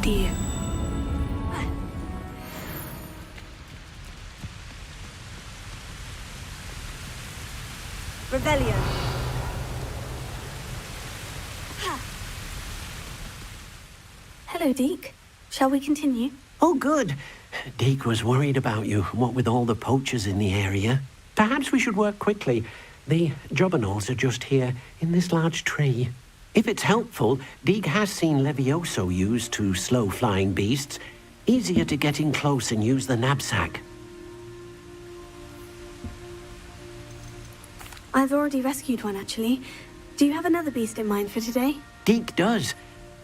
S6: to you.
S5: Revelio.
S6: Hello, Deke. Shall we continue?
S4: Oh, good. Deke was worried about you, what with all the poachers in the area. Perhaps we should work quickly. The jobberknolls are just here, in this large tree. If it's helpful, Deke has seen Levioso used to slow flying beasts. Easier to get in close and use the knapsack.
S6: I've already rescued one, actually. Do you have another beast in mind for today?
S4: Deke does.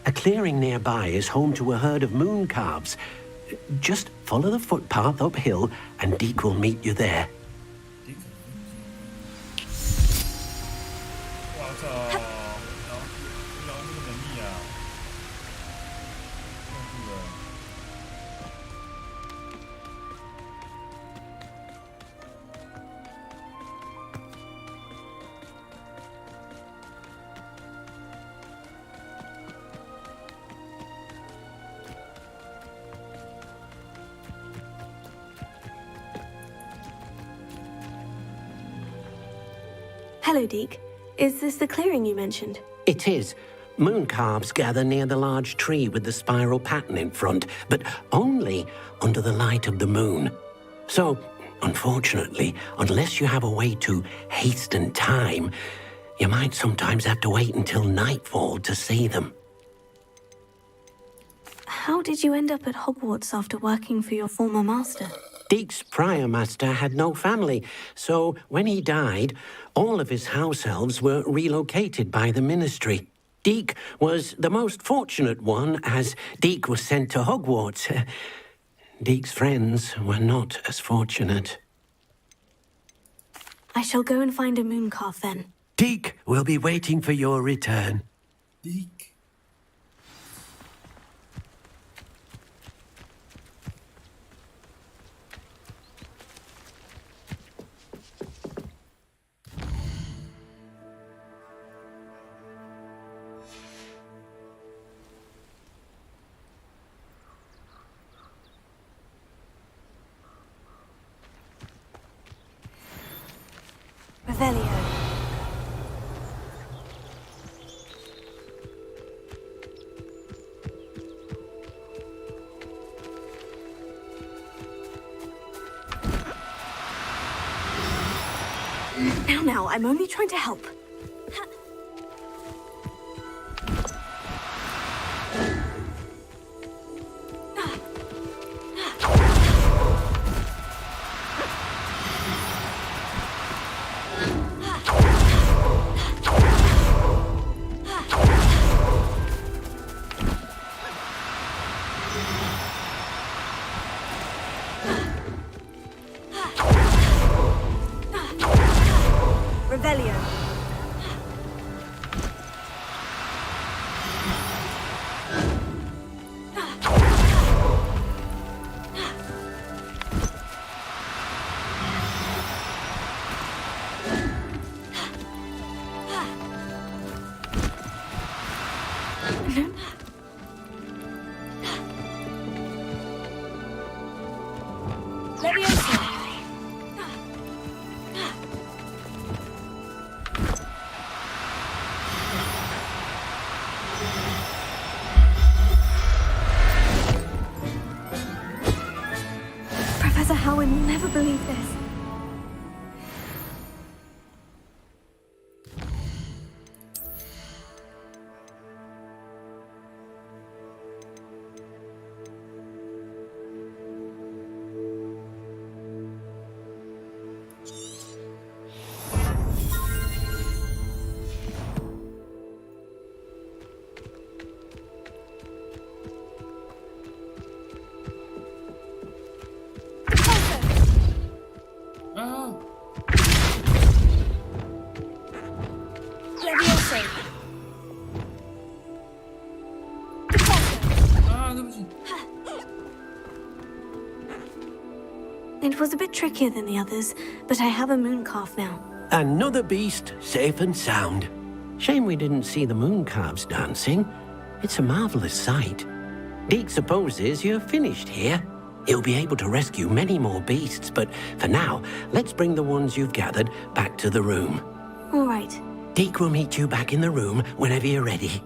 S4: A clearing nearby is home to a herd of moon calves. Just follow the footpath uphill, and Deke will meet you there.
S6: Hello, Deke. Is this the clearing you mentioned?
S4: It is. Moon calves gather near the large tree with the spiral pattern in front, but only under the light of the moon. So, unfortunately, unless you have a way to hasten time, you might sometimes have to wait until nightfall to see them.
S6: How did you end up at Hogwarts after working for your former master?
S4: Deke's prior master had no family, so when he died, all of his house elves were relocated by the ministry. Deke was the most fortunate one, as Deke was sent to Hogwarts. Deke's friends were not as fortunate.
S6: I shall go and find a moon calf then.
S4: Deke will be waiting for your return.
S1: Deke.
S6: Revelio. Now, I'm only trying to help. Revelio. Professor Howard will never believe this. It was a bit trickier than the others, but I have a moon calf now.
S4: Another beast, safe and sound. Shame we didn't see the moon calves dancing. It's a marvelous sight. Deke supposes you're finished here. He'll be able to rescue many more beasts, but for now, let's bring the ones you've gathered back to the room.
S6: All right.
S4: Deke will meet you back in the room whenever you're ready.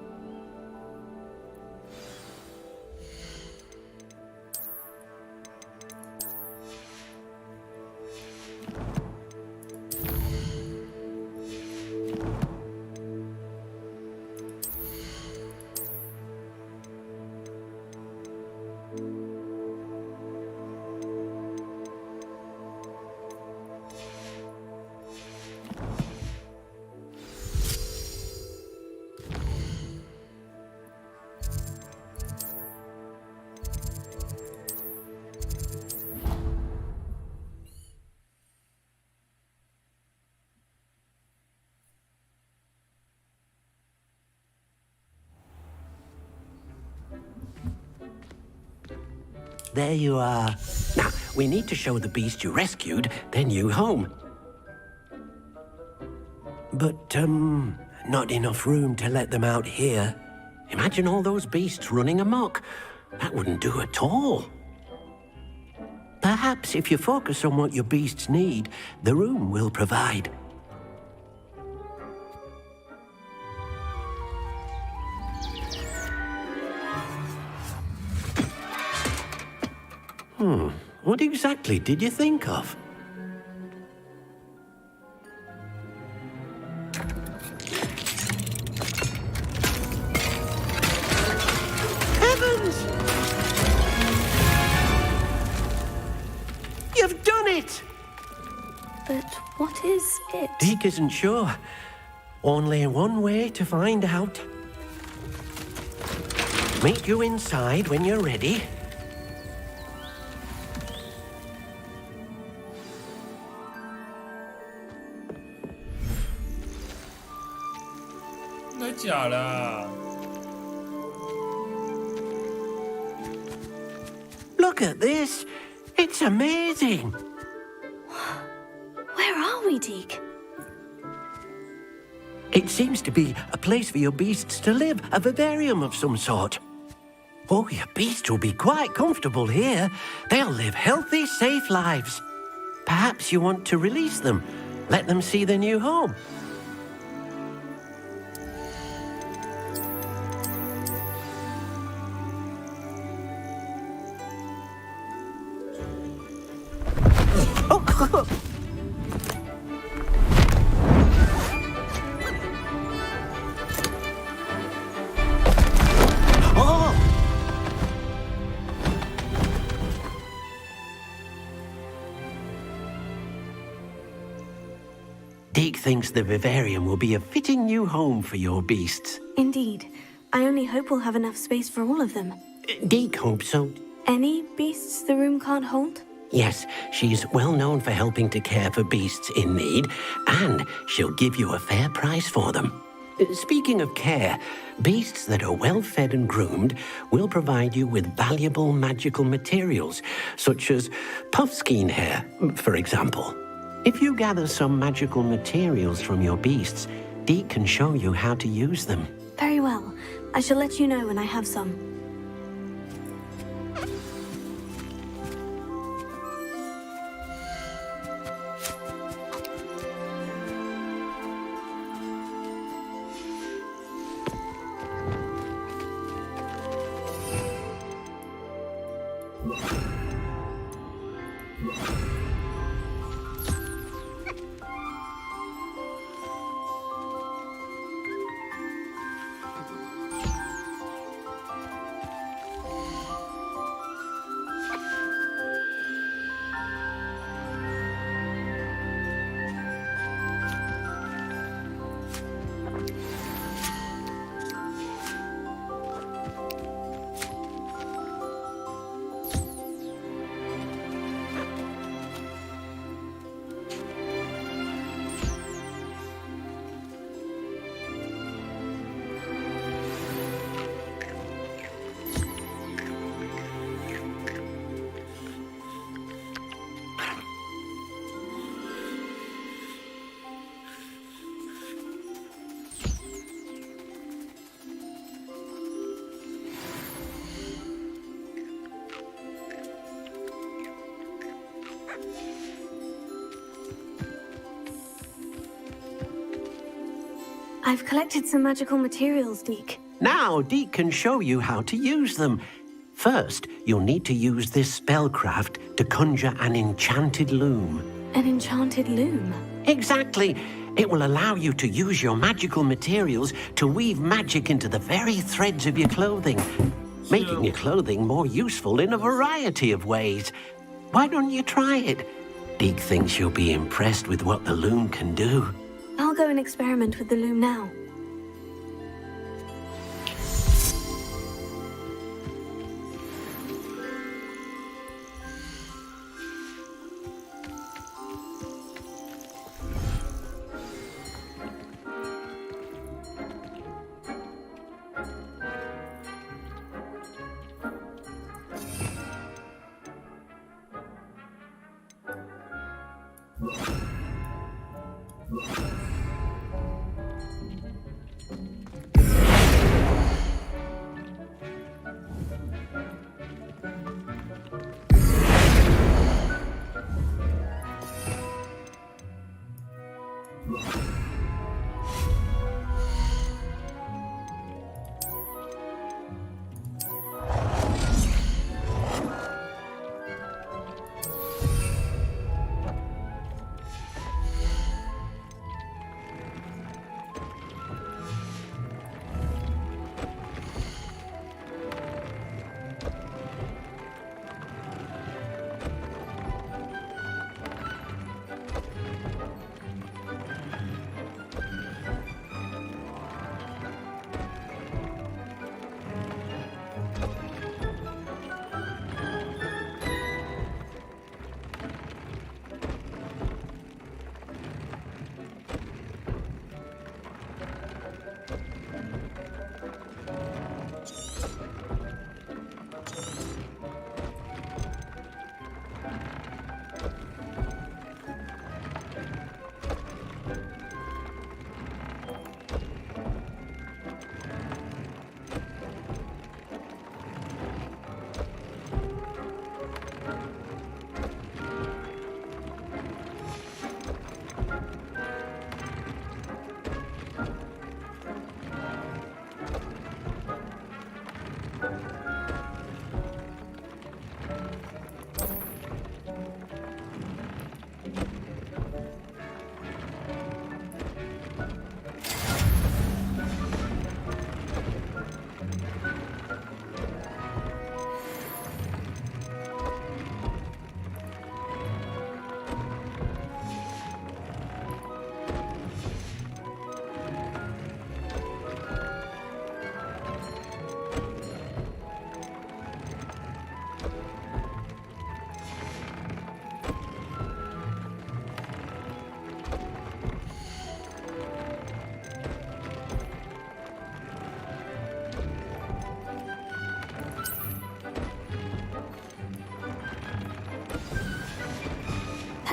S4: There you are. Now, we need to show the beast you rescued their new home. But, not enough room to let them out here. Imagine all those beasts running amok. That wouldn't do at all. Perhaps if you focus on what your beasts need, the room will provide. What exactly did you think of? Heavens! You've done it!
S6: But what is it?
S4: Deke isn't sure. Only one way to find out. Meet you inside when you're ready. Look at this. It's amazing.
S6: Where are we, Deke?
S4: It seems to be a place for your beasts to live, a vivarium of some sort. Oh, your beasts will be quite comfortable here. They'll live healthy, safe lives. Perhaps you want to release them, let them see their new home. Deke thinks the vivarium will be a fitting new home for your beasts.
S6: Indeed. I only hope we'll have enough space for all of them.
S4: Deke hopes so.
S6: Any beasts the room can't hold?
S4: Yes, she's well known for helping to care for beasts in need, and she'll give you a fair price for them. Speaking of care, beasts that are well fed and groomed will provide you with valuable magical materials, such as puffskein hair, for example. If you gather some magical materials from your beasts, Deke can show you how to use them.
S6: Very well. I shall let you know when I have some. I've collected some magical materials, Deke.
S4: Now, Deke can show you how to use them. First, you'll need to use this spellcraft to conjure an enchanted loom.
S6: An enchanted loom?
S4: Exactly. It will allow you to use your magical materials to weave magic into the very threads of your clothing, making your clothing more useful in a variety of ways. Why don't you try it? Deke thinks you'll be impressed with what the loom can do.
S6: I'll go and experiment with the loom now.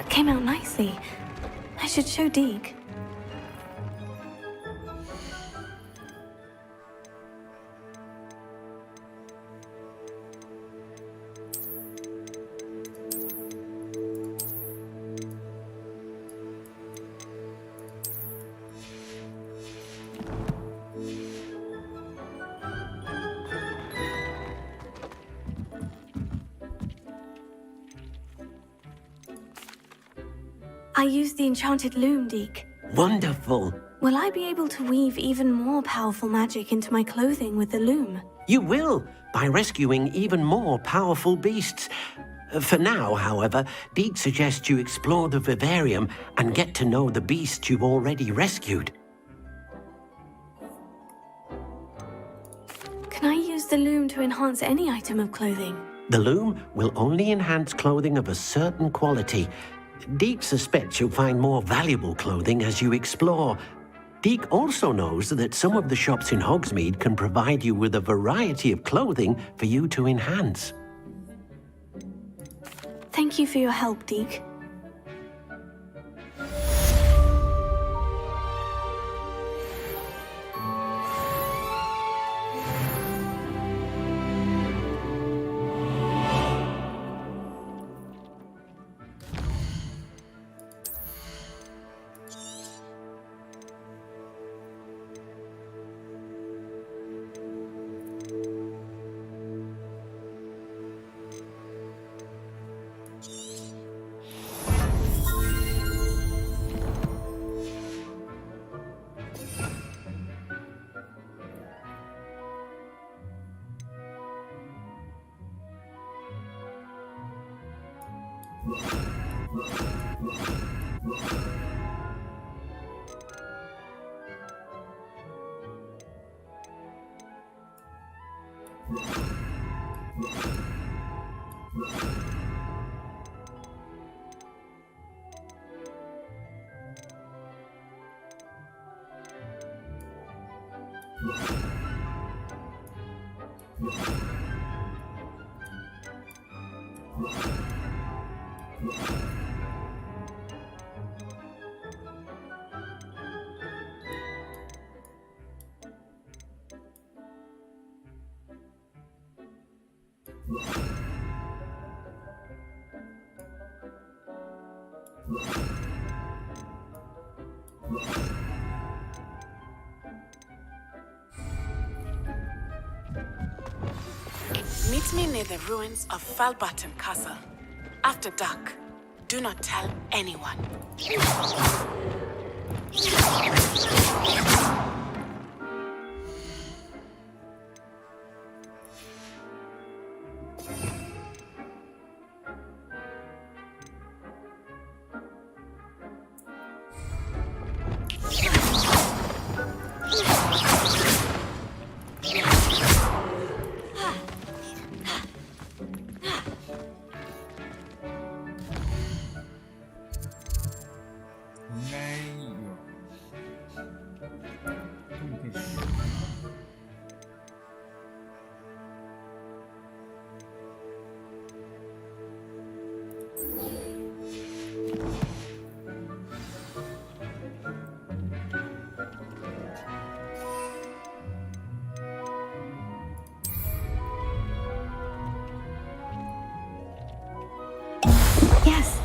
S6: Came out nicely. I should show Deke. I used the enchanted loom, Deke.
S4: Wonderful.
S6: Will I be able to weave even more powerful magic into my clothing with the loom?
S4: You will, by rescuing even more powerful beasts. For now, however, Deke suggests you explore the vivarium and get to know the beasts you've already rescued.
S6: Can I use the loom to enhance any item of clothing?
S4: The loom will only enhance clothing of a certain quality. Deke suspects you'll find more valuable clothing as you explore. Deke also knows that some of the shops in Hogsmeade can provide you with a variety of clothing for you to enhance.
S6: Thank you for your help, Deke.
S9: Meet me near the ruins of Falbaton Castle. After dark. Do not tell anyone.
S6: Yes.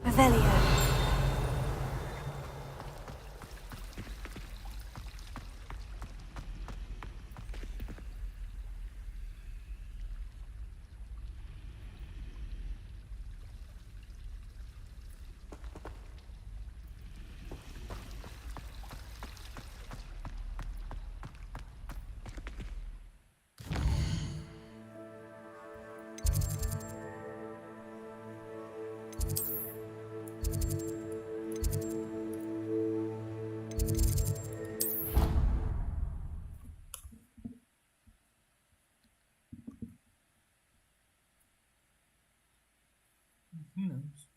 S18: Revelio.
S1: Who knows?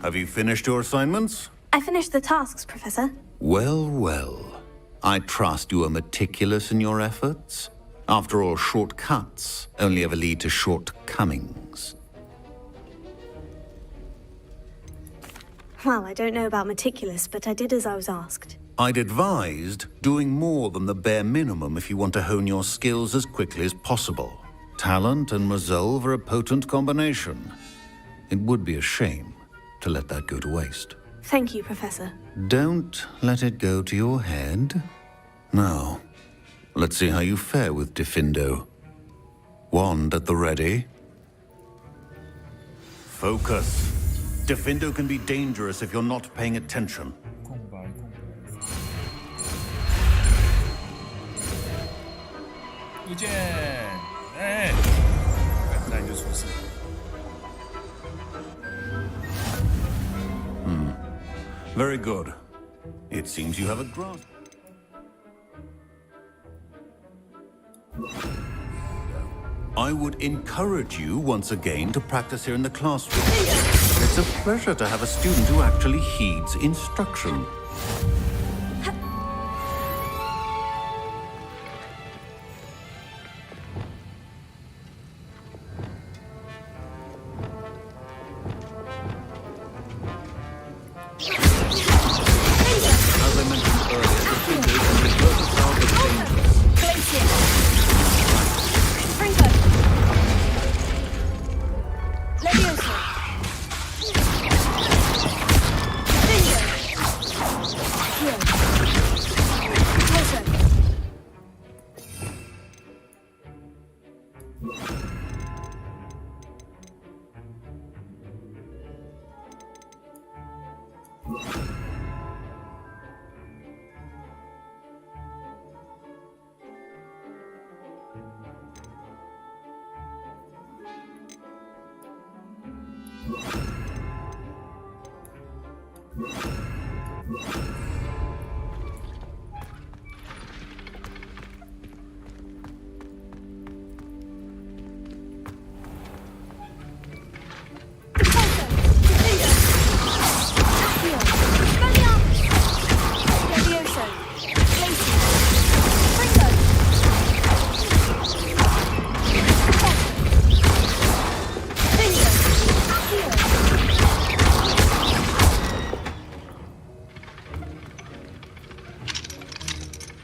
S2: Have you finished your assignments?
S6: I finished the tasks, Professor.
S2: Well, well. I trust you are meticulous in your efforts. After all, shortcuts only ever lead to shortcomings.
S6: Well, I don't know about meticulous, but I did as I was asked.
S2: I'd advised doing more than the bare minimum if you want to hone your skills as quickly as possible. Talent and resolve are a potent combination. It would be a shame to let that go to waste.
S6: Thank you, Professor.
S2: Don't let it go to your head. Now, let's see how you fare with Diffindo. Wand at the ready. Focus. Diffindo can be dangerous if you're not paying attention. Very good. It seems you have a grasp. I would encourage you once again to practice here in the classroom. It's a pleasure to have a student who actually heeds instruction. As I mentioned earlier, the figures and the purpose are dangerous.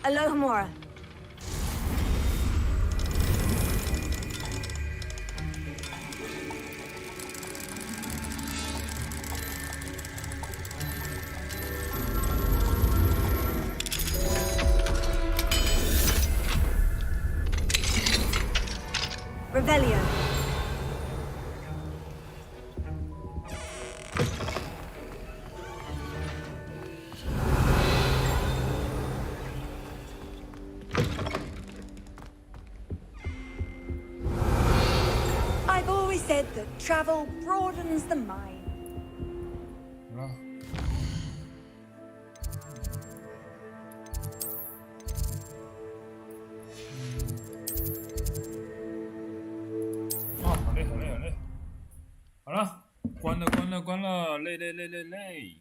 S18: Alohomora. Revelio.
S13: I've always said that travel broadens the mind.
S1: 好了，关了，累。